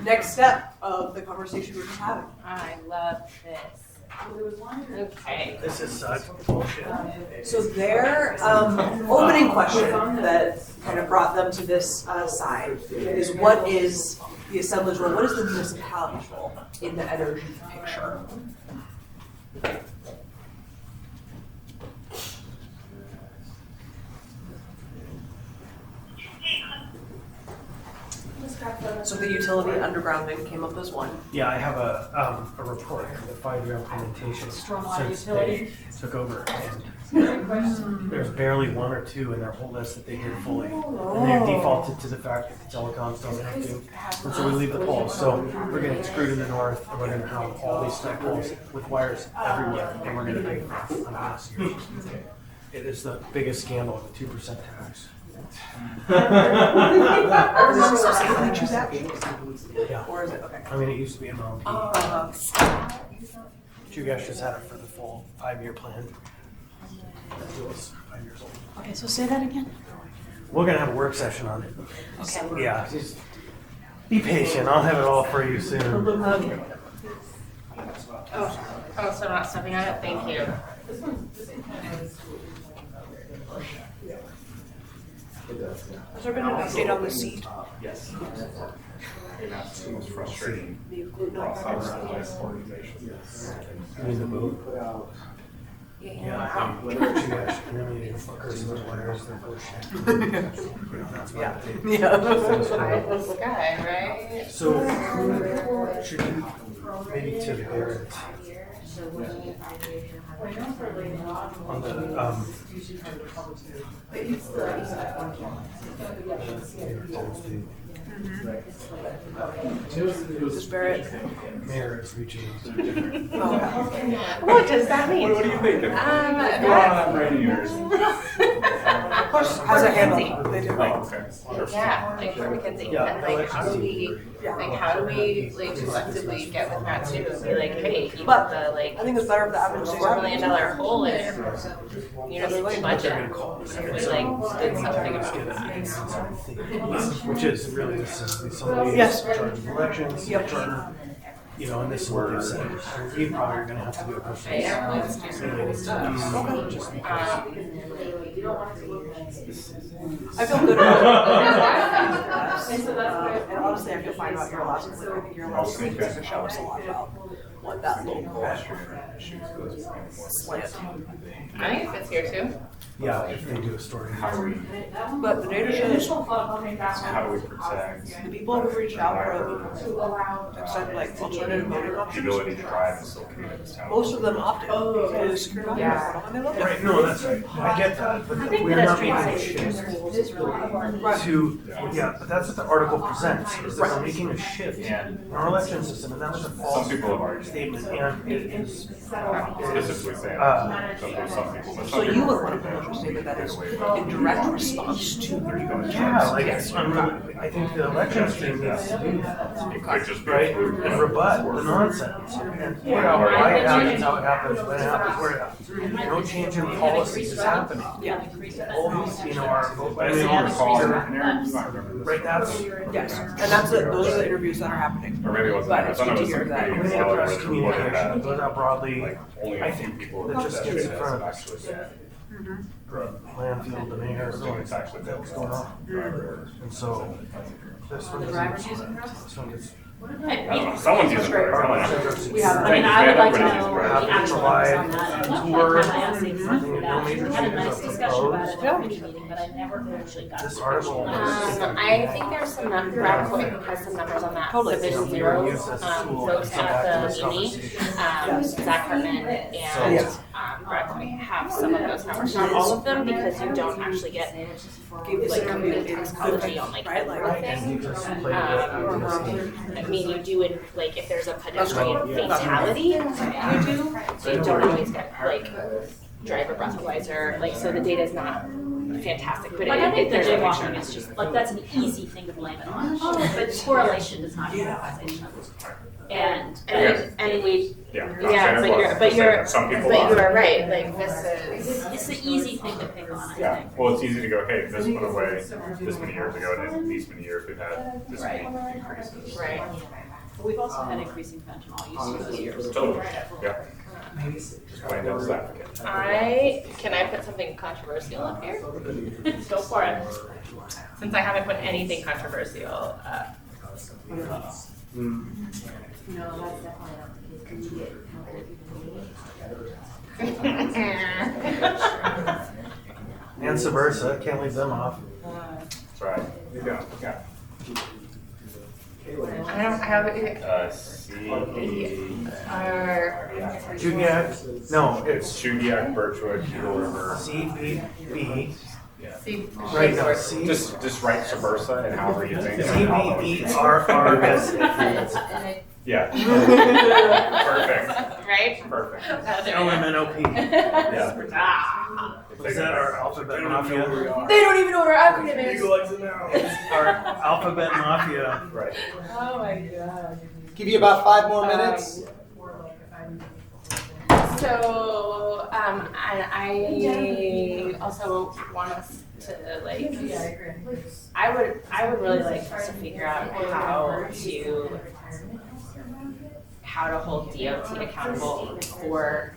next step of the conversation we're just having. I love this. Okay. This is such bullshit. So their opening question that kind of brought them to this side is, what is the assembly's role, what is the municipality's role in the energy picture? So the utility undergrounding came up as one. Yeah, I have a report, the 5-year implementation since they took over. And there's barely 1 or 2 in their whole list that they did fully. And they've defaulted to the fact that the telecoms don't have to. And so we leave the poles. So we're getting screwed in the north, and we're gonna have all these stack poles with wires everywhere, and we're gonna pay for it on this year. It is the biggest scandal of the 2% tax. Is this supposed to say choose that? Yeah. Or is it, okay. I mean, it used to be MLP. But you guys just had it for the full 5-year plan. It was 5 years old. Okay, so say that again. We're gonna have a work session on it. Okay. Yeah, just be patient. I'll have it all for you soon. Okay. Oh, so not stepping on it? Thank you. Has there been an update on the seat? Yes. And that's the most frustrating across our organization. You need the boat. Yeah, but you guys eliminating fuckers with wires, they're bullshit. You know, that's what I think. This guy, right? So, should you, maybe to the parents, on the, Mrs. Barrett? Mayor is reaching. What does that mean? What do you think? Of course, how's it handled? They did right. Okay. Yeah, like for McKinsey, Yeah, and like how do we like collectively get with that too and be like, hey, you But got the like I think it's better if the average stays $4 out. million hole in you know the budget. We like did something about that. Which is really, this is somebody Yes. in charge of elections, you know, and this is what they've said. You probably are gonna have to do a person. Just because. I feel good about it. And honestly, I feel fine about your last one. I think your last one is going to show us a lot about what that local slant. I think it's here too. Yeah, if they do a story. But the data shows How do we protect the people who reached out for except like alternative voting the options, ability to drive and still commute in this town? most of them opted to secure document portal, and they love it. Right, no, that's right. I get that, but we're not making a shift to, yeah, but that's what the article presents, is that we're making a shift in our election system, and that was a Some false people have already statement, and it is. specifically saying some people. But So some you people would want to put a statement that is in direct response to Yeah, like, I think the elections team needs to do that. It could just be Right, and rebut the nonsense, and why it happens, how it happens, when it happens, where it happens. No change in policies is happening. Yeah. Always, you know, our vote by I seem to mail recall, procedure, and Aaron, you might remember this. right, that's. Yes, and that's it. Those are the interviews that are happening. Or maybe it wasn't. But I it's thought good it to was hear like that. maybe We need it to was press like communication, goes out broadly, like only I a few think people that just gets in front of us. actually said Landfill, the mayor, it's actually what's going on. And so, this one doesn't, this one gets. I don't know, someone's using it. We have. I mean, I would like to know Have the to actual provide numbers on that. tour, Have my essays I on think that. no major We had a nice changes are discussion about it proposed. at the committee meeting, but I never actually got. This article was. I think there's some numbers, Brad has some numbers on that. Totally. So there's We were zeros, used as a tool to folks come back to at this the uni, conversation. Zach Hartman and Brad Coy have some of those numbers, not all of them, because you don't actually get like complete toxicology on like Right, like- everything. And you just played it. I mean, you do it, like, if there's a pedestrian fatality, you do, so you don't always get, like, driver breathalyzer, like, so the data's not fantastic, but Like, I think the there's a jaywalking picture. is just, like, that's an easy thing to blame it on, but correlation does not equal causation. And. And we, Yeah. yeah, but you're, Some people but you are. are right, like, this is. It's the easy thing to pick on, I Yeah, think. well, it's easy to go, hey, this went away this many years ago, and in these many years, we've had this many increases. Right. But we've also had increasing fentanyl use for those years. Totally, yeah. Just playing devil's advocate. Can I put something controversial up here? Go for it. Since I haven't put anything controversial up. No, that's definitely not the case, because you get healthier people. And Subversa, can't leave them off. That's right. Yeah. I don't have it. Jugiak? No, it's Jugiak, Birchwood, Eagle River. CBB. See, Right now, C. Just write Subversa and however you think. CBERRS. Yeah. Perfect. Right? Perfect. LMNOP. Yeah. Is that our alphabet mafia? They don't even know what our acronym is. It's our alphabet mafia. Right. Oh my god. Give you about 5 more minutes. So, I also want us to like. I would really like us to figure out how to hold DOT accountable for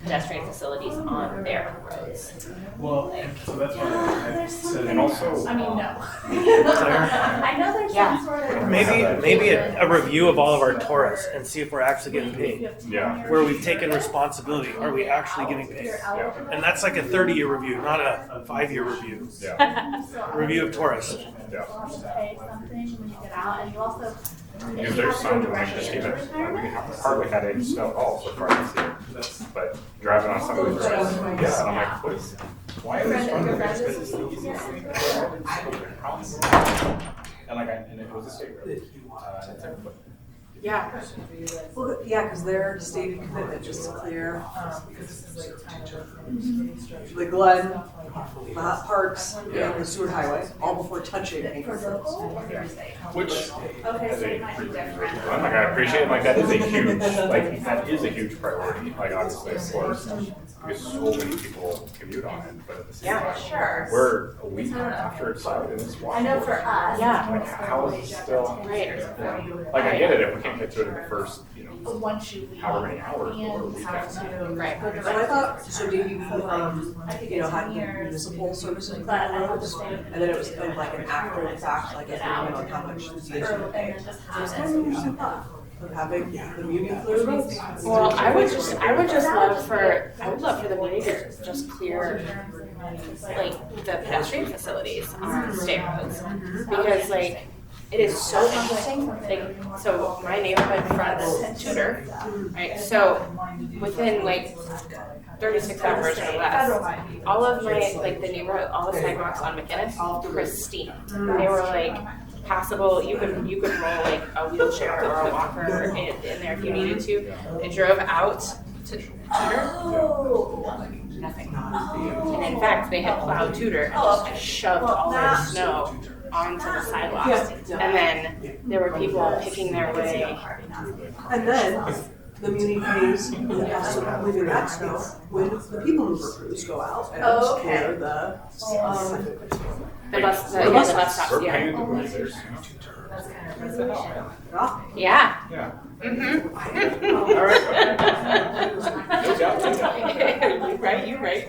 pedestrian facilities on their roads. Well, so that's what I said. And also, I mean, no. I know there's some sort of. Maybe a review of all of our tourists and see if we're actually getting paid. yeah. Where we've taken responsibility. Are we actually getting paid? Yeah. And that's like a 30-year review, not a 5-year review. Yeah. Review of tourists. Yeah. Pay something when you get out, and you also. If there's some like just even we hardly had any snow at all so far this year. But driving on some of these roads, yeah, and I'm like, why are these running there? Because it's the easiest thing. And like, and it was a state road. It's everybody. Yeah. Well, yeah, because their stated commitment just to clear the Glen, the hot parks, and the Seward Highway, all before touching any of those. Which is I'm like, I appreciate it, like that is a huge priority, like obviously, of course, because so many people commute on it, but at the same time, Sure. we're a week after it's out and it's I know for us. Yeah. like, how is it still? Right. Like, I get it if we can't get to it in the first, Once you leave. however many hours, but we're a And week how after. to. Right. And I thought, so did you, had municipal services on the roads, and then it was kind of like an after the fact, like agreement on how much the city should pay. It was kind of an interesting thought of having the Union clear roads. Well, I would love for the meeting to just clear like the pedestrian facilities on state roads, because like it is so interesting. Like, so my neighborhood fronts Tudor, right? So within like 36 hours or less, all of my like the neighborhood, all the sidewalks on McGinnis, all pristine. They were like passable. You could roll like a wheelchair or a walker in there if you needed to. I drove out to Tudor. Nothing. And in fact, they had plowed Tudor and just shoved all their snow onto the sidewalks. And then there were people picking their way. And then the Muni pays the cost of moving that snow when the people mover crews go out and clear the bus stops. We're Yeah. paying the movers. Yeah. Yeah. Mm-hmm. All right. No doubt, no doubt. You're right.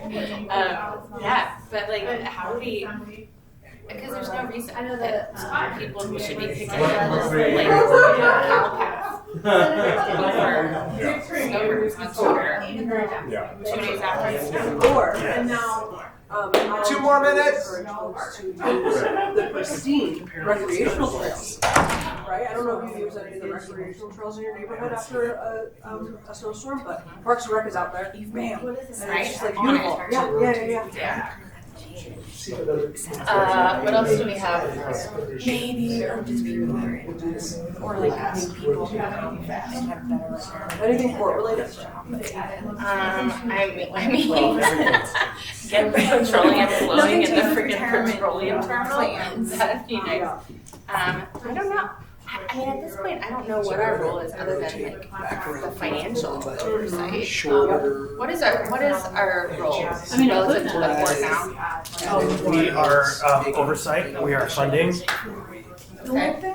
Yeah, but like, how do we? Because there's no reason that people who should be picking up like cow paths for snow routes on Twitter Yeah. 2 days after the snow. Or, and now, 2 more minutes. encourage folks to use the pristine recreational trails. Right? I don't know if you've used any of the recreational trails in your neighborhood after a snowstorm, but Parks and Rec is out there. Bam! And it's just like beautiful. Yeah. What else do we have? Maybe Or like asking people who have better. Anything port related? I mean, get the petroleum flowing in the freaking petroleum terminal. That'd be nice. I don't know. I mean, at this point, I don't know what our role is other than like the financial oversight. What is our role relative to the board now? We are oversight. We are funding. Okay.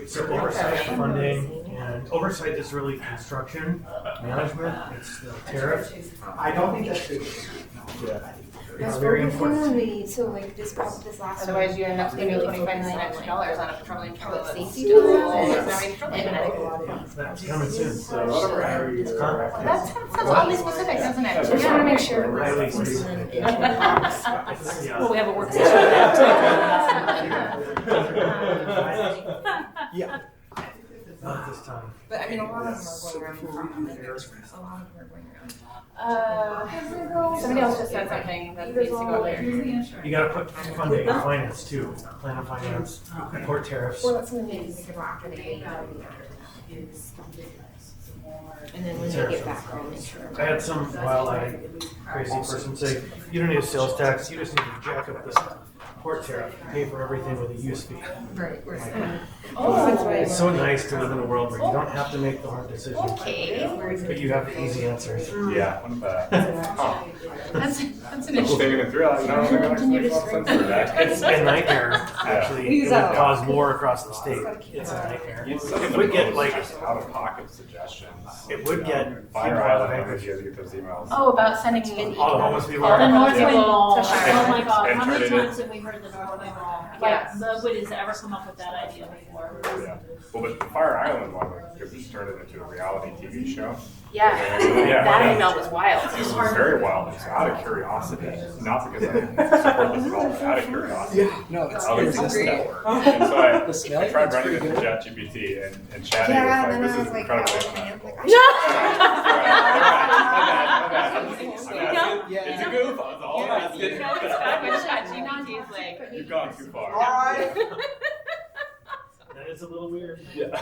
So oversight, funding, and oversight is really construction management. It's the tariff. I don't think that's good. Yeah. It's very important. So like this last one. Otherwise, you end up spending $25 million extra on a petroleum fuel that's Safety still tools not and That's coming soon. So whatever I read, That sounds oddly specific, doesn't it? I just want to make sure we're Highly listening. Yeah. Well, we have a work session for that Yeah. Not this time. But I mean, a lot of them are going around. A lot of them are going around. Somebody else just said something that needs to go there. You gotta put funding in finance too. Plan of finance, court tariffs. Or that's something maybe we could rock after the game. And then when they get back, I'll make sure. I had some wild-eyed crazy person say, you don't need a sales tax, you just need to jack up the court tariff, pay for everything with a use fee. Right. It's so nice to live in a world where you don't have to make the hard decisions, but you have the easy answers. Yeah, one of the. That's an Thinking issue. it through, I don't think that makes a lot of sense for that. It's a nightmare, actually. It would cause more across the state. It's a nightmare. It would get like, out of pocket suggestions. it would get Fire people out of Island, I don't know if bankruptcy. you guys get those emails. Oh, about sending in. All the homeless people The are. Northwood Yeah. Mall. To Fire Oh my God, And how many turn it in. times have we heard the Northwood Mall? Yeah. Like, Wood has ever come up with that idea before? Yeah. Well, but the Fire Island one could be turned into a reality TV show. Yeah, Yeah. that email was wild. It was very wild. It's out of curiosity, not because I support this at all, but out of curiosity. Yeah, no, it's Other it's people's great. network. And so I smelling tried is running it pretty through good. ChatGPT and chatting Yeah, was and like, then I this was is like, incredibly oh, Yeah. It's a goof, I was all asking. You know, it's back when ChatGPT is like, You've gone too far. Alright. That is a little weird. Yeah.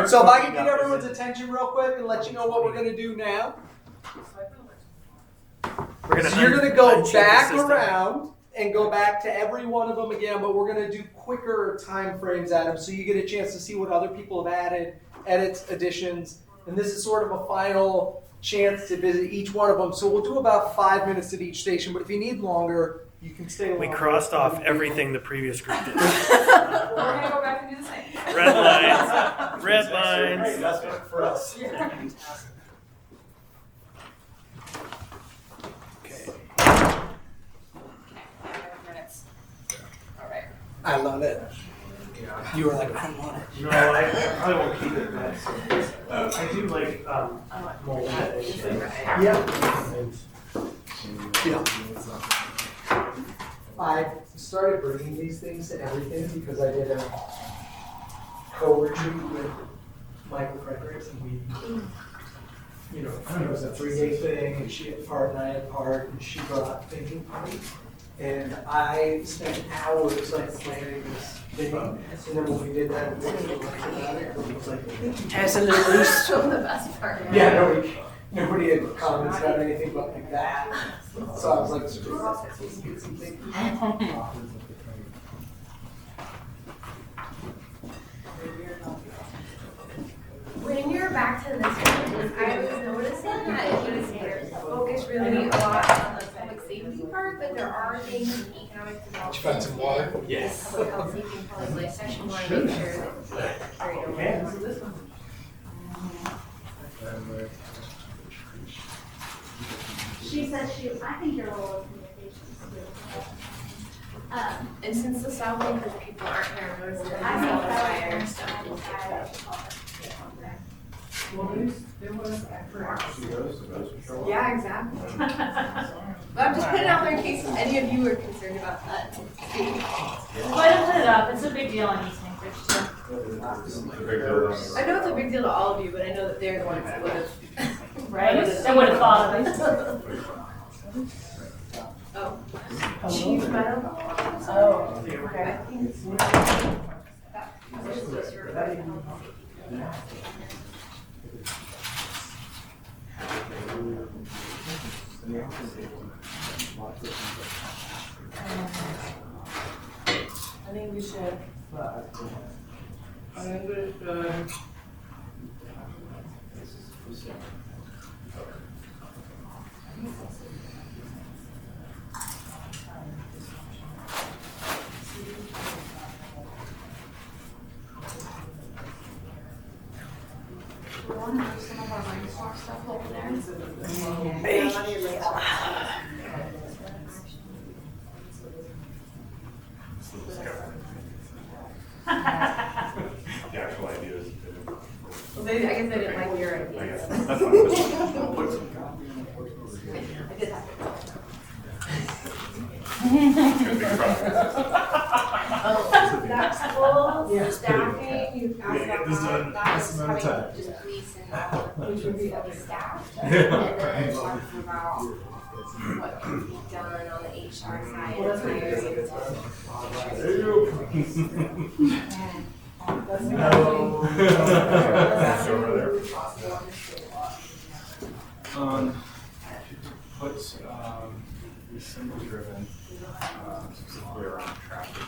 So if I can get everyone's attention real quick and let you know what we're gonna do now. We're So you're gonna go uncheck the back system. around and go back to every one of them again, but we're gonna do quicker time frames at them so you get a chance to see what other people have added, edits, additions, and this is sort of a final chance to visit each one of them. So we'll do about 5 minutes at each station, but if you need longer, you can stay longer. We crossed off everything the previous group did. we're gonna go back and do the same. Red lines, red lines. That's good for us. All right. I love it. You were like, I don't want it. No, I probably won't keep it, but I do like mold. Yeah. Yeah. I started bringing these things to everything because I did a co-retreat with Michael Fredericks and we, it was a 3-day thing and she had part and I had part and she brought thinking party. And I spent hours like planning this thing. And then when we did that, we were like about it, it was like, Has a little boost. Show them the best part. yeah, nobody had comments about anything but like that. So I was like, screw it. When you're back to this one, I was noticing that it was focused really a lot on the public safety part, but there are things in economic development. Did you find some water? Yes. Public health safety and public life section, we want to make sure that it's carried over. She said I think your role is communications. And since the South Link group people aren't here, notice that I think fire that stuff. Yeah, exactly. But I'm just putting it out there in case any of you are concerned about that. Go ahead and put it up, it's a big deal on East Anchorage too. I know it's a big deal to all of you, but I know that they're the ones that would have. Right? I would have thought of it. Oh. Chief Meadow? Oh, okay. I think we should. The actual idea is. Well, maybe, I guess they didn't like your I idea. guess that's fine. I did have School, staffing, you Yeah, get this done that's this amount of having time. just police and all, which would be fully staffed. And Yeah. then talking about what can be done on the HR side. Well, of hiring. Put symbol driven, specifically around traffic.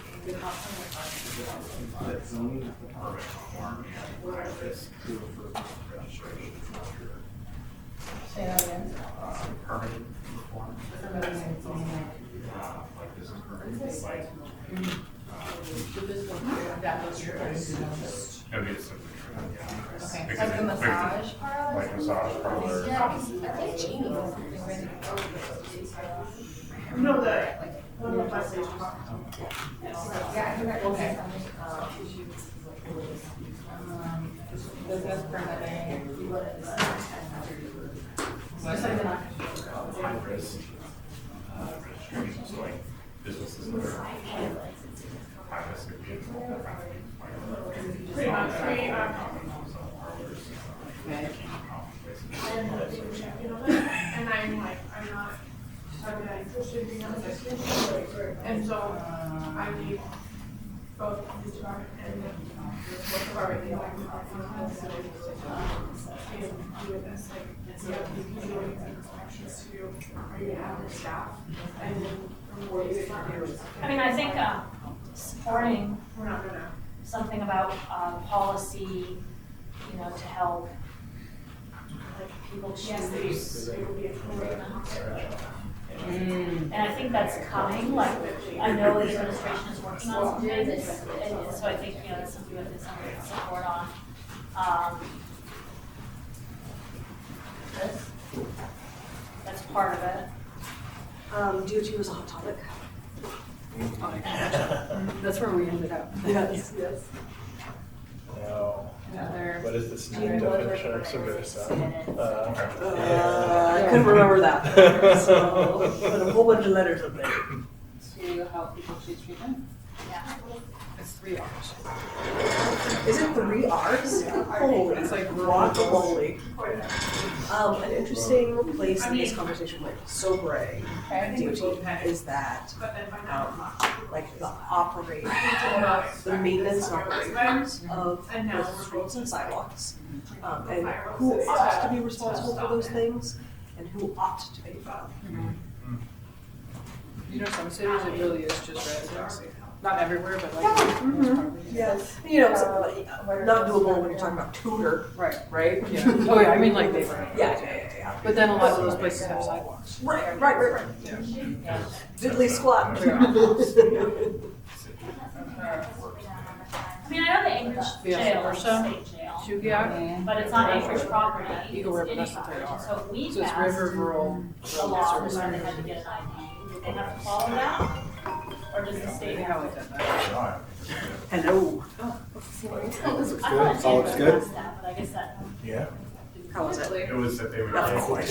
That zoning permit form and high risk for registration. Say that again. Permit form. Like this is permit, like. That was true. It'll be a simple, yeah. Okay. Because Like the it- massage parlor? Like massage parlor. I think Jamie was something really No, the, one of the bus stations. Yeah, I think that was Okay. something. Business permitting. Just like the High risk, registration, so like businesses that are high risk of being. Pretty much, and I'm like, I'm not, interested in being on the system. And so I need both the department and the work department, you know, like, and doing this, like, yeah, you can do inspections too, are you having staff? And then, what is it? I mean, I think supporting We're not gonna. something about policy, you know, to help like people Yes, choose. it would be a program. And I think that's coming, like, I know the administration is working on some things, and so I think, you know, that's something that is something to support on. This, that's part of it. DOT was a hot topic. That's where we ended up. Yes, yes. No. Another. What is this Do new you know definition what of Subversa? I couldn't remember that, so put a whole bunch of letters up there. To help people choose treatment? Yeah. It's 3 R's. Is it 3 R's? Holy, It's like guacamole. An interesting place that this conversation went so gray, DOT, is that, like the operation, the maintenance and operations of both streets and sidewalks. And who ought to be responsible for those things and who ought to pay for them. You know, some cities it really is just residency. Not everywhere, but like. Yes. You know, not doable when you're talking about tutor. Right. Right? Yeah. Oh yeah, I mean like neighborhood. Yeah. But then a lot of those places have sidewalks. Right. Yeah. Diddly squat. I mean, I know the Anchorage Yeah, jail is a Versa. state jail, Chugiak. but it's not Anchorage property. Eagle River, it's that's what they Anchorage. are. So we So it's passed River Rural a law Service. where they had to get an ID. Did they have to follow that? Or does the state They have have to? like that. Hello. I thought All looks Anchorage good. passed that, but I guess that. Yeah. How was it? It was that they would. Of course.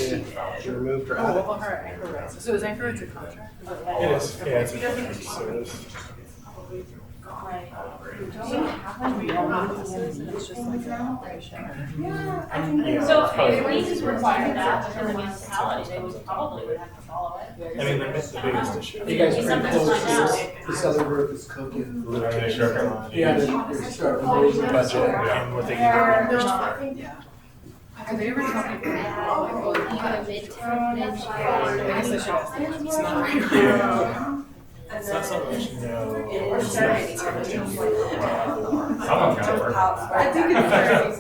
She removed her Oh, added. well, her Anchorage. So is Anchorage a contract? Is that- It is, yeah, it's a contract service. Right. It's just like an operation. So if we just required that within the municipality, they would probably would have to follow it. I mean, the biggest issue. You guys Maybe are something pretty to close. find out. This other group is cooking. Literally, sure. Yeah, they're starting to raise their Budget and what they can do. Yeah. Have they ever told me? Even a midterm, I guess I should ask them. It's not right. It's not so much, no. Someone got to work. I think it's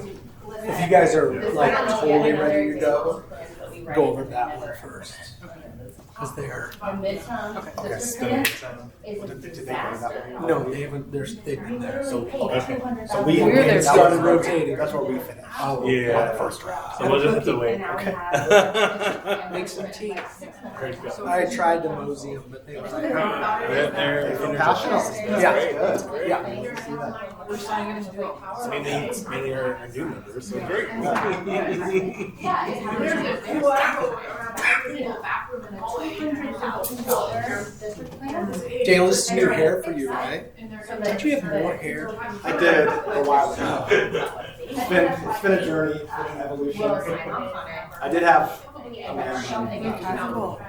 If you guys are like totally ready to go, go over that one first. because they're. The midterm, Okay. the Yes. superintendent is a Did they go disaster. that way? No, they haven't. They've been there. So Okay. So So we We're there that started was- rotating. That's where we finished. Oh, Yeah. On the first round. So we'll just have to wait. And now we Okay. have. Make some tea. Great to go. I tried to mosey them, but they were like, They're Passionate. Yeah. Yeah. We're signing into the power. mainly our new members, so great. Jalen, this is new hair for you, right? Don't you have more hair? I did a while ago. It's been a journey, it's been an evolution. I did have a man. Cool.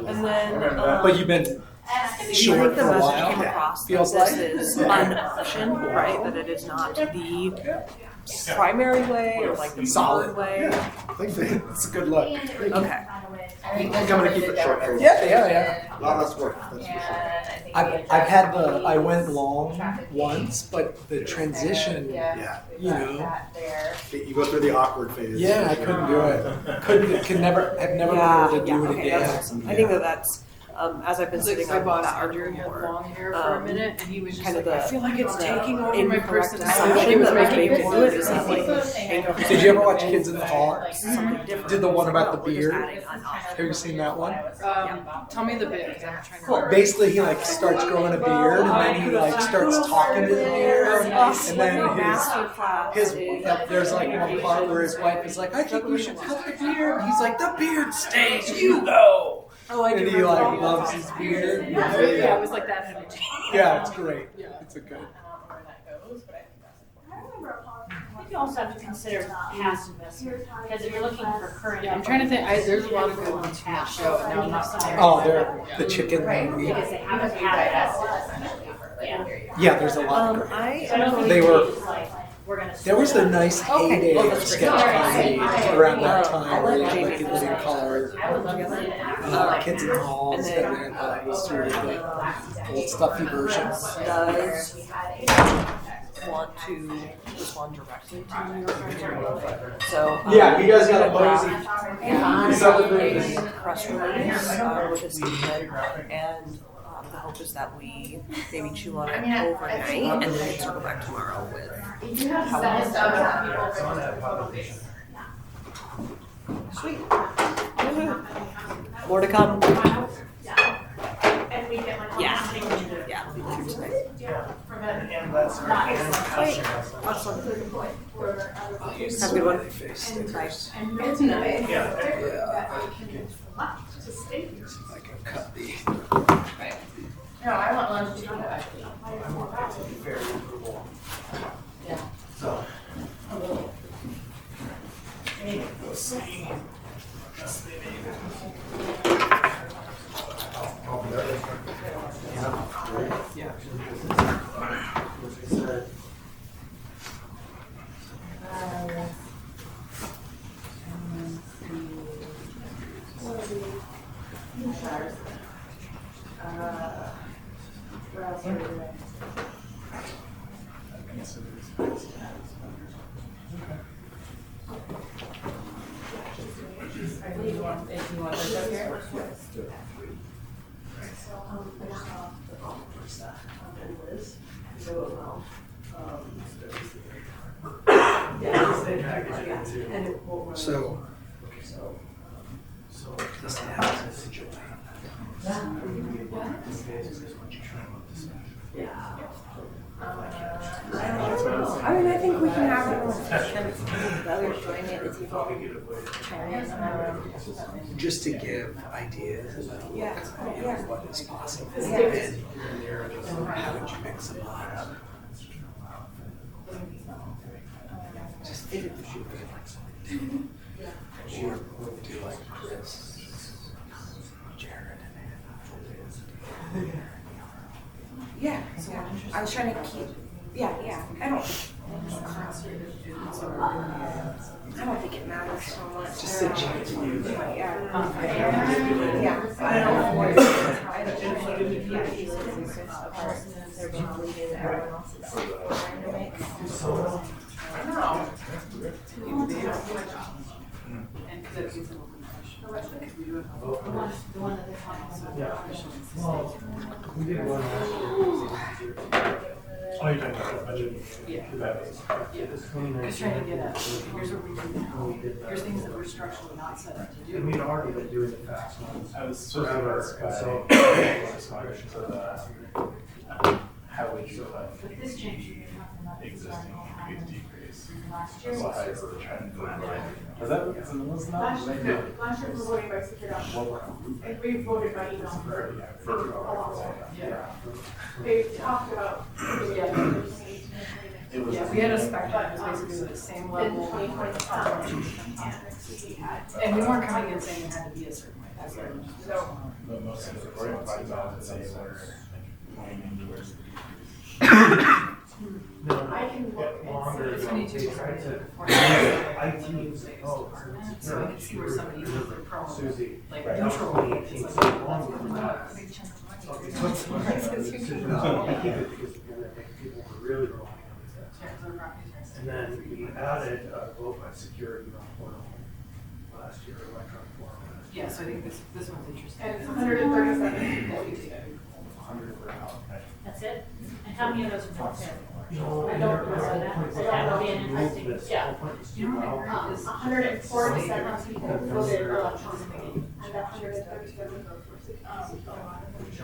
And then, But you've been I short think the for a message came while. across Feels that like. this is unofficial, right? That it is not the primary way or like the solid way. I think it's a good look. Okay. I think I'm gonna keep it short. For Yeah. A lot less work, that's for sure. I've had I went long once, but the transition, Yeah. you know. You go through the awkward phase. Yeah, I couldn't do it. Could never, have never been able to do it okay, again. that's, I think that's, as I've been sitting My on boss that Andrew article had more, long hair for a minute, and he was just kind like, of I the- feel like it's the taking over my incorrect personality. assumption He was that was making baked it into it is that like Did you ever watch Kids in the Hall? something different. Did the one about the We're just beard? adding on top. Have you seen that one? Tell me the bit, because I'm trying to remember. Basically, he like starts growing a beard, and then he like starts talking to the beard, and then his there's like one part where his wife is like, "I think we should cut the beard." He's like, "The beard stays, you go." Oh, I And do he remember like that. loves his beard. Yeah, it was like that energy. Yeah, it's great. It's a good. I don't know where that goes, but I think you also have to consider past investment, because if you're looking for current. Yeah, I'm trying to think, there's a lot of good ones from that show, and now I'm not familiar. Oh, they're the chicken. Because they haven't had that. Yeah. Yeah, there's a lot of great. So I don't think They it's were. just like, we're gonna. There was a nice heyday Oh, of that's sketch great. comedy around that I time, like where you had Jamie like Living Foxx. Color, I would love to. Kids in the Halls, And and then- then was sort of the old stuffy versions. Does want to respond directly to your question. So Yeah, you guys got a mosey. Celebrate. Press release with a statement, and the hope is that we maybe chew on it overnight and then circle back tomorrow with Sweet. More to come. And we get like. Yeah. Yeah. We'll be through tonight. And that's Sweet. Awesome. Have a good one. Bye. I can cut the. No, I want lunch too. Very approval. Yeah. So. We'll see. So this happens. I mean, I think we can have it with the others joining at the table. Just to give ideas about what is possible and how would you mix them up. Just think if you could like something. You do like Chris, Jared, and Yeah, so I was trying to keep, yeah, I don't think it matters so much. Just sit down. Yeah. I don't know what how I don't they're both leaving and everyone else is trying to make. And because it's an open question. The what? The one that they're talking about. Yeah. Well, we did one last year. Oh, you're talking about the budget? Yeah. That is. Yeah. This 2019. I was trying to get at, here's what we do now, here's things that we're structurally not set up to And do. we'd already been doing the fast ones. I was supposed to Forever, ask and so- questions of how we do But this change you're talking about. existing increase decrease. Last year. So how you were trying to find it. Was that, was not? Last year, no, last year we're voting by secured option. And we voted by email for a long time. Yeah. They talked about. It was. Yeah, we had a spectrum, it was basically the same In level. 2020, we had. And we weren't coming in saying it had to be a certain way, that's what. So. But most of the recording parties all the same were going into where's the No, I can look and longer It's ago, me too. we tried to, IT was like, oh, So we can see where somebody's really prone, Susie, like that was neutral. 2018, so longer than that. Okay, so it's decisions, I keep it because I think people were really relying on this. And then we added a vote by security on portal last year, electronic portal. Yeah, so I think this one's interesting. And it's 137 people we did. 100 per hour. That's it? And how many of those are military? No, I don't remember that. So that would be an interesting, yeah. 147 people voted electronically, and 137 votes were secure.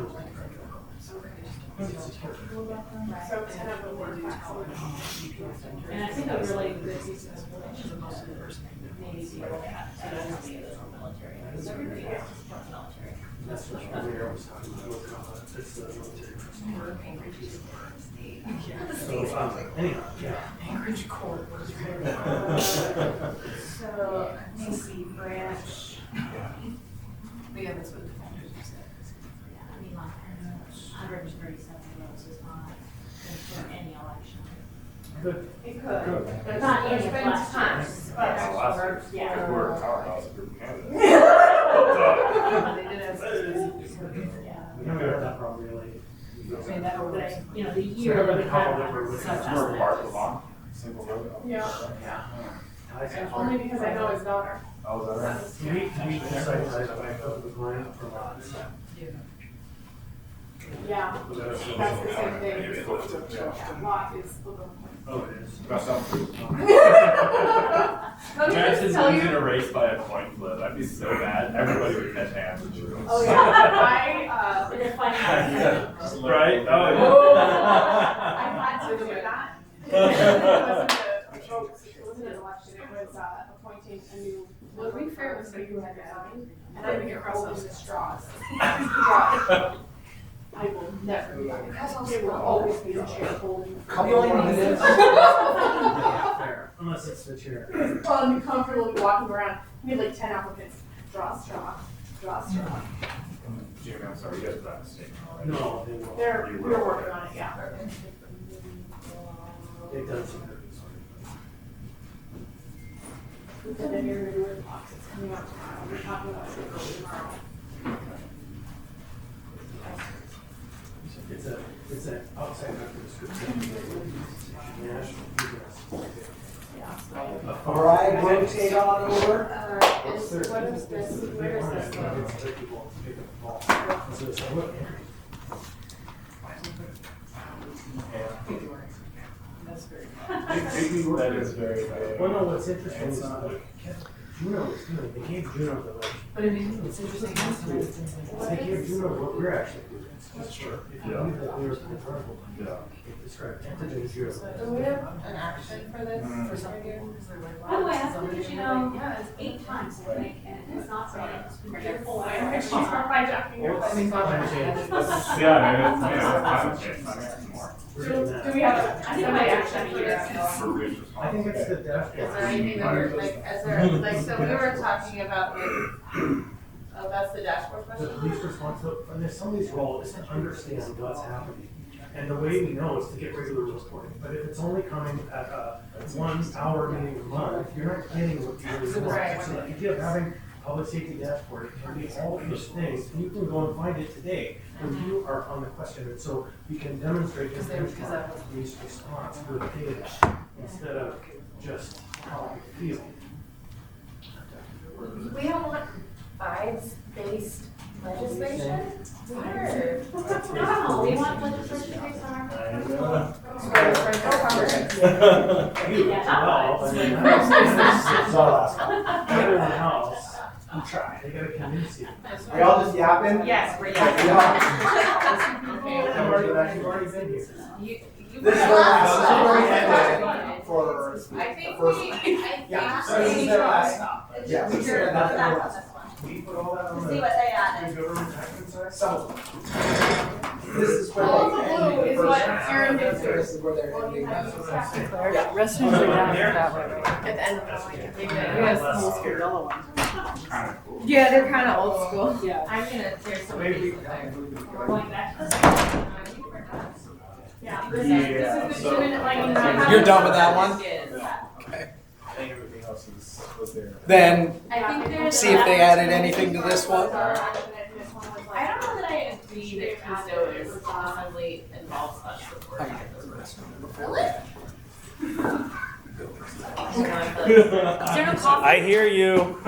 So 10 of them were faxed. And I think a really good piece of information most of the person maybe be able to have, so don't see it as military, because everybody else is part military. That's what we were always talking about, it's the military. So, anyhow, yeah. Anchorage Court was So, let me see, branch. But yeah, that's what the founders said. Yeah, I mean, like, 137 votes is not good for any election. Good. It could. But not any There's of been last times, year. but. Yeah. We're a powerhouse group of candidates. They did have. We never had that problem really. I mean, that would, you know, the So year that we everybody called had it, one, we're such as We're part of that. the law, single road. Yeah. Yeah. Only because I know his daughter. Oh, is that right? We decided by the client for lots. Yeah, that's the same thing. Yeah, lot is a little. Oh, it is. That sounds good. Let me just Imagine tell losing you. a race by a coin flip. I'd be so mad. Everybody would catch hands and cheer. Oh, yeah, But they're finding out. Right? Oh, I had to do that. It wasn't a vote, it wasn't an election, it was appointing a new. Well, to be fair, it was somebody who had like- resigned, and I would hold the straws. Straws. I will never be on it. It will always be the chair holding. Couple more minutes. Fair, unless it's the chair. Well, comfortable walking around. We had like 10 applicants. Draw straw, draw straw. Jimmy, I'm sorry, you guys got a statement already. No, they will. We're working on it, yeah. They've done some good. We said that you're gonna do it, box. It's coming out tomorrow. We're talking about it early tomorrow. It's an outside record description. All right, rotate on over. What is this? Where is this one? That's very. That is very valuable. Well, no, what's interesting is, Juno is good, they gave Juno the, like, But I mean, it's interesting. they gave Juno what we're actually doing. That's true. If you leave that we were comparable, it described antigen Juno. Do we have an action for this, for something? By the way, I looked at, you know, 8 times, I think, and it's not saying it's been careful. She's not hijacking your I mean, Yeah, maybe it's some more. Do we have a somebody action for this? I think it's the deaf. Is there anything that we're, like, is there, like, so we were talking about, like, oh, that's the dashboard The question? police responsible, and there's somebody's role is to understand what's happening. And the way we know is to get regular reporting. But if it's only coming at a 1 hour meeting a month, you're not getting what you really want. Right. So the idea of having public safety dashboard, it can be all these things, and you can go and find it today when you are on the question. And so you can demonstrate this benchmark police response with data instead of just how you feel. We have one, vibes-based legislation? Weird. No, we want legislation based on our. I'm trying. I gotta convince you. Are y'all just yapping? Yes, we're You've already been here. This is already ended for I think first. yeah. So this is their last stop. Yeah. We That's that's their the last last stop. We put all that on See what they added. government tax side? Some of them. This is where All they the end blue the is first what round. Aaron did too. This is where they're Well, ending. you have That's to what I'm saying. Restrooms are down that way. At the end of the line. Yes, the old school yellow ones. Kind of cool. Yeah, they're kind of old school. Yeah. I'm gonna, there's some Maybe. pieces there. We're going back to the. Yeah. Yeah, This is so- the 2-minute lightning round. You're done with that one? Okay. I think everything else was there. Then I think there's. see if they added anything to this one. I don't know that I agree that Custo's assembly involves such support. Really? Is there no coffee? I hear you.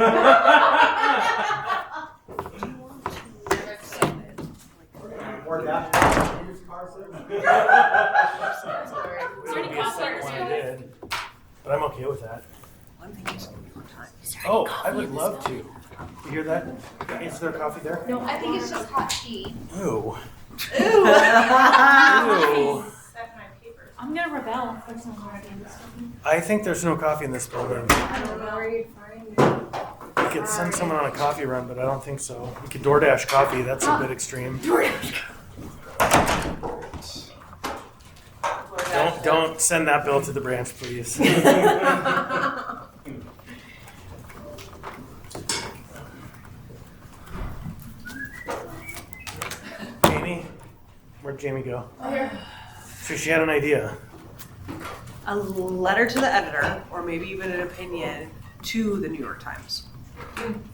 More dashboard. Use car service. Is there any Be a coffee second or one I something? did, but I'm okay with that. I'm thinking something more time. Oh, I would love to. You hear that? Is there coffee there? No, I think it's just hot tea. Ooh. Ew. Ooh. That's my paper. I'm gonna rebel if there's no coffee in this one. I think there's no coffee in this building. I don't know where you'd find it. We could send someone on a coffee run, but I don't think so. We could DoorDash coffee. That's a bit extreme. Don't send that bill to the branch, please. Jamie, where'd Jamie go? So she had an idea. A letter to the editor, or maybe even an opinion to the New York Times.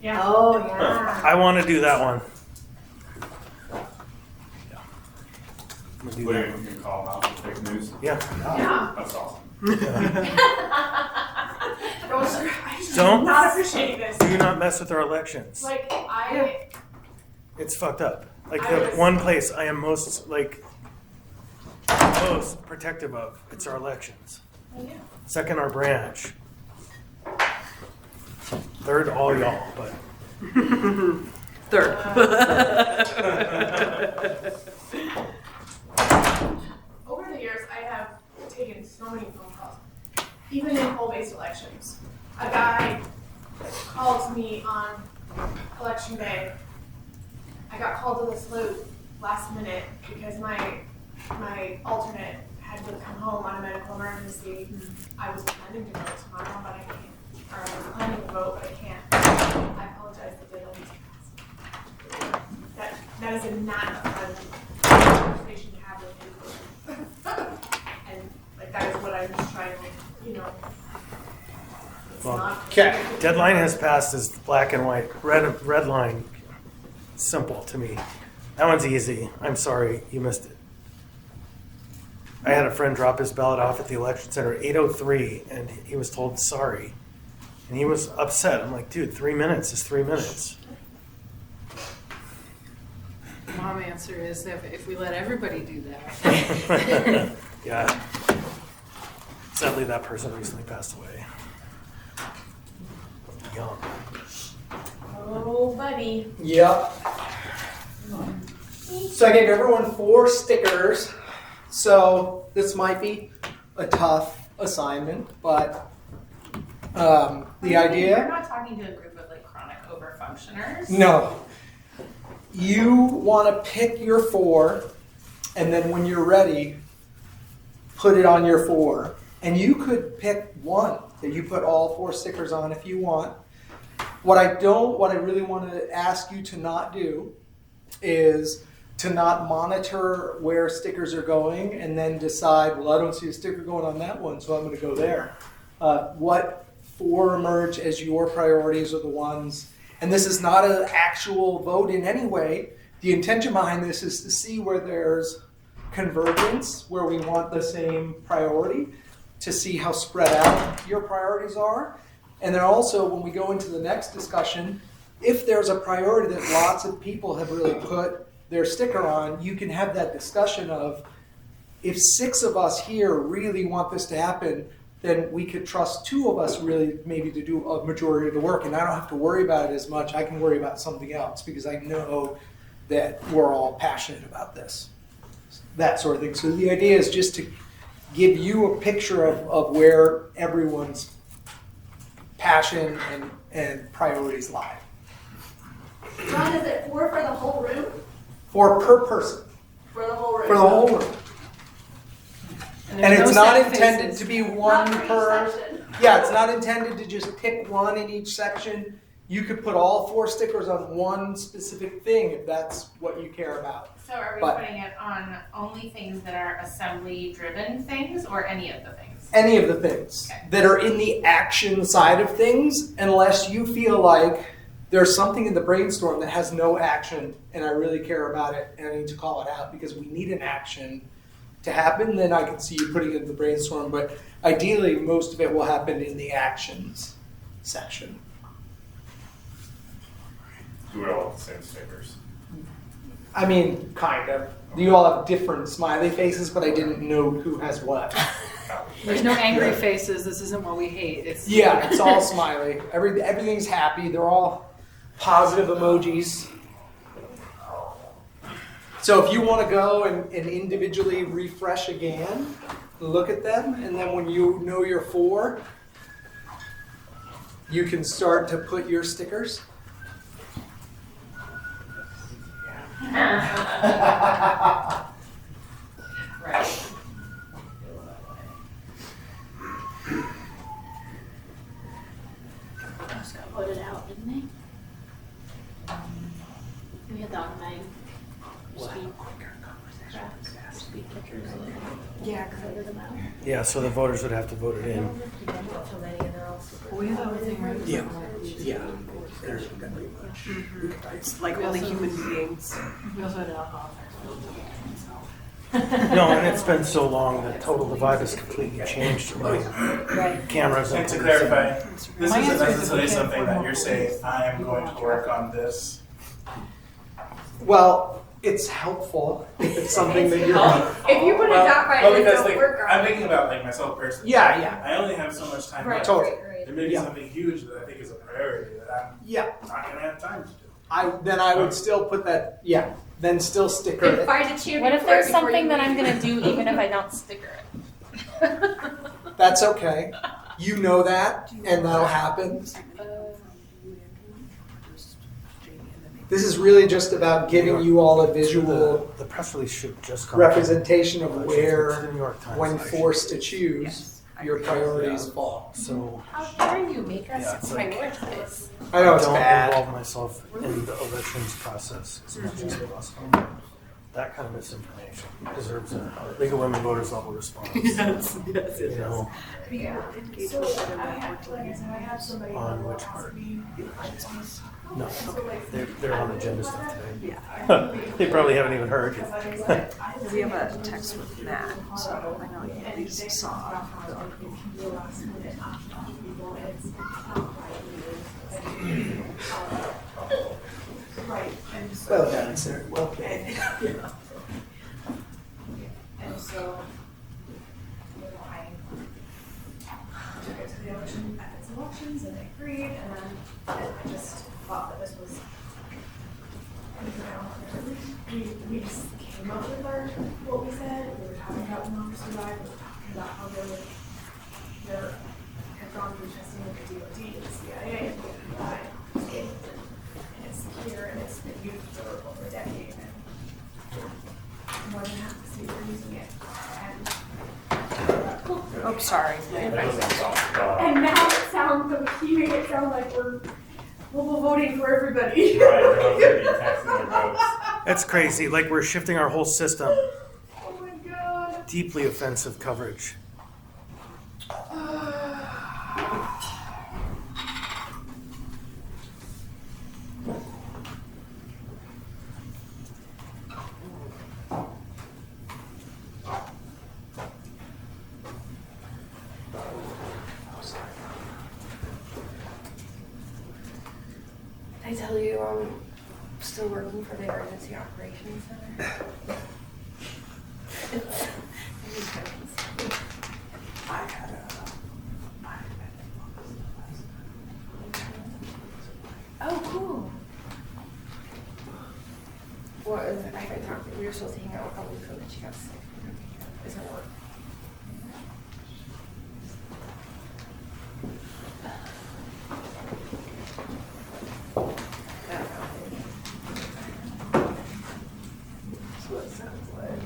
Yeah. Oh, yeah. I want to do that one. Yeah. I'm gonna do What, that you one. can call them out for fake news? Yeah. Yeah. That's awesome. I Don't- not appreciate this. Do not mess with our elections. Like, It's fucked up. Like I the was- one place I am most protective of, it's our elections. Second, our branch. Third, all y'all, but. Third. over the years, I have taken so many phone calls, even in poll-based elections. A guy called me on election day. I got called to the salute last minute because my alternate had to come home on a medical emergency. I was planning to vote tomorrow, but I can't. Or I was planning to vote, but I can't. I apologize, the deadline is passed. That is not a fun conversation to have with you. And like that is what I'm just trying to, it's Well, not. okay. Deadline has passed is black and white. Red line, simple to me. That one's easy. I'm sorry you missed it. I had a friend drop his ballot off at the election center at 8:03, and he was told sorry, and he was upset. I'm like, dude, 3 minutes is 3 minutes. Mom answer is that if we let everybody do that. Yeah. Sadly, that person recently passed away. Young. Oh, buddy. Yep. So I gave everyone 4 stickers. So this might be a tough assignment, but the You're idea. not talking to a group of like chronic overfunctioners. No. You want to pick your 4, and then when you're ready, put it on your 4. And you could pick one that you put all 4 stickers on if you want. What I really want to ask you to not do is to not monitor where stickers are going and then decide, well, I don't see a sticker going on that one, so I'm going to go there. What 4 emerge as your priorities are the ones, and this is not an actual vote in any way. The intention behind this is to see where there's convergence, where we want the same priority, to see how spread out your priorities are. And then also, when we go into the next discussion, if there's a priority that lots of people have really put their sticker on, you can have that discussion of, if 6 of us here really want this to happen, then we could trust 2 of us really maybe to do a majority of the work, and I don't have to worry about it as much. I can worry about something else because I know that we're all passionate about this, that sort of thing. So the idea is just to give you a picture of where everyone's passion and priorities lie. Ron, is it 4 for the whole room? 4 per person, For the whole room? for the whole room. And there's it's no not set intended faces. to be Not one for each per, section. yeah, it's not intended to just pick one in each section. You could put all 4 stickers on one specific thing if that's what you care about. So are we But- putting it on only things that are assembly-driven things, or any of the things? Any of the things that are in the action side of things, unless you feel like there's something in the brainstorm that has no action and I really care about it and I need to call it out because we need an action to happen, then I can see you putting it in the brainstorm. But ideally, most of it will happen in the actions section. Do we all have the same stickers? I mean, kind of. You all have different smiley faces, but I didn't know who has what. There's no angry faces. This isn't what we hate. It's Yeah, it's all smiley. Everything's happy. They're all positive emojis. So if you want to go and individually refresh again, look at them, and then when you know your 4, you can start to put your stickers. Right. Just got voted out, didn't they? We had the automatic speed catchers. Yeah, because Voted them out. Yeah, so the voters would have to vote it in. we have everything right. Yeah. There's pretty much. It's like only human beings. We also had an alcohol tax. No, and it's been so long that the vibe has completely changed. Cameras And and to clarify, this My isn't answer is necessarily if we can't something afford that more you're police, saying, I am we going want to work traffic. on this. Well, it's helpful if it's something that you're. If you put it that right, Well, then because don't like, work on I'm it. thinking about like myself personally. Yeah. I only have so much time Right. left. Totally. There may be Yeah. something huge that I think is a priority that I'm Yeah. not gonna have time to do. I would still put that. Yeah. Then still sticker And it. find a champion What if for it there's before something you that I'm leave. gonna do even if I don't sticker it? That's okay. You know that, and that'll happen. This is really just about giving you all a visual The press release should just come. representation of To the where, New York Times, when actually. forced to choose, your priorities fall. So How dare you make us Yeah, it's like- prioritize? I know it's don't bad. involve myself in the elections process as much as possible. That kind of misinformation deserves a League of Women Voters level response. Yes, You know, So I have somebody On who which asked part? me. no, they're on agenda stuff today. Yeah. They probably haven't even heard. We have a text with Matt, so I know he at least saw. Right, and so. Well done, sir. Well played. And so, I took it to the election, ethics elections, and they agreed, and then I just thought that this was, we just came up with what we said, we were talking about the non-survivor, we were talking about how they had gone through testing with the DOD and the CIA and the FBI. And it's here, and it's been used for over a decade, and more than half the states are using it. Oh, sorry. And now it sounds, he made it sound like we're voting for everybody. Right, everyone's gonna be texting their votes. That's crazy. Like we're shifting our whole system. Oh my god. Deeply offensive coverage. I tell tell you I'm still working for the Emergency Operations Center? Oh, cool. Well, I haven't talked to, we were supposed to hang out a couple weeks ago, but she got sick. Is her work? That's what it sounds like.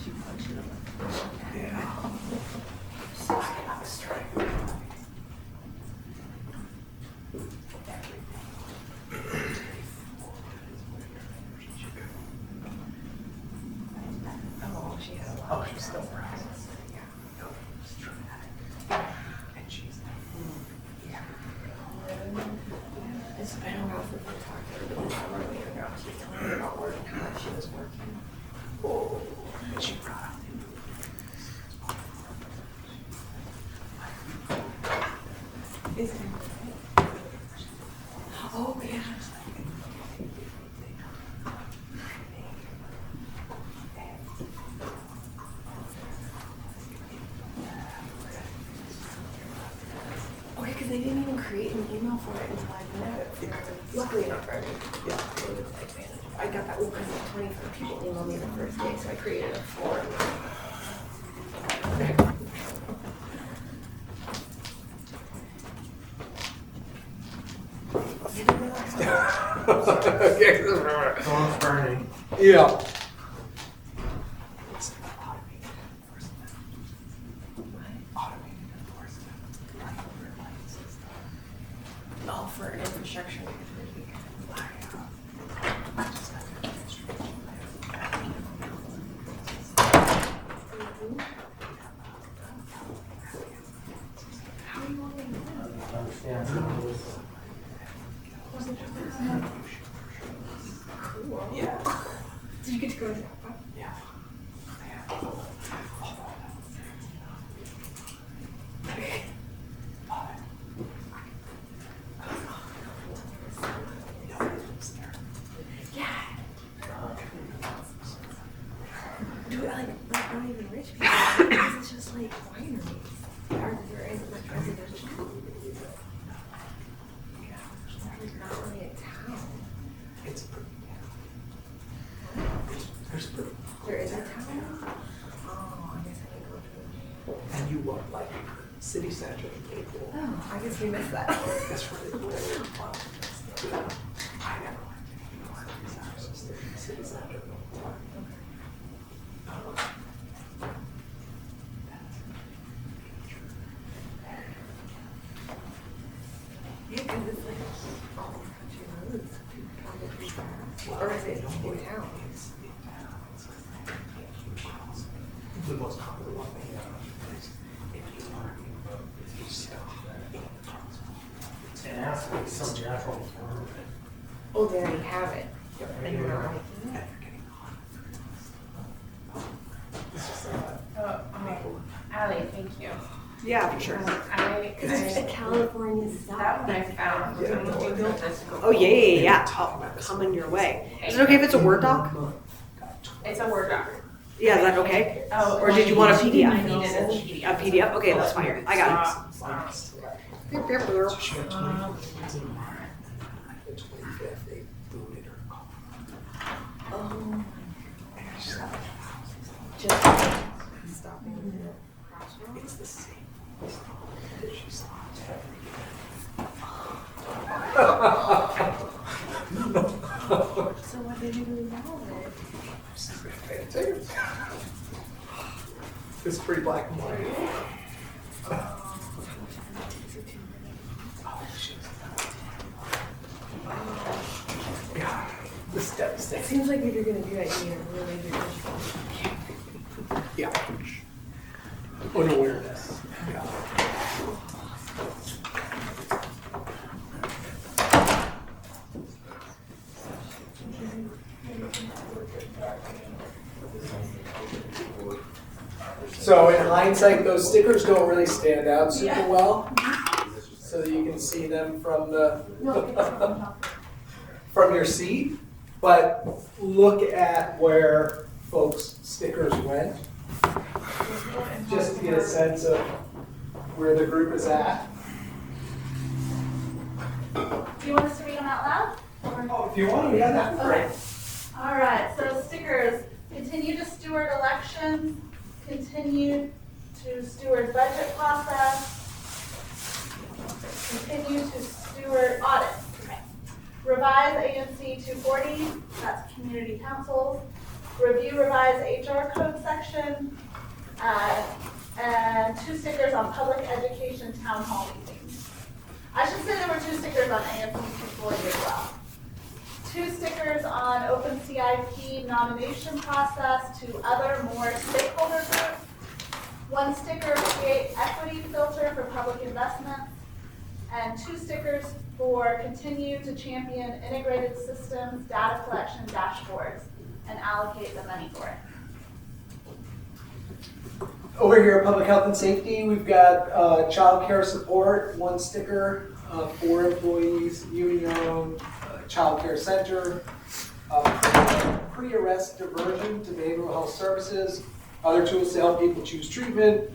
She punched him. Yeah. Oh, she has a lot. Oh, she's still around. It's been a while since I talked to her, but this summer we were out, she was telling me about work and how much she was working. Oh, and she brought up. Is it? Oh, yeah. Okay, because they didn't even create an email for it until I met it. Luckily not for me. Yeah. I got that, well, because 25 people emailed me the first day, so I created a form. Phone's burning. Yeah. Oh, for infrastructure. How do you want me to know? Understand. Cool. Yeah. Did you get to go to that? Yeah. Yeah. Do it like not even rich people. Because it's just like wineries. Or there isn't much residential. Yeah. There's not really a town. It's pretty. There's pretty. There is a town? Oh, I guess I didn't go to it. And you look like city center in April. Oh, I guess we missed that. That's really cool. Wow. I never went to New York. It's just the city center. Yeah, because it's like all these country roads. Probably far. Or is it in town? The most popular one they have is if you are if you stop It has to be some natural form. Oh, they already have it. And you're not making and it? you're getting hot. It's just like, Allie, thank you. Yeah, for sure. because it's the California stuff. That one I found. Oh, yeah. Oh, coming your way. Is it okay if it's a Word doc? It's a Word doc. Yeah, is that okay? Oh. Or did you want a I PDF? need it as a PDF. A PDF? Okay, that's fine. I got it. Beep, beep, beep. So she had 20. The 25th, they booted her car. Oh, And she's like, just stopping in the crossroads? it's the same. That she stopped So what did you do about it? It's pretty black and white. Yeah, this is It devastating. seems like if you're gonna do that, you need a really good response. Yeah. An awareness. Yeah. So in hindsight, those stickers don't really stand out super well. So that you can see them from the. from your seat, but look at where folks' stickers went, just to get a sense of where the group is at. Do you want us to read them out loud? Oh, if you want to, yeah, that'd be great. All right, so stickers, continue to steward elections, continue to steward budget process, continue to steward audits. Okay. Revise ANC 240, that's community councils. Review revise HR code section, and 2 stickers on public education town hall meetings. I should say there were 2 stickers on ANC 240 as well. 2 stickers on open CIP nomination process to other more stakeholder groups. 1 sticker create equity filter for public investments. And 2 stickers for continue to champion integrated systems, data collection dashboards, and allocate the money for it. Over here at Public Health and Safety, we've got child care support, 1 sticker, 4 employees, union-owned child care center, pre-arrest diversion to behavioral health services, other tools to help people choose treatment,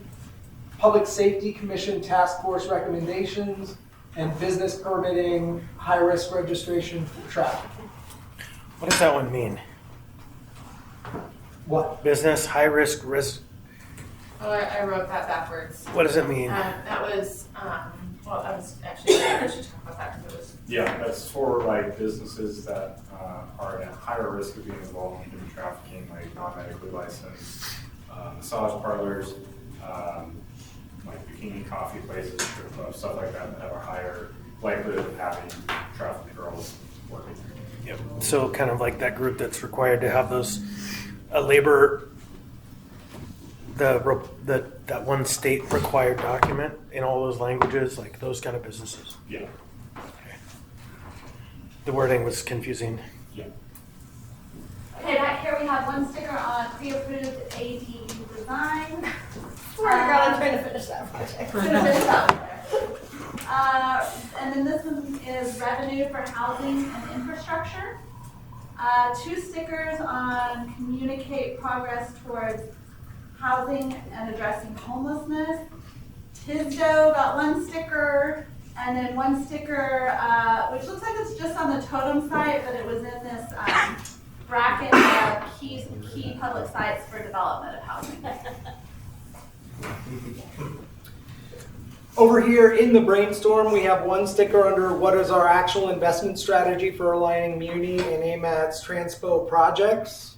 Public Safety Commission task force recommendations, and business permitting, high-risk registration for trafficking. What does that one mean? What? Business, high risk, risk. Oh, I wrote that backwards. What does it mean? That was, well, I was actually, I should talk about that because it was. Yeah, that's for like businesses that are at higher risk of being involved in human trafficking, like non-medically licensed massage parlors, like bikini coffee places, strip clubs, stuff like that have a higher likelihood of having trafficked girls working there. Yep. So kind of like that group that's required to have those labor, that one state required document in all those languages, like those kind of businesses. Yeah. Okay. The wording was confusing. Yeah. Okay, back here we have 1 sticker on pre-approved ADU design. I'm trying to finish that project. And then this one is revenue for housing and infrastructure. 2 stickers on communicate progress towards housing and addressing homelessness. TISDO got 1 sticker, and then 1 sticker, which looks like it's just on the totem site, but it was in this bracket of key public sites for development of housing. Over here in the brainstorm, we have 1 sticker under what is our actual investment strategy for aligning Muni and AMAT's transpo projects.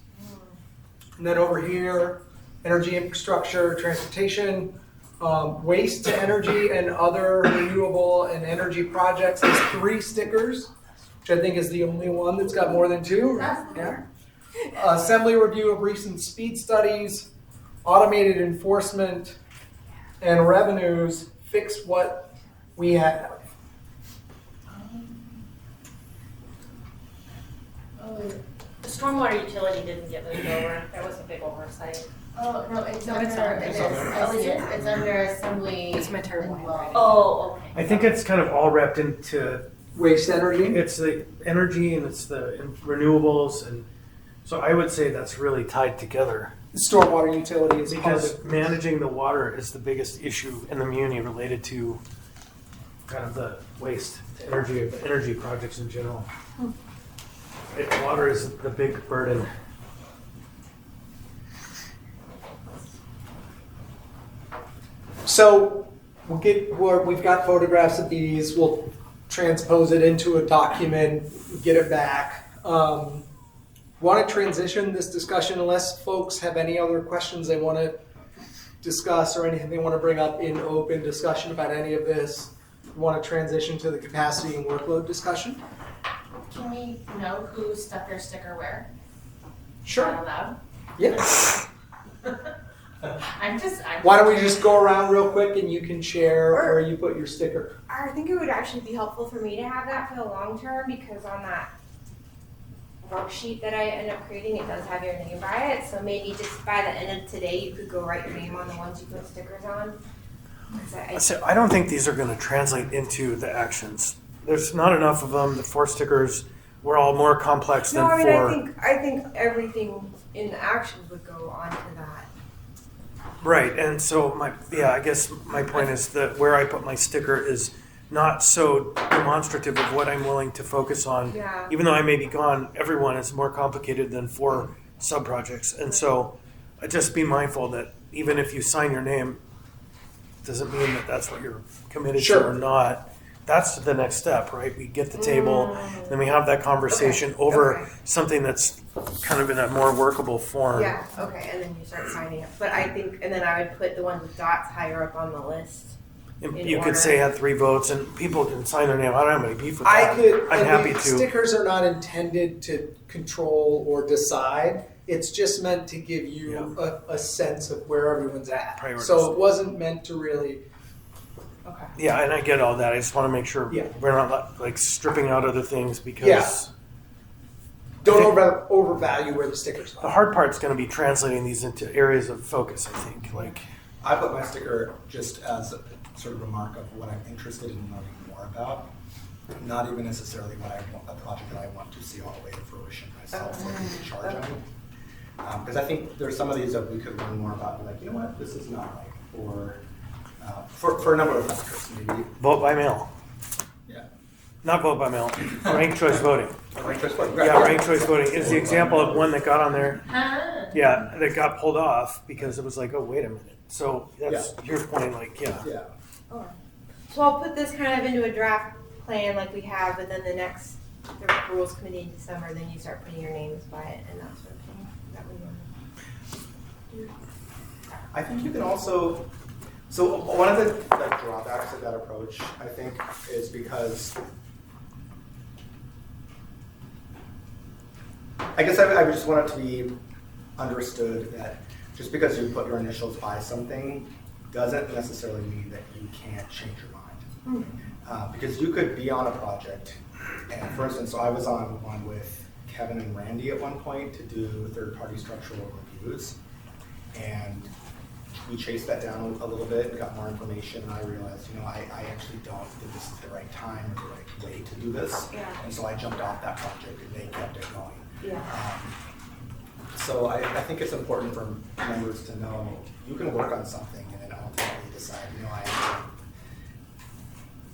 And then over here, energy infrastructure, transportation, waste to energy and other renewable and energy projects has 3 stickers, which I think is the only one that's got more than 2. Yeah. Assembly review of recent speed studies, automated enforcement, and revenues fix what we have. The stormwater utility didn't get moved over. That was a big oversight. Oh, no, it's No, it's under, on- it it's is. on there. Oh, is it? It's under assembly. It's my turn. Oh, okay. I think it's kind of all wrapped into, Waste energy? it's the energy and it's the renewables, and so I would say that's really tied together. Stormwater utility is part of Because it. managing the water is the biggest issue in the Muni related to kind of the waste, energy projects in general. Water is the big burden. So we've got photographs of these. We'll transpose it into a document, get it back. Want to transition this discussion unless folks have any other questions they want to discuss or anything they want to bring up in open discussion about any of this. Want to transition to the capacity and workload discussion? Can we know who stuck their sticker where? Sure. Not allowed? Yeah. I'm Why don't we just go around real quick and you can share where you put your sticker. I think it would actually be helpful for me to have that for the long term because on that worksheet that I end up creating, it does have your name by it. So maybe just by the end of today, you could go write your name on the ones you put stickers on. So I don't think these are going to translate into the actions. There's not enough of them. The 4 stickers we're all more complex than No, I mean, four. I think everything in the actions would go on to that. Right, and so I guess my point is that where I put my sticker is not so demonstrative of what I'm willing to focus on. Yeah. Even though I may be gone, everyone is more complicated than 4 sub-projects. And so just be mindful that even if you sign your name, doesn't mean that that's what you're committed to or not. That's the next step, right? We get the table, then we have that conversation over something that's kind of in a more workable form. Yeah, okay, and then you start signing up. But I think, and then I would put the ones with dots higher up on the list. And in you order. could say had 3 votes, and people can sign their name. I don't have any beef with I that. could. I'm and happy the to. Stickers are not intended to control or decide. It's just meant to give you a sense of where everyone's at. Priorities. So it wasn't meant to really. Okay. Yeah, and I get all that. I just want to make sure we're not like stripping out other things because Don't overvalue where the stickers are. the hard part's going to be translating these into areas of focus. I think I put my sticker just as a sort of remark of what I'm interested in learning more about, not even necessarily what I want, a project that I want to see all the way to fruition myself or be in charge of. Because I think there's some of these that we could learn more about and be like, you know what, this is not right, or for a number of factors, maybe. vote by mail. Yeah. Not vote by mail. Ranked choice voting. Ranked choice voting. Yeah, ranked choice voting is the example of one that got on there. Yeah, that got pulled off because it was like, oh, wait a minute. So that's your point, like, Yeah. Okay. So I'll put this kind of into a draft plan like we have, but then the rules committee in December, then you start putting your names by it and that sort of thing. That would be I think you can also, so one of the drawbacks of that approach, I think, is because I guess I would just want it to be understood that just because you put your initials by something doesn't necessarily mean that you can't change your mind. Because you could be on a project, and for instance, so I was on one with Kevin and Randy at one point to do third-party structural reviews, and we chased that down a little bit and got more information, and I realized, I actually don't think this is the right time or the right way to do this, and so I jumped off that project and they kept it going. So I think it's important for members to know you can work on something and then ultimately decide, I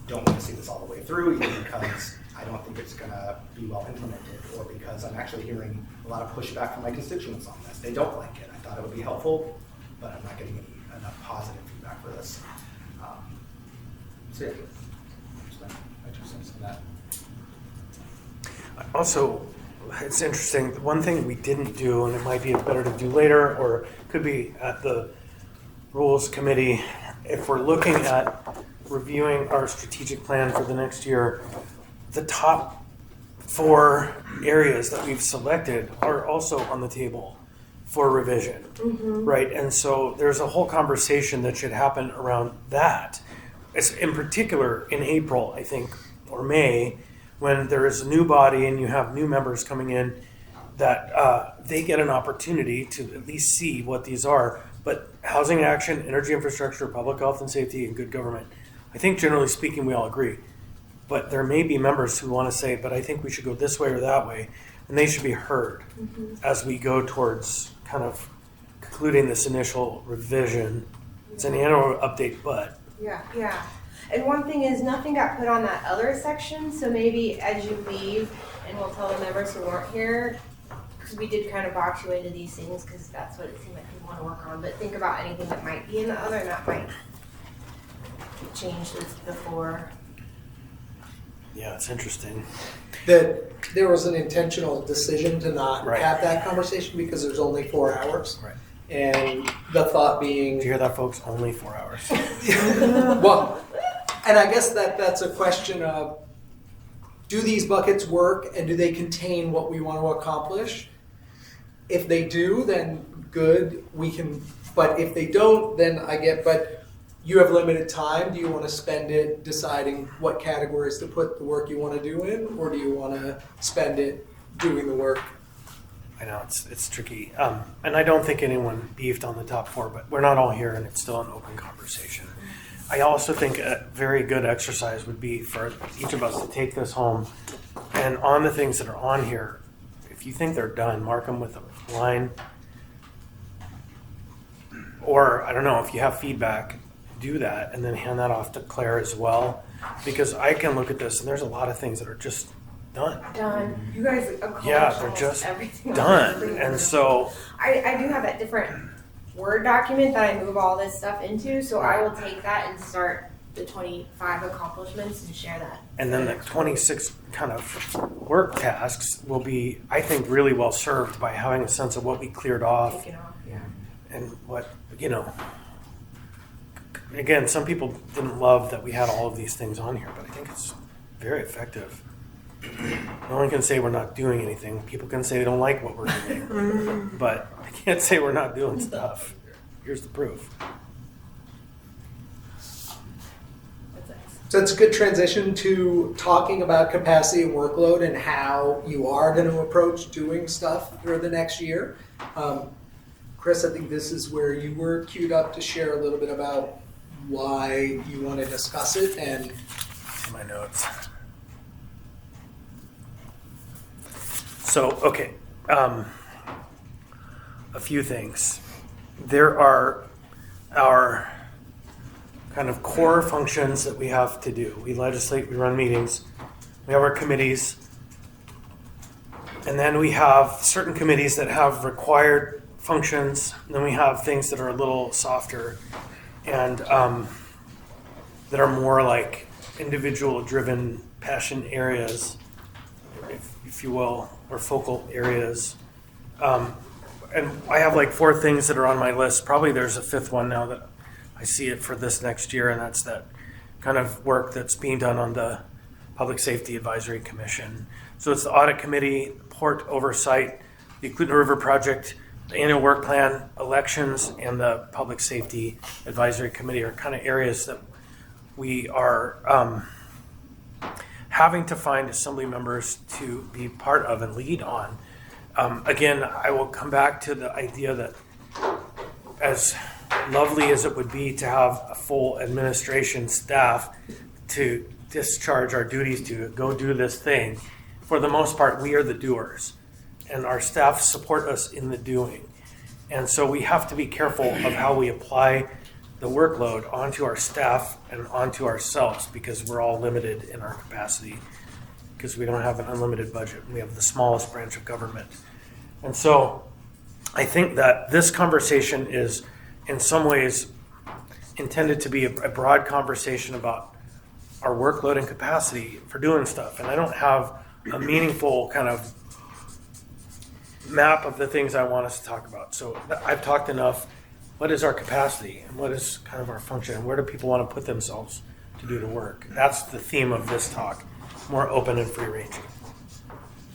don't want to see this all the way through, either because I don't think it's going to be well implemented or because I'm actually hearing a lot of pushback from my constituents on this. They don't like it. I thought it would be helpful, but I'm not getting enough positive feedback for this. So yeah, just my 2 cents on that. Also, it's interesting. One thing we didn't do, and it might be better to do later, or could be at the Rules Committee, if we're looking at reviewing our strategic plan for the next year, the top 4 areas that we've selected are also on the table for revision, right? And so there's a whole conversation that should happen around that. It's in particular in April, I think, or May, when there is a new body and you have new members coming in, that they get an opportunity to at least see what these are. But housing action, energy infrastructure, public health and safety, and good government, I think generally speaking we all agree. But there may be members who want to say, but I think we should go this way or that way, and they should be heard as we go towards kind of concluding this initial revision. It's an annual update, but Yeah. And one thing is, nothing got put on that other section, so maybe as you leave, and we'll tell the members who weren't here, because we did kind of box you into these things, because that's what it seemed like we want to work on, but think about anything that might be in the other, and that might change this before. yeah, it's interesting. That there was an intentional decision to not Right. have that conversation because there's only 4 hours. Right. And the thought being, Did you hear that, folks? Only 4 hours. well, and I guess that's a question of, do these buckets work and do they contain what we want to accomplish? If they do, then good, we can, but if they don't, then but you have limited time. Do you want to spend it deciding what categories to put the work you want to do in, or do you want to spend it doing the work? I know it's tricky, and I don't think anyone beefed on the top 4, but we're not all here, and it's still an open conversation. I also think a very good exercise would be for each of us to take this home And on the things that are on here, if you think they're done, mark them with a line. Or, I don't know, if you have feedback, do that and then hand that off to Claire as well. Because I can look at this and there's a lot of things that are just done. Done. You guys accomplished Yeah, they're almost just everything on done. this thing. And so, I do have that different Word document that I move all this stuff into, so I will take that and start the 25 accomplishments and share that. and then the 26 kind of work tasks will be, I think, really well served by having a sense of what we cleared off Take it off, yeah. and what, you know. Again, some people didn't love that we had all of these things on here, but I think it's very effective. No one can say we're not doing anything. People can say they don't like what we're doing, but I can't say we're not doing stuff. Here's the proof. So it's a good transition to talking about capacity and workload and how you are going to approach doing stuff for the next year. Chris, I think this is where you were queued up to share a little bit about why you want to discuss it and My notes. So, okay, a few things. There are our kind of core functions that we have to do. We legislate, we run meetings, we have our committees, and then we have certain committees that have required functions, and then we have things that are a little softer and that are more like individual driven passion areas, if you will, or focal areas. And I have like 4 things that are on my list. Probably there's a 5th one now that I see it for this next year, and that's that kind of work that's being done on the Public Safety Advisory Commission. So it's the Audit Committee, Port Oversight, the Clutha River Project, the Annual Work Plan, Elections, and the Public Safety Advisory Committee are kind of areas that we are having to find assembly members to be part of and lead on. Again, I will come back to the idea that as lovely as it would be to have a full administration staff to discharge our duties to go do this thing, for the most part, we are the doers, and our staff support us in the doing. And so we have to be careful of how we apply the workload onto our staff and onto ourselves, because we're all limited in our capacity, because we don't have an unlimited budget. We have the smallest branch of government. And so I think that this conversation is in some ways intended to be a broad conversation about our workload and capacity for doing stuff. And I don't have a meaningful kind of map of the things I want us to talk about. So I've talked enough. What is our capacity and what is kind of our function and where do people want to put themselves to do the work? That's the theme of this talk, more open and free ranging.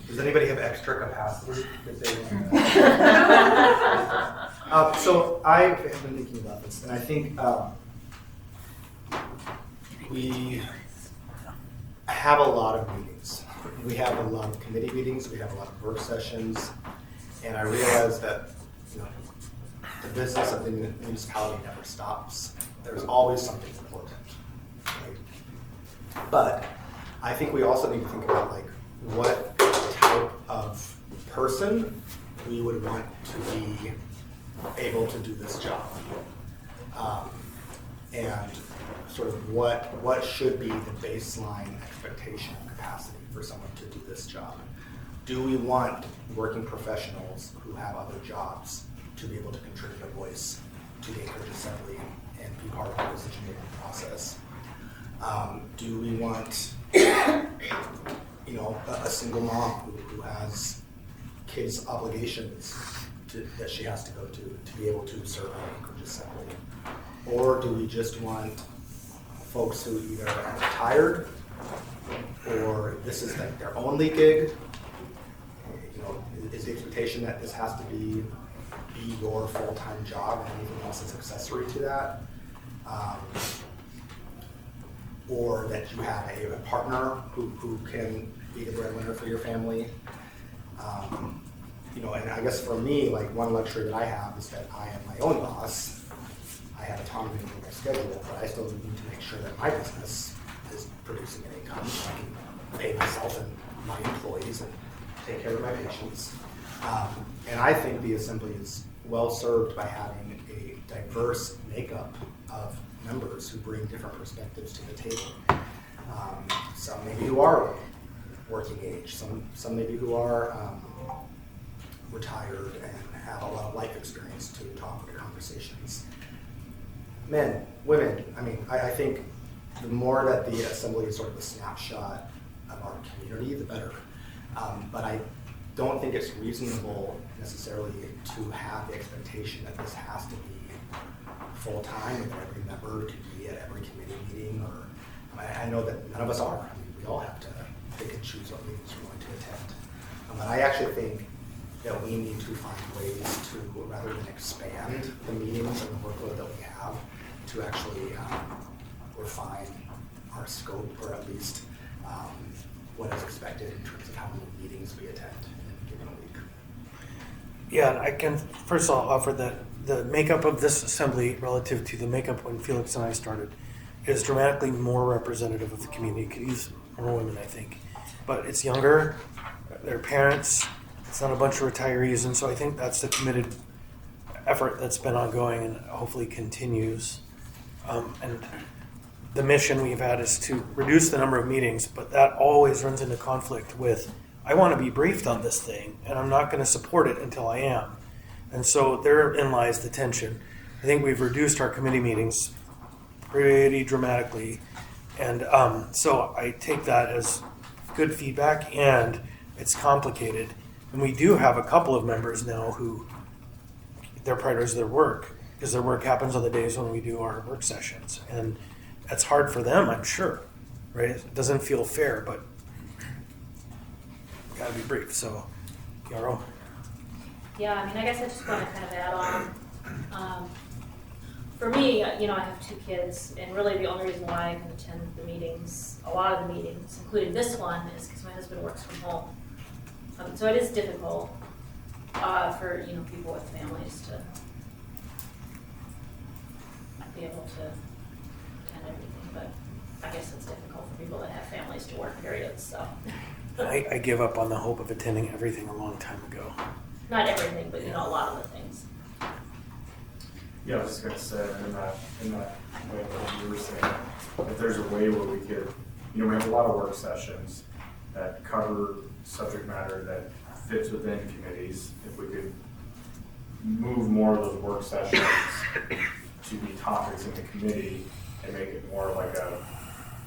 Does anybody have extra capacity that they want? So I've been thinking about this, and I think we have a lot of meetings. We have a lot of committee meetings. We have a lot of work sessions, and I realize that the business of the municipality never stops. There's always something important, right? But I think we also need to think about like what type of person we would want to be able to do this job, and sort of what should be the baseline expectation of capacity for someone to do this job. Do we want working professionals who have other jobs to be able to contribute a voice to the Anchorage Assembly and be part of the decision-making process? Do we want, a single mom who has kids' obligations that she has to go to be able to serve on the Anchorage Assembly? Or do we just want folks who either are retired or this is like their only gig? Is the expectation that this has to be your full-time job and anything else is accessory to that? Or that you have a partner who can be the breadwinner for your family? And I guess for me, like one luxury that I have is that I am my own boss. I have autonomy in my schedule, but I still need to make sure that my business is producing an income so I can pay myself and my employees and take care of my patients. And I think the assembly is well served by having a diverse makeup of members who bring different perspectives to the table. Some maybe who are working age, some maybe who are retired and have a lot of life experience to topic conversations. Men, women, I think the more that the assembly is sort of a snapshot of our community, the better. But I don't think it's reasonable necessarily to have the expectation that this has to be full-time, and every member to be at every committee meeting, or I know that none of us are. We all have to pick and choose what meetings we're going to attend. But I actually think that we need to find ways to, rather than expand the meetings and the workload that we have, to actually refine our scope, or at least what is expected in terms of how many meetings we attend in a given week. Yeah, I can first of all offer that the makeup of this assembly relative to the makeup when Felix and I started is dramatically more representative of the community. Could use more women, I think. But it's younger, they're parents, it's not a bunch of retirees, and so I think that's the committed effort that's been ongoing and hopefully continues. And the mission we've had is to reduce the number of meetings, but that always runs into conflict with, I want to be briefed on this thing, and I'm not going to support it until I am. And so therein lies the tension. I think we've reduced our committee meetings pretty dramatically. And so I take that as good feedback, and it's complicated. And we do have a couple of members now who their priorities their work, because their work happens on the days when we do our work sessions. And that's hard for them, I'm sure, right? It doesn't feel fair, but gotta be brief. So, Yarrow? Yeah, I guess I just want to kind of add on. For me, I have 2 kids, and really the only reason why I can attend the meetings, a lot of the meetings, including this one, is because my husband works from home. So it is difficult for people with families to be able to attend everything, but I guess it's difficult for people that have families to work, period. So I give up on the hope of attending everything a long time ago. not everything, but a lot of the things. Yeah, I was just gonna say, in that way that you were saying, if there's a way where we could, we have a lot of work sessions that cover subject matter that fits within committees. If we could move more of those work sessions to be topics in the committee and make it more like a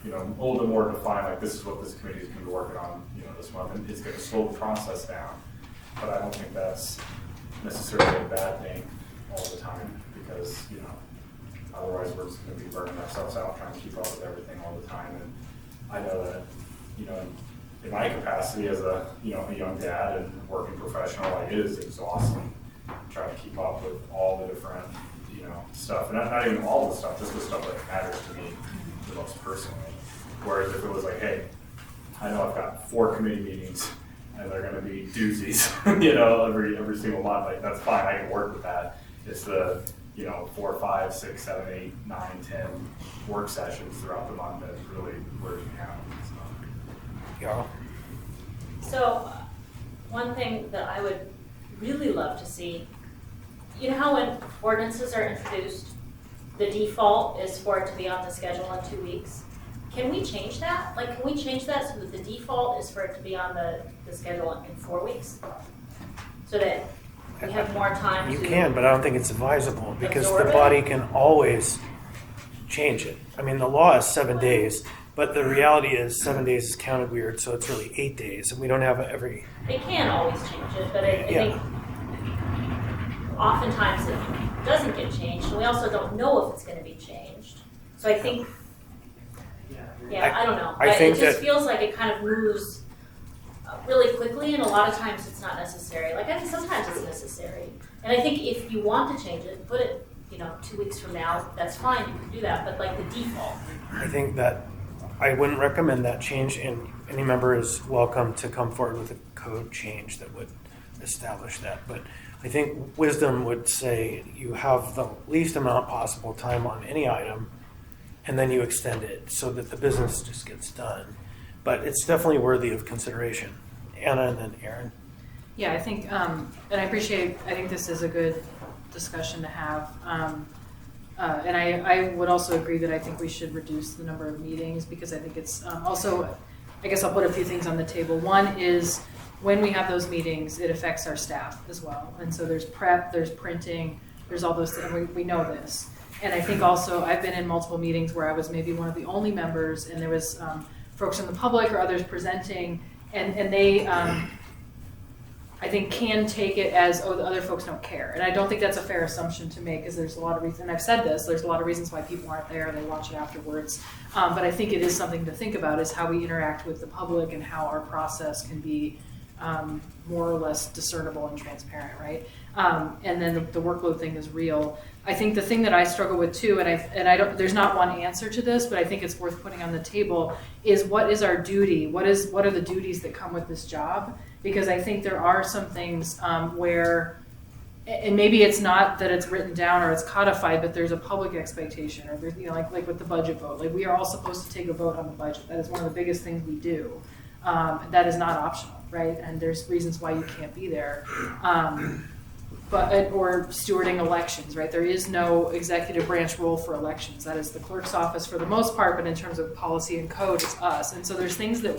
little bit more defined, like this is what this committee is gonna be working on, this month, and it's gonna slow the process down. But I don't think that's necessarily a bad thing all the time, because, otherwise we're just gonna be burning ourselves out trying to keep up with everything all the time. And I know that, in my capacity as a young dad and working professional, it is exhausting trying to keep up with all the different, stuff. And not even all the stuff, just the stuff that matters to me the most personally. Whereas if it was like, hey, I know I've got 4 committee meetings and they're gonna be doozies, every single month, like that's fine, I can work with that. It's the 4, 5, 6, 7, 8, 9, 10 work sessions throughout the month that really wears me out. Yeah. So, one thing that I would really love to see, how when ordinances are introduced, the default is for it to be on the schedule in 2 weeks. Can we change that? Can we change that so that the default is for it to be on the schedule in 4 weeks? So that we have more time You to... can, but I don't think it's advisable, because absorb the it? body can always change it. The law is 7 days, but the reality is 7 days is counted weird, so it's really 8 days, and we don't have every... It can always change it, but I think oftentimes it doesn't get changed, and we also don't know if it's going to be changed. So I think, I don't know. I think it just that- feels like it kind of moves really quickly, and a lot of times it's not necessary. Sometimes it's necessary. And I think if you want to change it, put it, 2 weeks from now, that's fine, you can do that, but the default. I think that I wouldn't recommend that change, and any member is welcome to come forward with a code change that would establish that. But I think wisdom would say you have the least amount possible time on any item, and then you extend it so that the business just gets done. but it's definitely worthy of consideration. Anna and then Aaron. Yeah, I think, and I think this is a good discussion to have. And I would also agree that I think we should reduce the number of meetings because I think it's also, I guess I'll put a few things on the table. One is when we have those meetings, it affects our staff as well. And so there's prep, there's printing, there's all those things, we know this. And I think also I've been in multiple meetings where I was maybe one of the only members and there was folks in the public or others presenting and they, I think can take it as, oh, the other folks don't care. And I don't think that's a fair assumption to make because there's a lot of reasons, and I've said this, there's a lot of reasons why people aren't there and they watch it afterwards. But I think it is something to think about is how we interact with the public and how our process can be more or less discernible and transparent, right? And then the workload thing is real. I think the thing that I struggle with too, and I don't, there's not one answer to this, but I think it's worth putting on the table is what is our duty? What are the duties that come with this job? Because I think there are some things where, and maybe it's not that it's written down or it's codified, but there's a public expectation, or there's, like with the budget vote, like we are all supposed to take a vote on the budget. That is one of the biggest things we do. That is not optional, right? And there's reasons why you can't be there. Or stewarding elections, right? There is no executive branch role for elections. That is the clerk's office for the most part, but in terms of policy and code, it's us. And so there's things that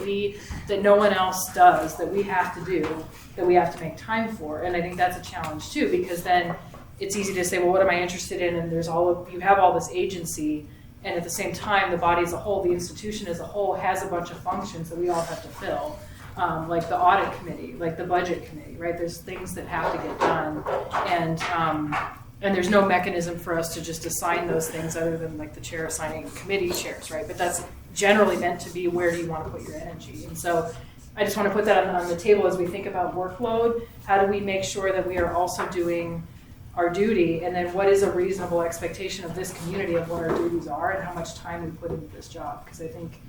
no one else does that we have to do, that we have to make time for. And I think that's a challenge too, because then it's easy to say, well, what am I interested in? And you have all this agency, and at the same time, the body as a whole, the institution as a whole has a bunch of functions that we all have to fill. Like the audit committee, like the budget committee, right? There's things that have to get done, and there's no mechanism for us to just assign those things other than like the chair assigning committee chairs, right? But that's generally meant to be where do you want to put your energy. And so I just want to put that on the table as we think about workload. How do we make sure that we are also doing our duty, and then what is a reasonable expectation of this community of what our duties are and how much time we put into this job? Because I think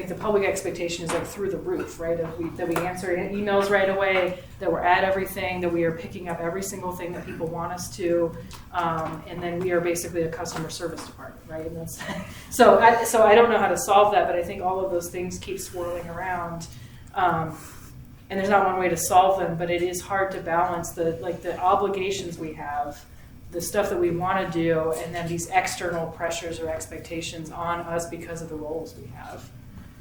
the public expectation is like through the roof, right? That we answer emails right away, that we're at everything, that we are picking up every single thing that people want us to, and then we are basically a customer service department, right? And that's so I don't know how to solve that, but I think all of those things keep swirling around, and there's not one way to solve them. But it is hard to balance the obligations we have, the stuff that we want to do, and then these external pressures or expectations on us because of the roles we have.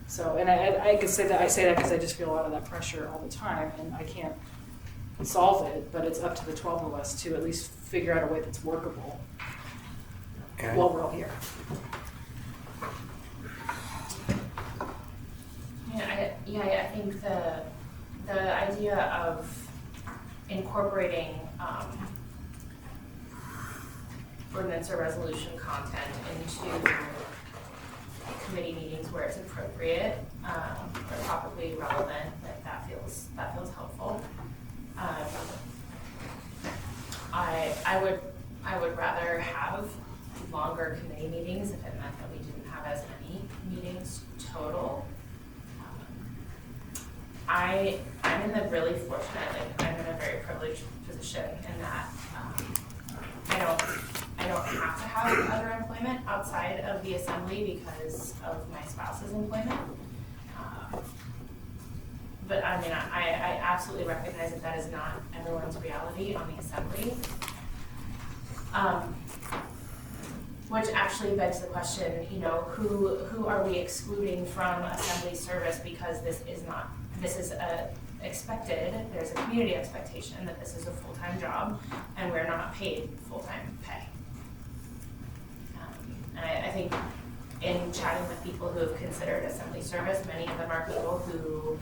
So, and I could say that because I just feel a lot of that pressure all the time, and I can't solve it, but it's up to the 12 of us to at least figure out a way that's workable while we're all here. I think the idea of incorporating ordinance or resolution content into committee meetings where it's appropriate or topically relevant, that feels helpful. I would rather have longer committee meetings if it meant that we didn't have as many meetings total. I'm in the really fortunate, I'm in a very privileged position in that I don't have to have other employment outside of the assembly because of my spouse's employment. But I mean, I absolutely recognize that is not everyone's reality on the assembly. Which actually begs the question, who are we excluding from assembly service because this is expected, there's a community expectation that this is a full-time job and we're not paid full-time pay. And I think in chatting with people who have considered assembly service, many of them are people who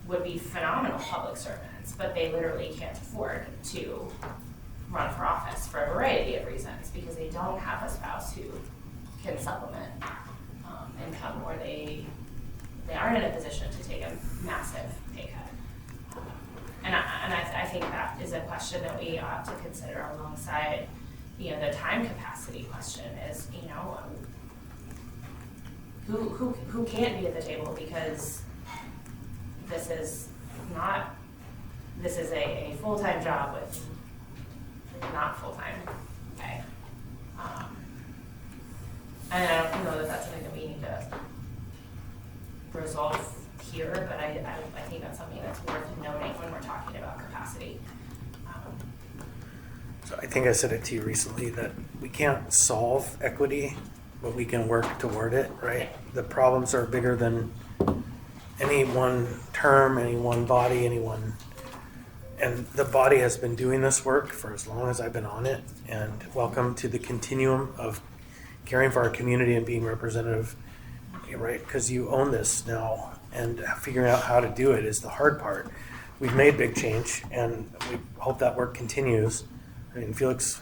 would be phenomenal public servants, but they literally can't afford to run for office for a variety of reasons because they don't have a spouse who can supplement income, or they aren't in a position to take a massive pay cut. And I think that is a question that we ought to consider alongside, the time capacity question is, who can't be at the table because this is a full-time job with not full-time pay. And I don't know that that's something that we need to resolve here, but I think that's something that's worth noting when we're talking about capacity. So I think I said it to you recently that we can't solve equity, but we can work toward it, right? The problems are bigger than any one term, any one body, anyone. And the body has been doing this work for as long as I've been on it. And welcome to the continuum of caring for our community and being representative, right? Because you own this now, and figuring out how to do it is the hard part. We've made big change, and we hope that work continues. I mean, Felix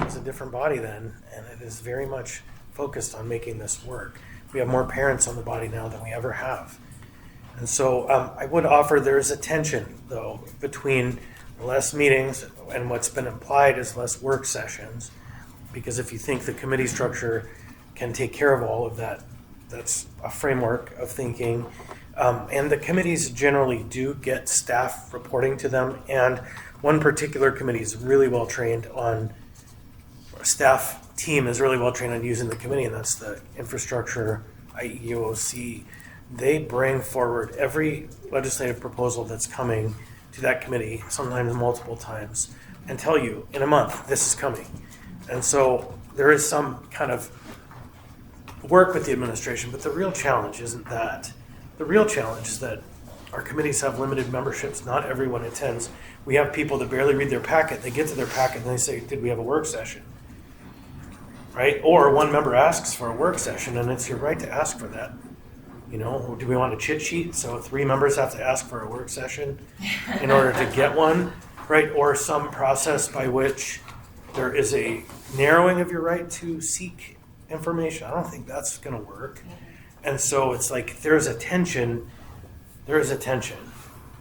is a different body then, and it is very much focused on making this work. We have more parents on the body now than we ever have. And so I would offer there is a tension, though, between less meetings and what's been implied as less work sessions. Because if you think the committee structure can take care of all of that, that's a framework of thinking. And the committees generally do get staff reporting to them. And one particular committee is really well trained on, staff team is really well trained on using the committee, and that's the infrastructure IEOC. They bring forward every legislative proposal that's coming to that committee, sometimes multiple times, and tell you in a month this is coming. And so there is some kind of work with the administration, but the real challenge isn't that. The real challenge is that our committees have limited memberships. Not everyone attends. We have people that barely read their packet. They get to their packet and they say, did we have a work session? Right? Or one member asks for a work session, and it's your right to ask for that. You know, do we want a chit sheet? So 3 members have to ask for a work session in order to get one, right? Or some process by which there is a narrowing of your right to seek information. I don't think that's going to work. And so it's like there's a tension. There is a tension.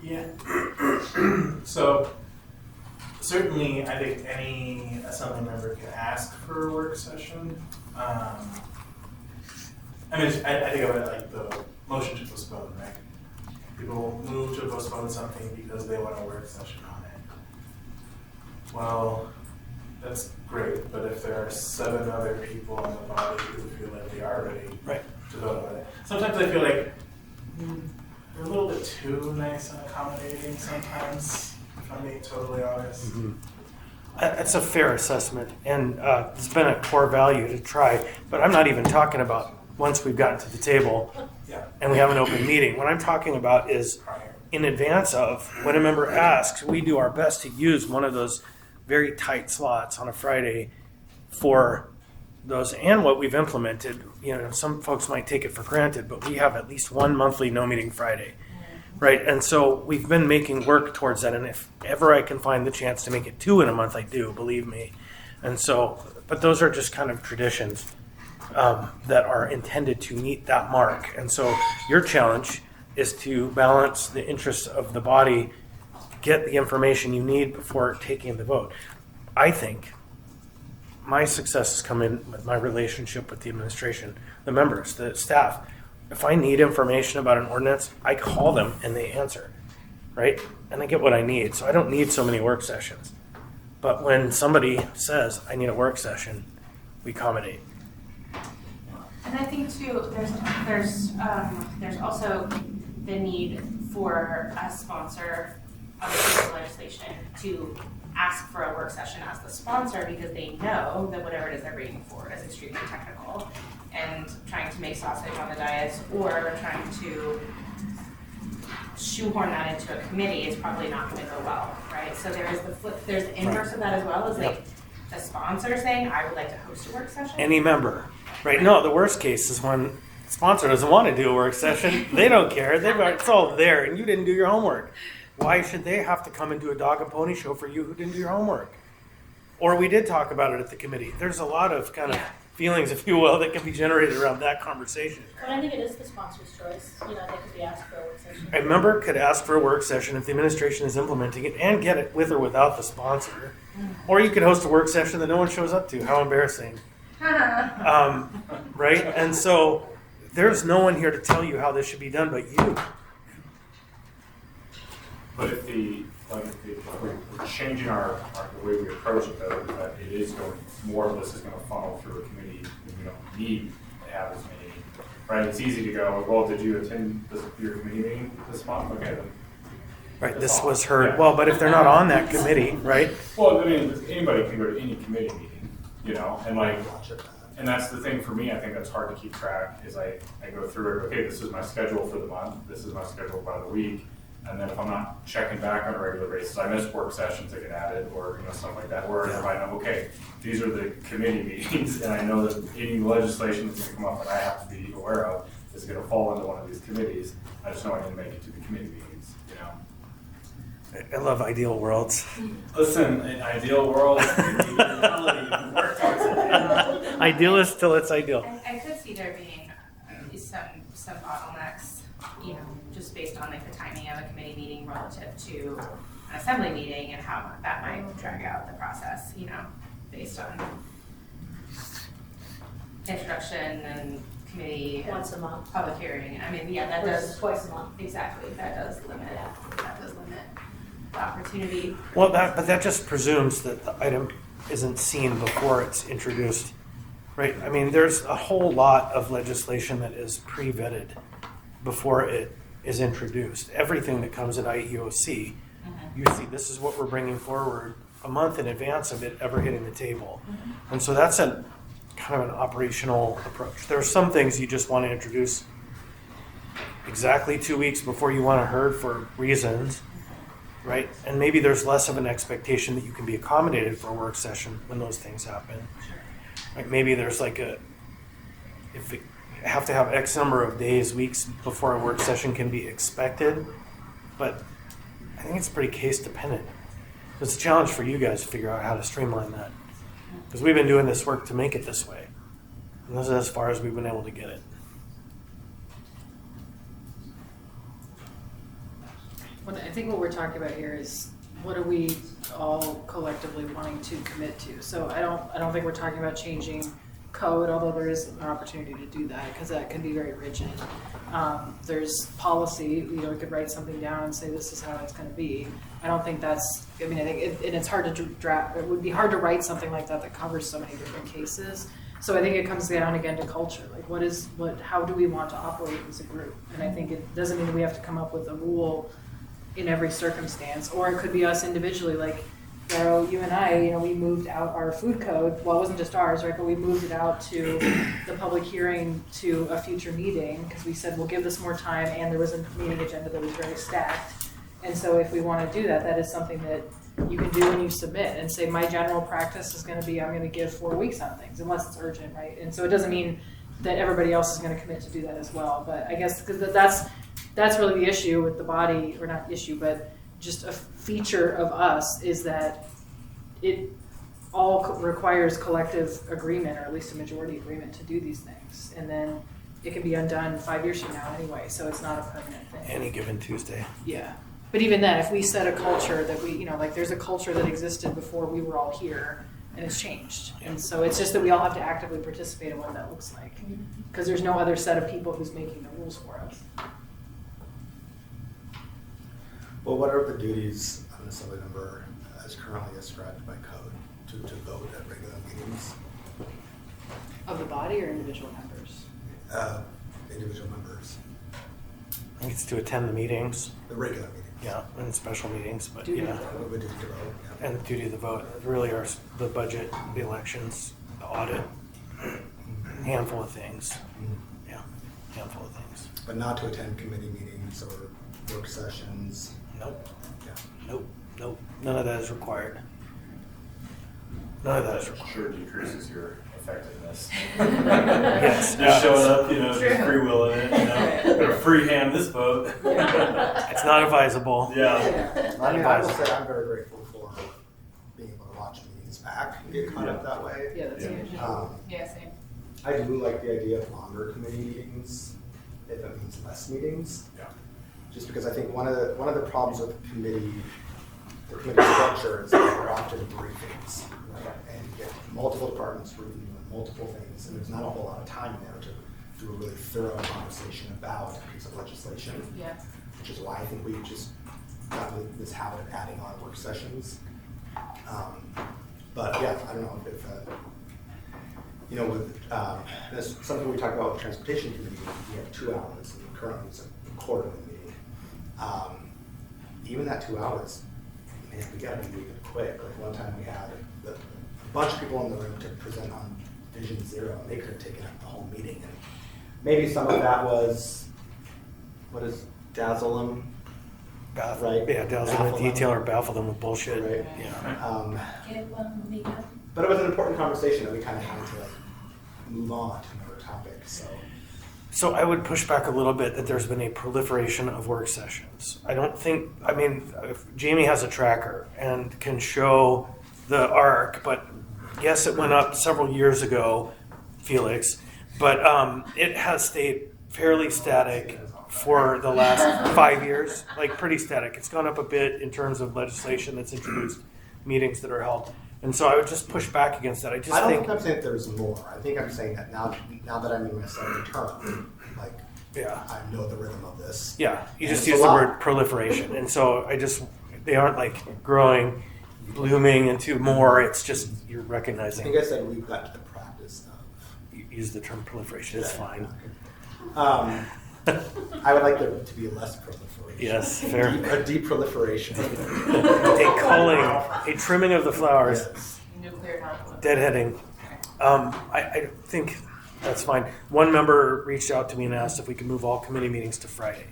Yeah. So certainly, I think any assembly member can ask for a work session. I think of it like the motion to postpone, right? People move to postpone something because they want a work session on it. Well, that's great, but if there are 7 other people in the body who feel like they are ready to vote on it, sometimes I feel like they're a little bit too nice and accommodating sometimes, if I'm being totally honest. Mm-hmm. That's a fair assessment, and it's been a core value to try, but I'm not even talking about once we've gotten to the table and we have an open meeting. What I'm talking about is in advance of, when a member asks, we do our best to use one of those very tight slots on a Friday for those. And what we've implemented, you know, some folks might take it for granted, but we have at least one monthly no meeting Friday, right? And so we've been making work towards that, and if ever I can find the chance to make it 2 in a month, I do, believe me. And so, but those are just kind of traditions that are intended to meet that mark. And so your challenge is to balance the interests of the body, get the information you need before taking the vote. I think my success has come in with my relationship with the administration, the members, the staff. If I need information about an ordinance, I call them and they answer, right? And I get what I need. So I don't need so many work sessions. But when somebody says, I need a work session, we accommodate. And I think too, there's also the need for a sponsor of a piece of legislation to ask for a work session as the sponsor, because they know that whatever it is they're bringing forward is extremely technical, and trying to make sausage on the dais or trying to shoehorn that into a committee is probably not going to go well, right? So there is the flip, there's the inverse of that as well, is like the sponsor saying, I would like to host a work session. Any member, right? No, the worst case is when the sponsor doesn't want to do a work session. They don't care. It's all there, and you didn't do your homework. Why should they have to come and do a dog and pony show for you who didn't do your homework? Or we did talk about it at the committee. There's a lot of kind of feelings, if you will, that can be generated around that conversation. But I think it is the sponsor's choice. You know, they could be asked for a work session. A member could ask for a work session if the administration is implementing it and get it with or without the sponsor. Or you could host a work session that no one shows up to. How embarrassing. Right? And so there's no one here to tell you how this should be done but you. But if we're changing the way we approach it, though, that it is going, more of this is going to funnel through a committee, and we don't need to have as many right? It's easy to go, well, did you attend your committee meeting this month? Okay, then. Right, That's this all. was heard, Yeah. well, but if they're not on that committee, right? Well, I mean, anybody can go to any committee meeting, you know, and like, Watch it. and that's the thing for me, I think that's hard to keep track, is I go through it, okay, this is my schedule for the month, this is my schedule by the week, and then if I'm not checking back on a regular basis, I miss work sessions that get added, or, you know, something like that, or if I know, okay, these are the committee meetings, and I know that any legislation that's gonna come up that I have to be aware of is gonna fall into one of these committees, I just know I need to make it to the committee meetings, you know? I love ideal worlds. Listen, in ideal world, reality work Idealist till it's ideal. I could see there being some bottlenecks, you know, just based on like the timing of a committee meeting relative to an assembly meeting and how that might drag out the process, you know, based on introduction and committee. Once a month. Public hearing. I mean, yeah, that Versus does. twice a month. Exactly, that does limit the opportunity. Well, but that just presumes that the item isn't seen before it's introduced, right? I mean, there's a whole lot of legislation that is pre-vetted before it is introduced. Everything that comes at IEOC, you see, this is what we're bringing forward a month in advance of it ever hitting the table. And so that's a kind of an operational approach. There are some things you just want to introduce exactly 2 weeks before you want to heard for reasons, right? And maybe there's less of an expectation that you can be accommodated for a work session when those things happen. Like maybe there's like if you have to have X number of days, weeks before a work session can be expected, but I think it's pretty case dependent. It's a challenge for you guys to figure out how to streamline that. Because we've been doing this work to make it this way. And this is as far as we've been able to get it. I think what we're talking about here is what are we all collectively wanting to commit to? So I don't think we're talking about changing code, although there is an opportunity to do that because that can be very rigid. There's policy, you know, we could write something down and say this is how it's going to be. I don't think that's, I mean, I think it's hard to draft, it would be hard to write something like that that covers so many different cases. So I think it comes down again to culture. Like how do we want to operate as a group? And I think it doesn't mean that we have to come up with a rule in every circumstance, or it could be us individually, like Darryl, you and I, you know, we moved out our food code, well, it wasn't just ours, right, but we moved it out to the public hearing to a future meeting, because we said we'll give this more time, and there was a meeting agenda that was very stacked. And so if we want to do that, that is something that you can do when you submit and say, my general practice is going to be, I'm going to give 4 weeks on things, unless it's urgent, right? And so it doesn't mean that everybody else is going to commit to do that as well, but I guess, because that's really the issue with the body, or not issue, but just a feature of us is that it all requires collective agreement, or at least a majority agreement to do these things. And then it can be undone 5 years from now anyway, so it's not a permanent thing. Any given Tuesday. Yeah. But even then, if we set a culture that we, you know, like there's a culture that existed before we were all here, and it's changed. And so it's just that we all have to actively participate in what that looks like. Because there's no other set of people who's making the rules for us. Well, what are the duties of an assembly member as currently described by code to vote at regular meetings? Of the body or individual members? Individual members. I think it's to attend the meetings. The regular meetings. Yeah, and special meetings, but Duty yeah. to vote. Duty to vote, yeah. And the duty of the vote really are the budget, the elections, the audit, handful of things. Yeah, handful of things. But not to attend committee meetings or work sessions. Nope. Yeah. Nope. None of that is required. None of that is That required. sure decreases your effectiveness. Yes. Just showing up, you know, just free willing it, you know, gonna free hand this vote. It's not advisable. Yeah. I mean, I will say I'm very grateful for being able to watch meetings back and get caught up that way. Yeah, that's huge. Yeah, same. I do like the idea of longer committee meetings, if it means less meetings. Yeah. Just because I think one of the problems with the committee structure is that we're often briefings, right? And you get multiple departments reviewing multiple things, and there's not a whole lot of time there to do a really thorough conversation about a piece of legislation. Yeah. Which is why I think we just got this habit of adding on work sessions. But yeah, I don't know if you know, with, this, something we talked about with transportation committee, we have 2 hours, and currently it's a quarter of the meeting. Even that 2 hours, man, we gotta be moving quick. Like one time we had a bunch of people in the room to present on Vision Zero, and they could have taken up the whole meeting. And maybe some of that was, what is dazzle them? Right? Yeah, dazzle them with detail or baffle them with bullshit. Right. Yeah. But it was an important conversation that we kind of had to like move on to another topic. So I would push back a little bit that there's been a proliferation of work sessions. I don't think, I mean, if Jamie has a tracker and can show the arc, but yes, it went up several years ago, Felix, but it has stayed fairly static for the last 5 years, like pretty static. It's gone up a bit in terms of legislation that's introduced, meetings that are held. And so I would just push back against that. I don't think I'm saying that there's more. I think I'm saying that now that I'm in my second term, like, yeah, I know the rhythm of this. Yeah, you just use the word proliferation. And so they aren't like growing, blooming into more. It's just you're recognizing. I think I said we've got to the practice of. You use the term proliferation. It's fine. I would like there to be less proliferation. Yes, fair. A deproliferation. A culling, a trimming of the flowers. Yes. Nuclear Deadheading. I think that's fine. One member reached out to me and asked if we could move all committee meetings to Friday.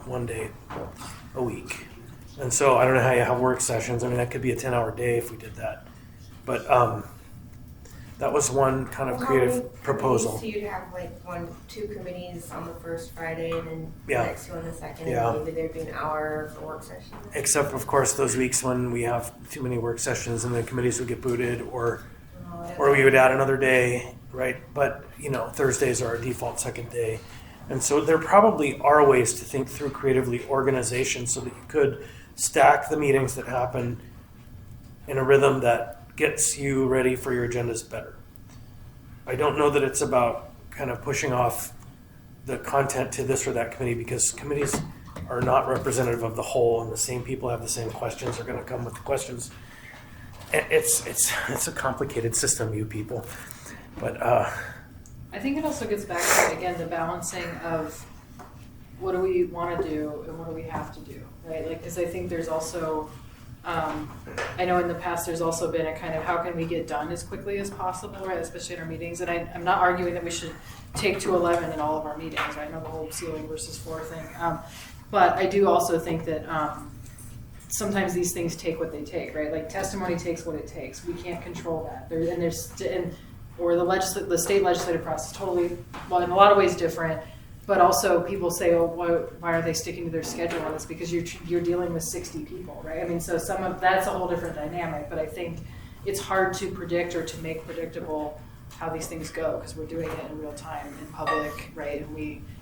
One day a week. And so I don't know how you have work sessions. I mean, that could be a 10-hour day if we did that. But that was one kind of creative proposal. So you'd have like 2 committees on the first Friday and then the Yeah. next two on the second, Yeah. and maybe there'd be an hour for work session. Except, of course, those weeks when we have too many work sessions and the committees would get booted, or we would add another day, right? But, you know, Thursdays are our default second day. And so there probably are ways to think through creatively organization so that you could stack the meetings that happen in a rhythm that gets you ready for your agendas better. I don't know that it's about kind of pushing off the content to this or that committee, because committees are not representative of the whole, and the same people have the same questions are going to come with the questions. It's a complicated system, you people. But I think it also gets back to, again, the balancing of what do we want to do and what do we have to do, right? Like, because I think there's also, I know in the past there's also been a kind of how can we get done as quickly as possible, right? Especially in our meetings. And I'm not arguing that we should take to 11 in all of our meetings, right? I know the whole ceiling versus floor thing. But I do also think that sometimes these things take what they take, right? Like testimony takes what it takes. We can't control that. Or the state legislative process totally, well, in a lot of ways different. But also people say, oh, why are they sticking to their schedule? And it's because you're dealing with 60 people, right? I mean, so that's a whole different dynamic. But I think it's hard to predict or to make predictable how these things go, because we're doing it in real time in public, right?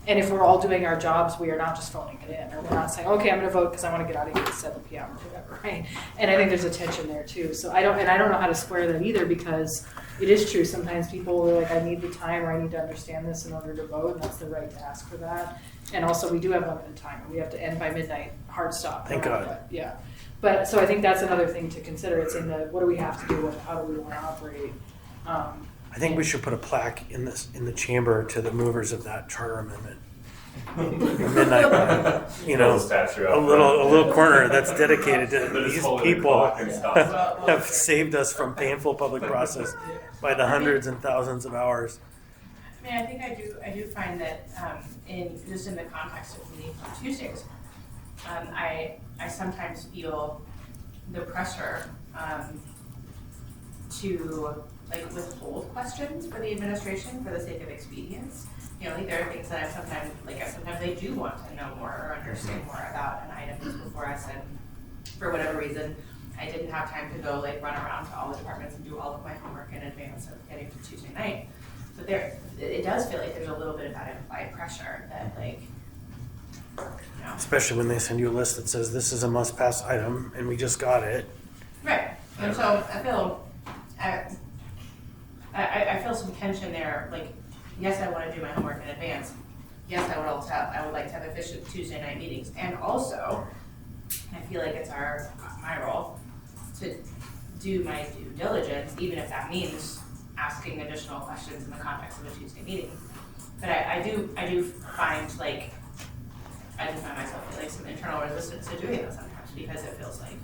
And if we're all doing our jobs, we are not just phoning it in, or we're not saying, okay, I'm going to vote because I want to get out of here at 7 p.m. or whatever, right? And I think there's a tension there too. So I don't know how to square that either, because it is true. Sometimes people are like, I need the time, or I need to understand this in order to vote, and that's the right to ask for that. And also, we do have limited time. We have to end by midnight, hard stop. Thank God. But, yeah. But so I think that's another thing to consider. It's in the what do we have to do and how do we want to operate. I think we should put a plaque in the chamber to the movers of that charter amendment. Midnight, a little corner that's dedicated to these people have saved us from painful public process by the hundreds and thousands of hours. I mean, I think I do find that in the context of meeting on Tuesdays, I sometimes feel the pressure to like withhold questions for the administration for the sake of expedience. You know, like there are things that sometimes I do want to know more or understand more about an item that's before us, and for whatever reason, I didn't have time to go like run around to all the departments and do all of my homework in advance of getting to Tuesday night. But it does feel like there's a little bit of that implied pressure that like, you know. Especially when they send you a list that says this is a must-pass item and we just got it. Right, and so I feel some tension there. Like, yes, I want to do my homework in advance. Yes, I would like to have efficient Tuesday night meetings, and also, I feel like it's my role to do my due diligence, even if that means asking additional questions in the context of a Tuesday meeting. But I do find myself feeling some internal resistance to doing that sometimes because it feels like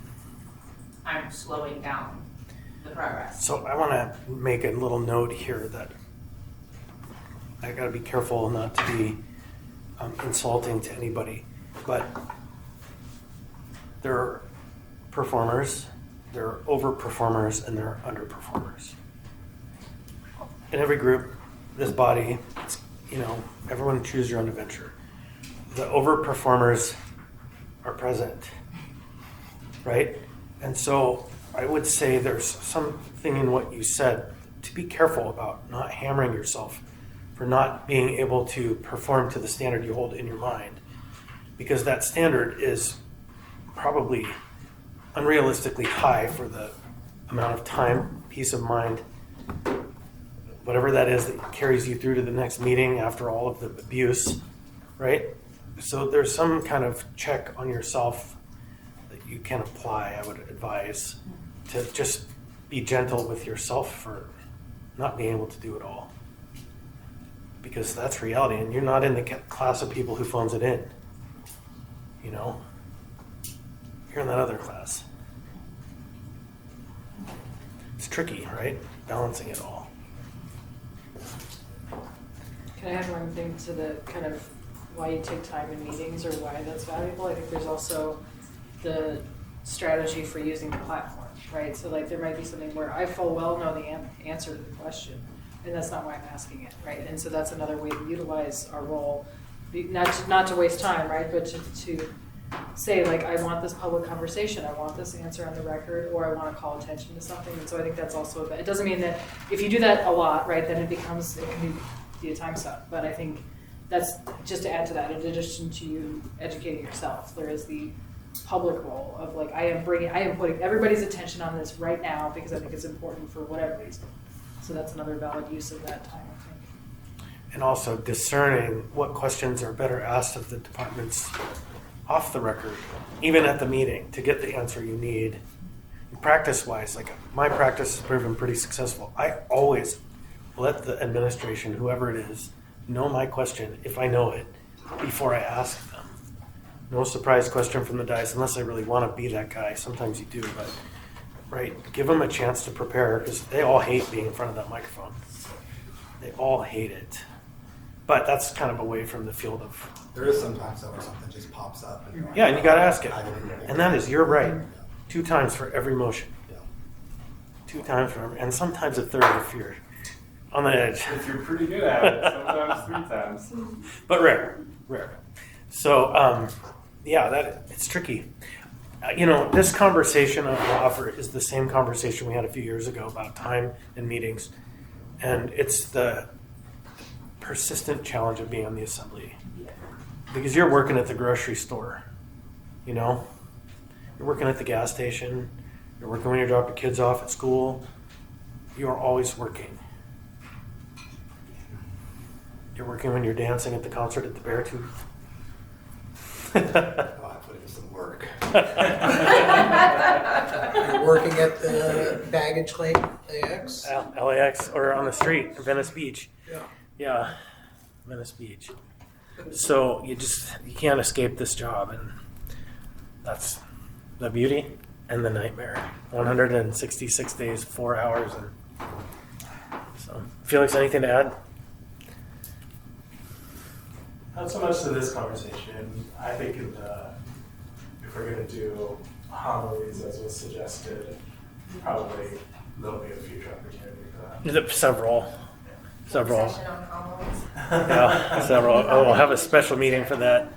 I'm slowing down the progress. So I want to make a little note here that I got to be careful not to be insulting to anybody, but there are performers, there are overperformers, and there are underperformers. In every group, this body, it's, everyone choose your own adventure. The overperformers are present, right? And so I would say there's something in what you said to be careful about, not hammering yourself for not being able to perform to the standard you hold in your mind, because that standard is probably unrealistically high for the amount of time, peace of mind, whatever that is that carries you through to the next meeting after all of the abuse, right? So there's some kind of check on yourself that you can apply, I would advise, to just be gentle with yourself for not being able to do it all. Because that's reality, and you're not in the class of people who phones it in. You're in that other class. It's tricky, right? Balancing it all. Can I add one thing to the kind of why you take time in meetings or why that's valuable? I think there's also the strategy for using the platform, right? So like there might be something where I full well know the answer to the question, and that's not why I'm asking it, right? And so that's another way to utilize our role, not to waste time, right? But to say like, I want this public conversation, I want this answer on the record, or I want to call attention to something. And so I think that's also, it doesn't mean that if you do that a lot, right, then it can be a time suck. But I think that's just to add to that, in addition to you educating yourself, there is the public role of like, I am putting everybody's attention on this right now because I think it's important for whatever reason. So that's another valid use of that time, I think. And also discerning what questions are better asked of the departments off the record, even at the meeting, to get the answer you need. Practice-wise, like my practice has proven pretty successful. I always let the administration, whoever it is, know my question if I know it before I ask them. No surprise question from the dais, unless I really want to be that guy. Sometimes you do, but right, give them a chance to prepare because they all hate being in front of that microphone. They all hate it. But that's kind of away from the field of... There is sometimes though where something just pops up. And yeah, and you got to ask it. And that is, you're right. 2 times for every motion. Yeah. 2 times for every, and sometimes a third if you're on the edge. If you're pretty good at it, sometimes 3 times. But rare. So, it's tricky. This conversation I will offer is the same conversation we had a few years ago about time and meetings. And it's the persistent challenge of being on the assembly. Because you're working at the grocery store, You're working at the gas station. You're working when you drop your kids off at school. You are always working. You're working when you're dancing at the concert at the Beartooth. I put in some work. You're working at the baggage claim, LAX? LAX, or on the street in Venice Beach. Yeah. Venice Beach. So you can't escape this job, and that's the beauty and the nightmare. 166 days, 4 hours, and so Felix, anything to add? Not so much to this conversation. I think if we're going to do homilies as was suggested, probably there'll be a future opportunity for that. Several. Session on homilies. Yeah, several. Oh, we'll have a special meeting for that.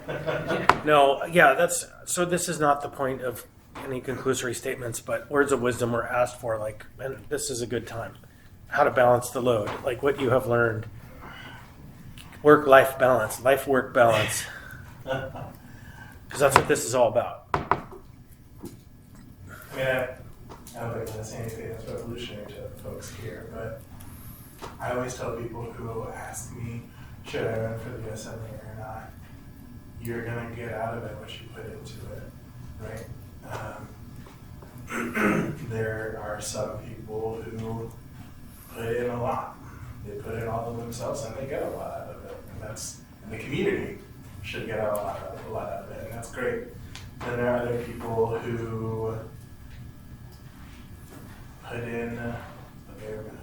No, yeah, so this is not the point of any conclusory statements, but words of wisdom were asked for, like, and this is a good time. How to balance the load, like what you have learned. Work-life balance, life-work balance. Because that's what this is all about. I mean, I don't think I'm going to say anything that's revolutionary to folks here, but I always tell people who ask me, should I run for the assembly or not, you're going to get out of it what you put into it, right? There are some people who put in a lot. They put in all of themselves and they get a lot out of it. And the community should get a lot out of it, and that's great. Then there are other people who put in the bare minimum.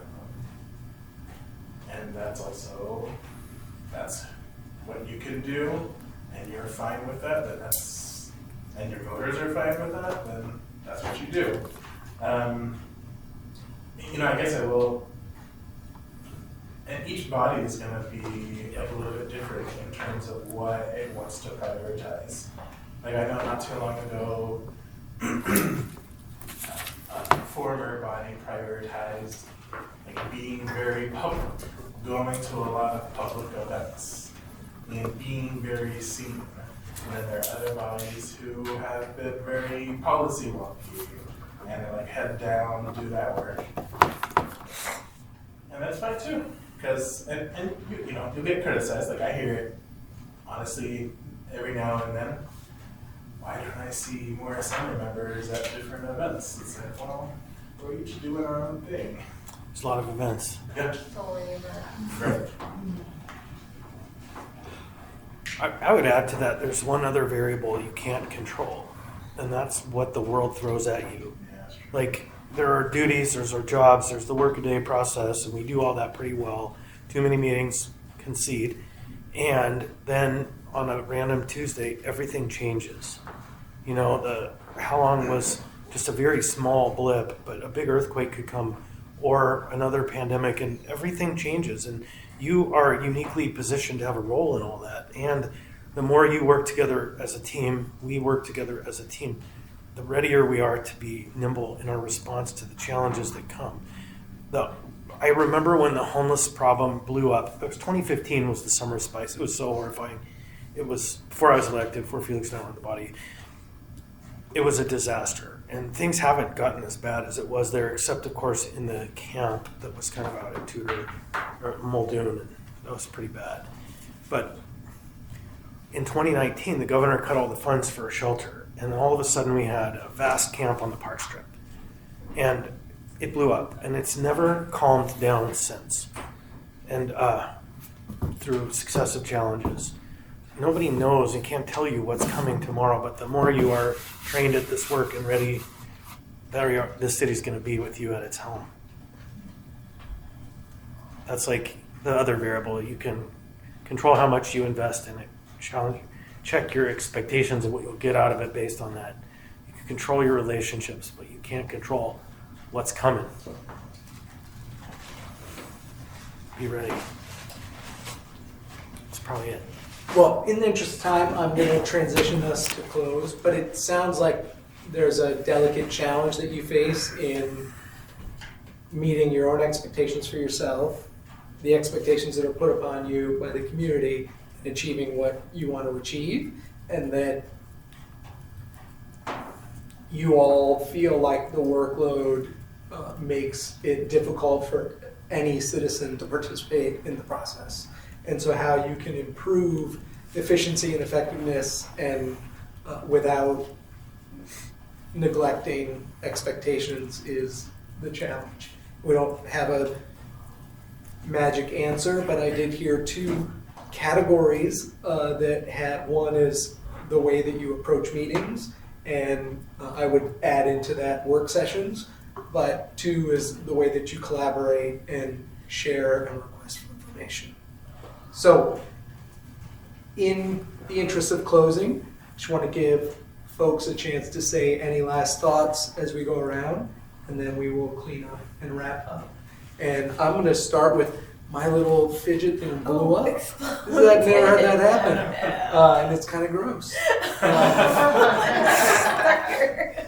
And that's what you can do, and you're fine with that, and your voters are fine with that, then that's what you do. I guess I will, and each body is going to be a little bit different in terms of what it wants to prioritize. Like, I know not too long ago, a former body prioritized like being very public, going to a lot of public events, and being very seen. And then there are other bodies who have been very policy wonky, and they're like head down, do that work. And that's fine too, because you'll get criticized. Like, I hear it honestly every now and then. Why don't I see more assembly members at different events? It's like, well, we're each doing our own thing. There's a lot of events. Yeah. Totally Right. I would add to that, there's one other variable you can't control, and that's what the world throws at you. Like, there are duties, there's our jobs, there's the workaday process, and we do all that pretty well. Too many meetings, concede. And then on a random Tuesday, everything changes. How long was just a very small blip, but a big earthquake could come, or another pandemic, and everything changes. And you are uniquely positioned to have a role in all that. And the more you work together as a team, we work together as a team, the readier we are to be nimble in our response to the challenges that come. I remember when the homeless problem blew up. It was 2015 was the summer spice. It was so horrifying. It was before I was elected, before Felix and I were in the body. It was a disaster. And things haven't gotten as bad as it was there, except, of course, in the camp that was kind of out at Tudor, or Muldoon, and that was pretty bad. But in 2019, the governor cut all the funds for a shelter, and all of a sudden we had a vast camp on the park strip. And it blew up, and it's never calmed down since. And through successive challenges. Nobody knows and can't tell you what's coming tomorrow, but the more you are trained at this work and ready, this city's going to be with you at its helm. That's like the other variable. You can control how much you invest in it. Check your expectations of what you'll get out of it based on that. You can control your relationships, but you can't control what's coming. Be ready. That's probably it. Well, in the interest of time, I'm going to transition us to close, but it sounds like there's a delicate challenge that you face in meeting your own expectations for yourself, the expectations that are put upon you by the community, and achieving what you want to achieve, and that you all feel like the workload makes it difficult for any citizen to participate in the process. And so how you can improve efficiency and effectiveness and without neglecting expectations is the challenge. We don't have a magic answer, but I did hear two categories that had, one is the way that you approach meetings, and I would add into that work sessions, but two is the way that you collaborate and share and request for information. So, in the interest of closing, I just want to give folks a chance to say any last thoughts as we go around, and then we will clean up and wrap up. And I'm going to start with my little fidget thing blew up. I've never heard that happen. And it's kind of gross.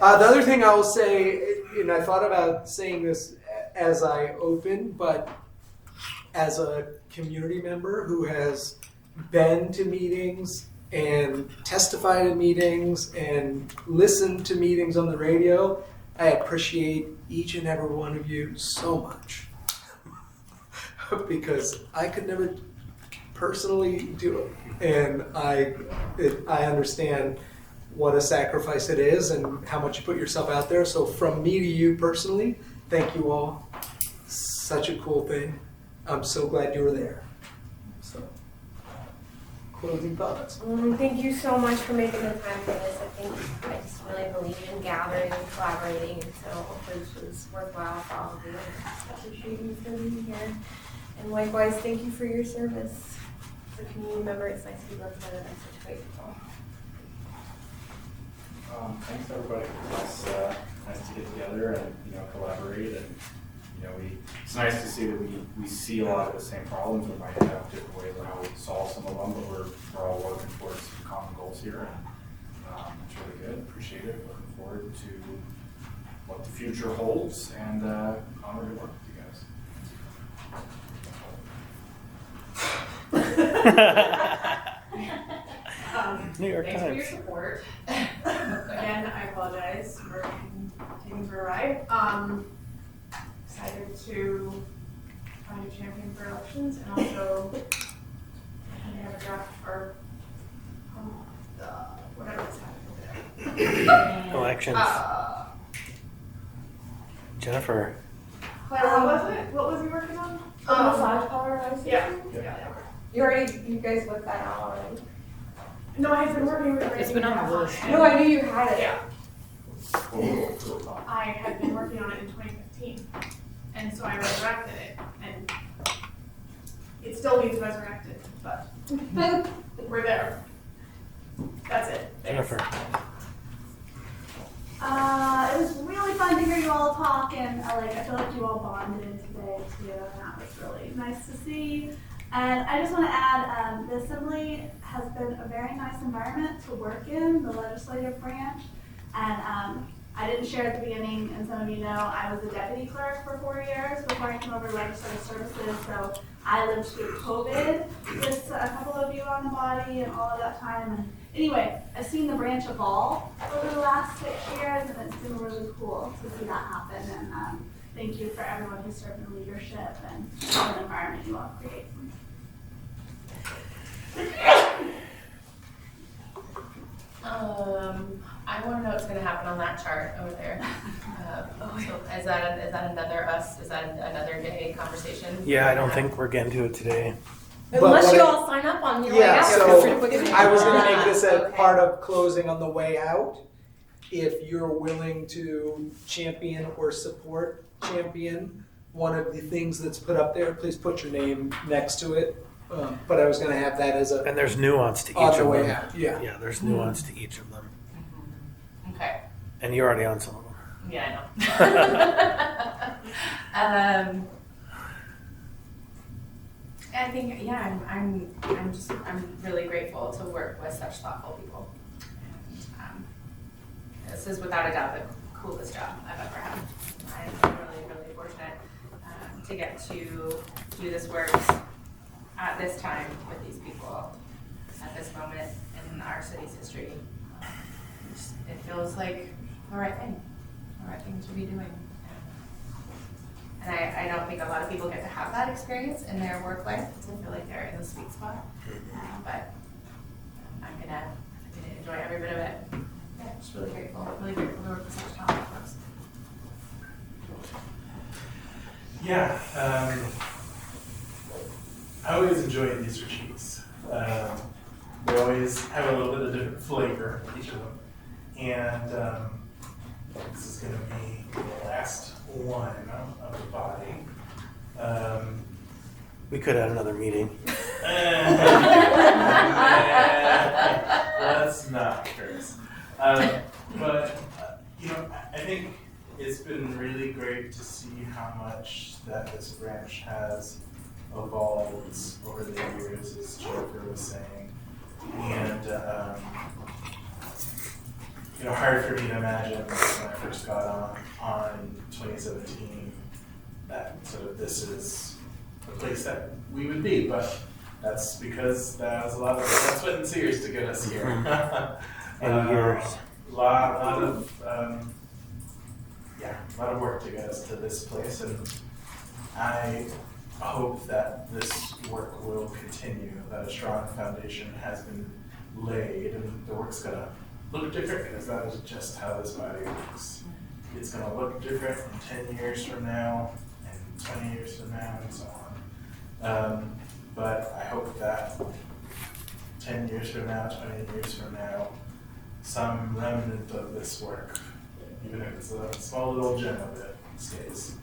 The other thing I will say, and I thought about saying this as I open, but as a community member who has been to meetings and testified in meetings and listened to meetings on the radio, I appreciate each and every one of you so much. Because I could never personally do it. And I understand what a sacrifice it is and how much you put yourself out there. So from me to you personally, thank you all such a cool thing. I'm so glad you were there. So, closing thoughts? Thank you so much for making the time for this. I just really believe in gathering and collaborating, and so hopefully this was worthwhile for all of you. I appreciate you for being here. And likewise, thank you for your service. As a community member, it's nice to be represented by such great people. Thanks everybody. It's nice to get together and collaborate, and it's nice to see that we see a lot of the same problems. We might have different ways on how we solve some of them, but we're all working towards some common goals here, and it's really good. Appreciate it. Looking forward to what the future holds, and honored to work with you guys. New York Thanks for your Times. support. Again, I apologize for taking for a ride. Excited to find a champion for elections, and also we have a draft for whatever is happening. Elections. Jennifer. Claire, what was it? What was he working on? Massage parlor, I see. Yeah. You guys looked that out already? No, I've been working with It's been on the list. No, I knew you had it. Yeah. I had been working on it in 2015, and so I resurrected it, and it still needs resurrected, but we're there. That's it. Thanks. Jennifer. It was really fun to hear you all talk, and I feel like you all bonded today too, and that was really nice to see. And I just want to add, the Assembly has been a very nice environment to work in, the legislative branch. And I didn't share at the beginning, and some of you know, I was a deputy clerk for 4 years before I came over to legislative services. So I lived through COVID with a couple of you on the body and all of that time. And anyway, I've seen the branch evolve over the last 6 years, and it's been really cool to see that happen. And thank you for everyone who served in leadership and the environment you all create. I want to know what's going to happen on that chart over there. So is that another us? Is that another day conversation? Yeah, I don't think we're getting to it today. Unless you all sign up on your way out. So I was going to make this a Okay. part of closing on the way out. If you're willing to champion or support champion one of the things that's put up there, please put your name next to it. But I was going to have that as a And there's nuance to each on the of way them. out. Yeah. Yeah, there's nuance to each of them. Okay. And you're already on some of them. Yeah, I know. I think, yeah, I'm really grateful to work with such thoughtful people. And this is without a doubt the coolest job I've ever had. I'm really, really fortunate to get to do this work at this time with these people, at this moment in our city's history. It feels like the right thing to be doing. And I don't think a lot of people get to have that experience in their work life, because I feel like they're in the sweet spot. But I'm gonna enjoy every bit of it. Yeah, just really grateful to work with such talented folks. Yeah, I always enjoy these retreats. They always have a little bit of different flavor, each of them. And this is going to be the last one of the body. We could have another meeting. Let's not curse. But I think it's been really great to see how much that this branch has evolved over the years, as Jennifer was saying. And hard for me to imagine when I first got on in 2017 that sort of this is a place that we would be, but that's because that was a lot of blood, sweat, and tears to get us here. And years. A lot of work to get us to this place, and I hope that this work will continue, that a strong foundation has been laid, and the work's gonna look different, because that is just how this body works. It's gonna look different in 10 years from now, and 20 years from now, and so on. But I hope that 10 years from now, 20 years from now, some remnant of this work, even if it's a small little gem of it, stays.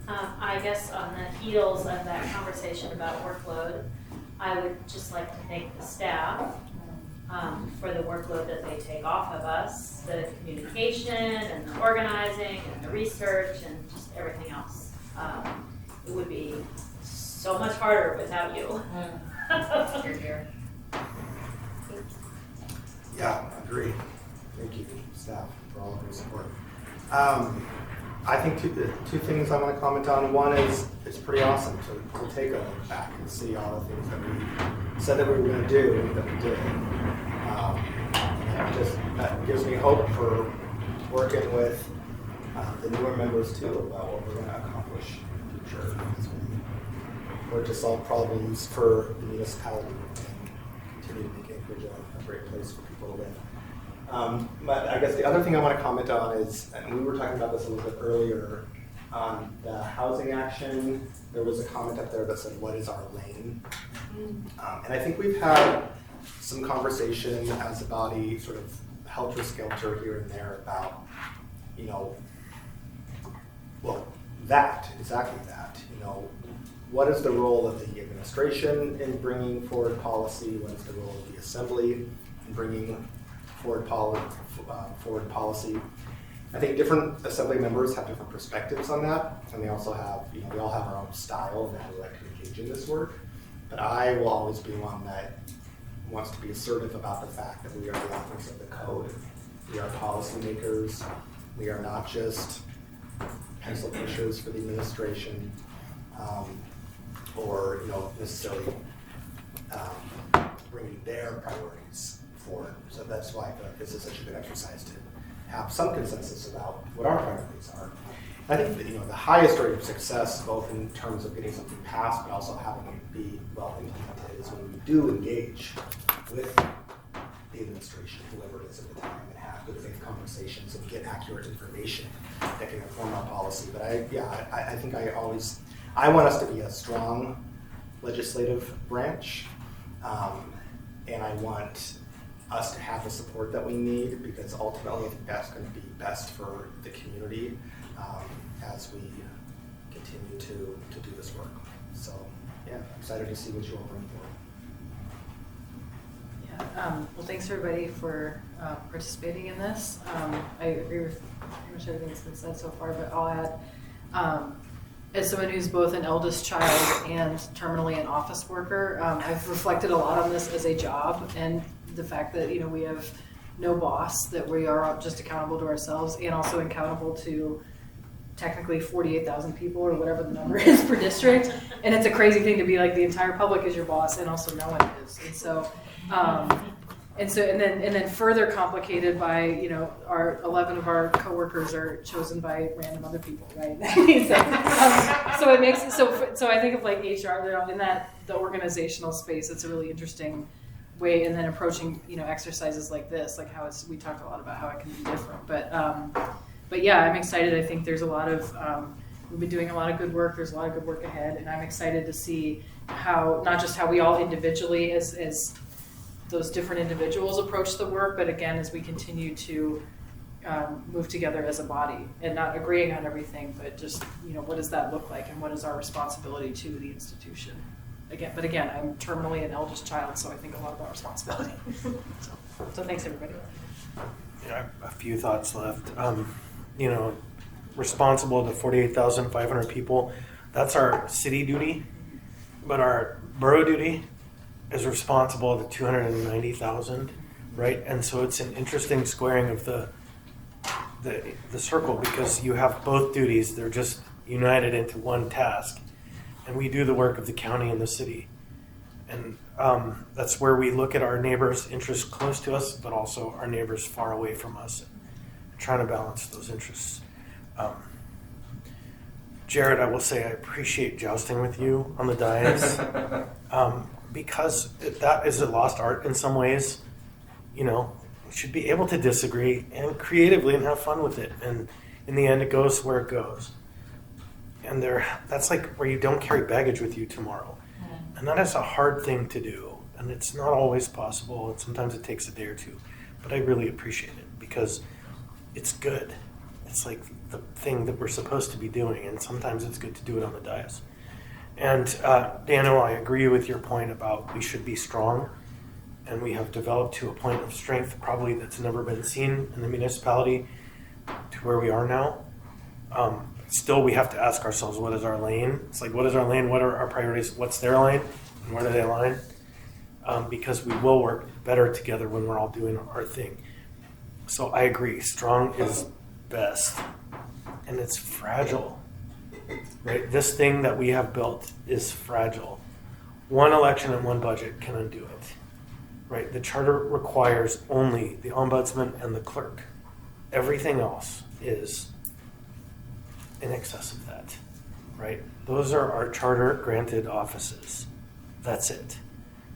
I guess on the heels of that conversation about workload, I would just like to thank the staff for the workload that they take off of us, the communication and the organizing and the research and just everything else. It would be so much harder without you. You're here. Yeah, agreed. Thank you, staff, for all of your support. I think two things I want to comment on. One is it's pretty awesome to take a look back and see all the things that we said that we were going to do and that we did. That gives me hope for working with the newer members too about what we're going to accomplish in the future as we work to solve problems for the municipality and continue to make Anchorage a great place for people to live. But I guess the other thing I want to comment on is, and we were talking about this a little bit earlier, on the housing action, there was a comment up there that said, what is our lane? And I think we've had some conversation as a body, sort of helter-skelter here and there about, exactly that. What is the role of the administration in bringing forward policy? What is the role of the assembly in bringing forward policy? I think different assembly members have different perspectives on that, and they also have, we all have our own style and how we like to engage in this work. But I will always be one that wants to be assertive about the fact that we are the authors of the code. We are policymakers. We are not just pencil pushers for the administration, or necessarily bringing their priorities forward. So that's why I feel like this is such a good exercise to have some consensus about what our priorities are. I think that, the highest rate of success, both in terms of getting something passed, but also having it be well implemented, is when we do engage with the administration, whoever it is at the time, and have good faith conversations and get accurate information that can inform our policy. But I think I want us to be a strong legislative branch, and I want us to have the support that we need, because ultimately I think that's going to be best for the community as we continue to do this work. So yeah, excited to see what you all bring forward. Yeah. Well, thanks everybody for participating in this. I agree with pretty much everything that's been said so far, but I'll add, as someone who's both an eldest child and terminally an office worker, I've reflected a lot on this as a job, and the fact that we have no boss, that we are just accountable to ourselves and also accountable to technically 48,000 people or whatever the number is per district. And it's a crazy thing to be like the entire public is your boss and also no one is. And then further complicated by, our 11 of our coworkers are chosen by random other people, right? So it makes so I think of like HR, in the organizational space, it's a really interesting way, and then approaching exercises like this, like how we talked a lot about how it can be different, but yeah, I'm excited. I think there's a lot of we've been doing a lot of good work. There's a lot of good work ahead, and I'm excited to see how, not just how we all individually as those different individuals approach the work, but again, as we continue to move together as a body, and not agreeing on everything, but just what does that look like, and what is our responsibility to the institution. But again, I'm terminally an eldest child, so I think a lot about responsibility. So thanks, everybody. Yeah, a few thoughts left. Responsible to 48,500 people, that's our city duty, but our borough duty is responsible to 290,000, right? And so it's an interesting squaring of the circle, because you have both duties. They're just united into one task. And we do the work of the county and the city. And that's where we look at our neighbors' interests close to us, but also our neighbors far away from us, and trying to balance those interests. Jared, I will say I appreciate jousting with you on the dais, because that is a lost art in some ways. We should be able to disagree and creatively and have fun with it. And in the end, it goes where it goes. And that's like where you don't carry baggage with you tomorrow. And that is a hard thing to do. And it's not always possible. And sometimes it takes a day or two. But I really appreciate it because it's good. It's like the thing that we're supposed to be doing. And sometimes it's good to do it on the dais. And Daniel, I agree with your point about we should be strong. And we have developed to a point of strength probably that's never been seen in the municipality to where we are now. Still, we have to ask ourselves, what is our lane? It's like, what is our lane? What are our priorities? What's their lane? And where do they align? Because we will work better together when we're all doing our thing. So I agree. Strong is best. And it's fragile. Right? This thing that we have built is fragile. One election and one budget can undo it. Right? The charter requires only the ombudsman and the clerk. Everything else is in excess of that, right? Those are our charter granted offices. That's it.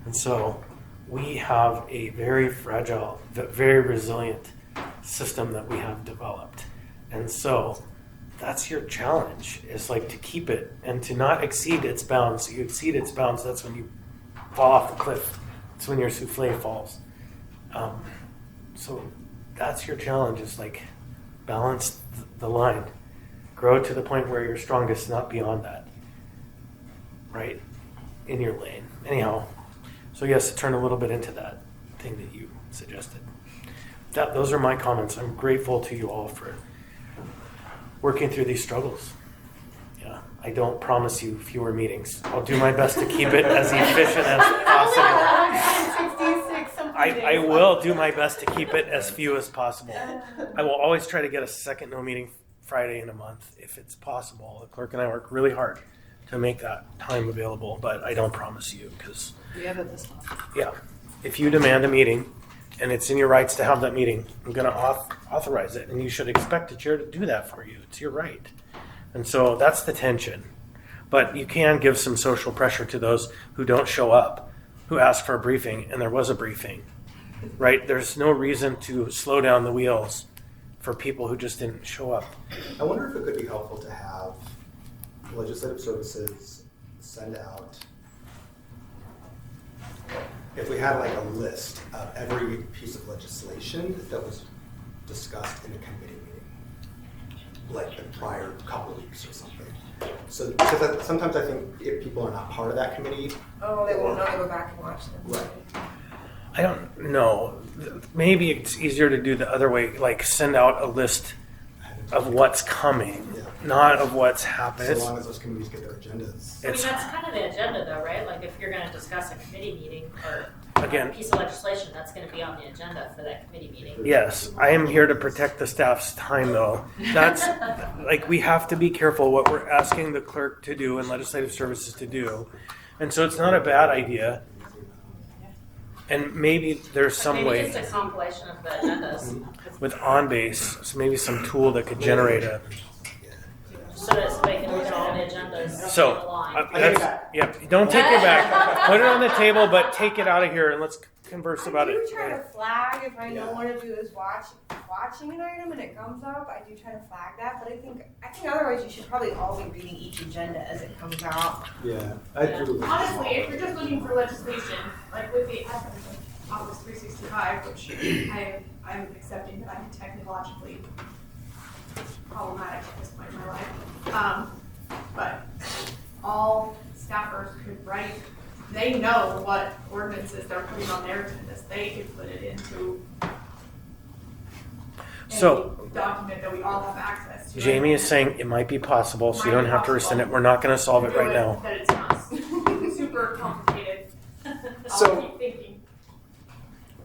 And so we have a very fragile, very resilient system that we have developed. And so that's your challenge, is like to keep it and to not exceed its bounds. You exceed its bounds, that's when you fall off the cliff. It's when your souffle falls. So that's your challenge, is like balance the line. Grow to the point where you're strongest, not beyond that. Right? In your lane. Anyhow, so yes, turn a little bit into that thing that you suggested. Those are my comments. I'm grateful to you all for working through these struggles. Yeah, I don't promise you fewer meetings. I'll do my best to keep it as efficient as possible. I will do my best to keep it as few as possible. I will always try to get a second no meeting Friday in a month if it's possible. The clerk and I work really hard to make that time available, but I don't promise you because We have it this month. yeah, if you demand a meeting and it's in your rights to have that meeting, I'm going to authorize it, and you should expect the chair to do that for you. It's your right. And so that's the tension. But you can give some social pressure to those who don't show up, who ask for a briefing, and there was a briefing, right? There's no reason to slow down the wheels for people who just didn't show up. I wonder if it could be helpful to have legislative services send out, if we had like a list of every piece of legislation that was discussed in a committee meeting, like the prior couple of weeks or something. So, because sometimes I think if people are not part of that committee. Oh, they won't know to go back and watch them. Right. I don't know. Maybe it's easier to do the other way, like send out a list of what's coming, not of what's happened. So long as those committees get their agendas. I mean, that's kind of the agenda though, right? Like if you're gonna discuss a committee meeting or Again, a piece of legislation, that's gonna be on the agenda for that committee meeting. yes, I am here to protect the staff's time though. That's like, we have to be careful what we're asking the clerk to do and legislative services to do. And so it's not a bad idea. And maybe there's some Maybe way just a compilation of the agendas, with OnBase, so maybe some tool that could generate a. so that somebody can look at all the agendas So, in a line. yeah, don't take it back. Put it on the table, but take it out of here and let's converse about I it. do try to flag if I know one of you is watching an item and it comes up. I do try to flag that, but I think otherwise you should probably all be reading each agenda as it comes out. Yeah, I agree. Honestly, if you're just looking for legislation, like with the Office 365, which I'm accepting that I'm technologically problematic at this point in my life, but all staffers could write, they know what ordinances they're putting on their agendas. They could put it into So, any document that we all have access to. Jamie is saying it might be possible, so you don't have to rescind it. We're not going to solve it right now. That it's not super complicated. So- I'll keep thinking.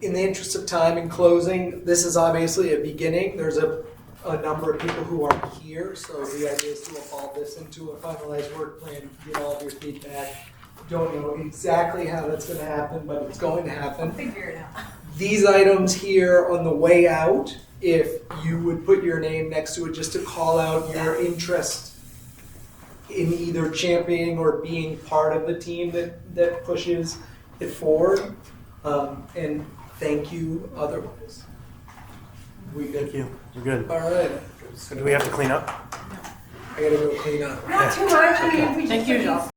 In the interest of time in closing, this is obviously a beginning. There's a number of people who aren't here, so the idea is to evolve this into a finalized work plan, get all of your feedback. Don't know exactly how that's going to happen, but it's going to happen. Figure it out. These items here on the way out, if you would put your name next to it just to call out your interest in either championing or being part of the team that pushes it forward. And thank you otherwise. We good? Thank you. We're good. All right. So do we have to clean up? I gotta go clean up. Not too much, I mean, we Thank just you, Joel.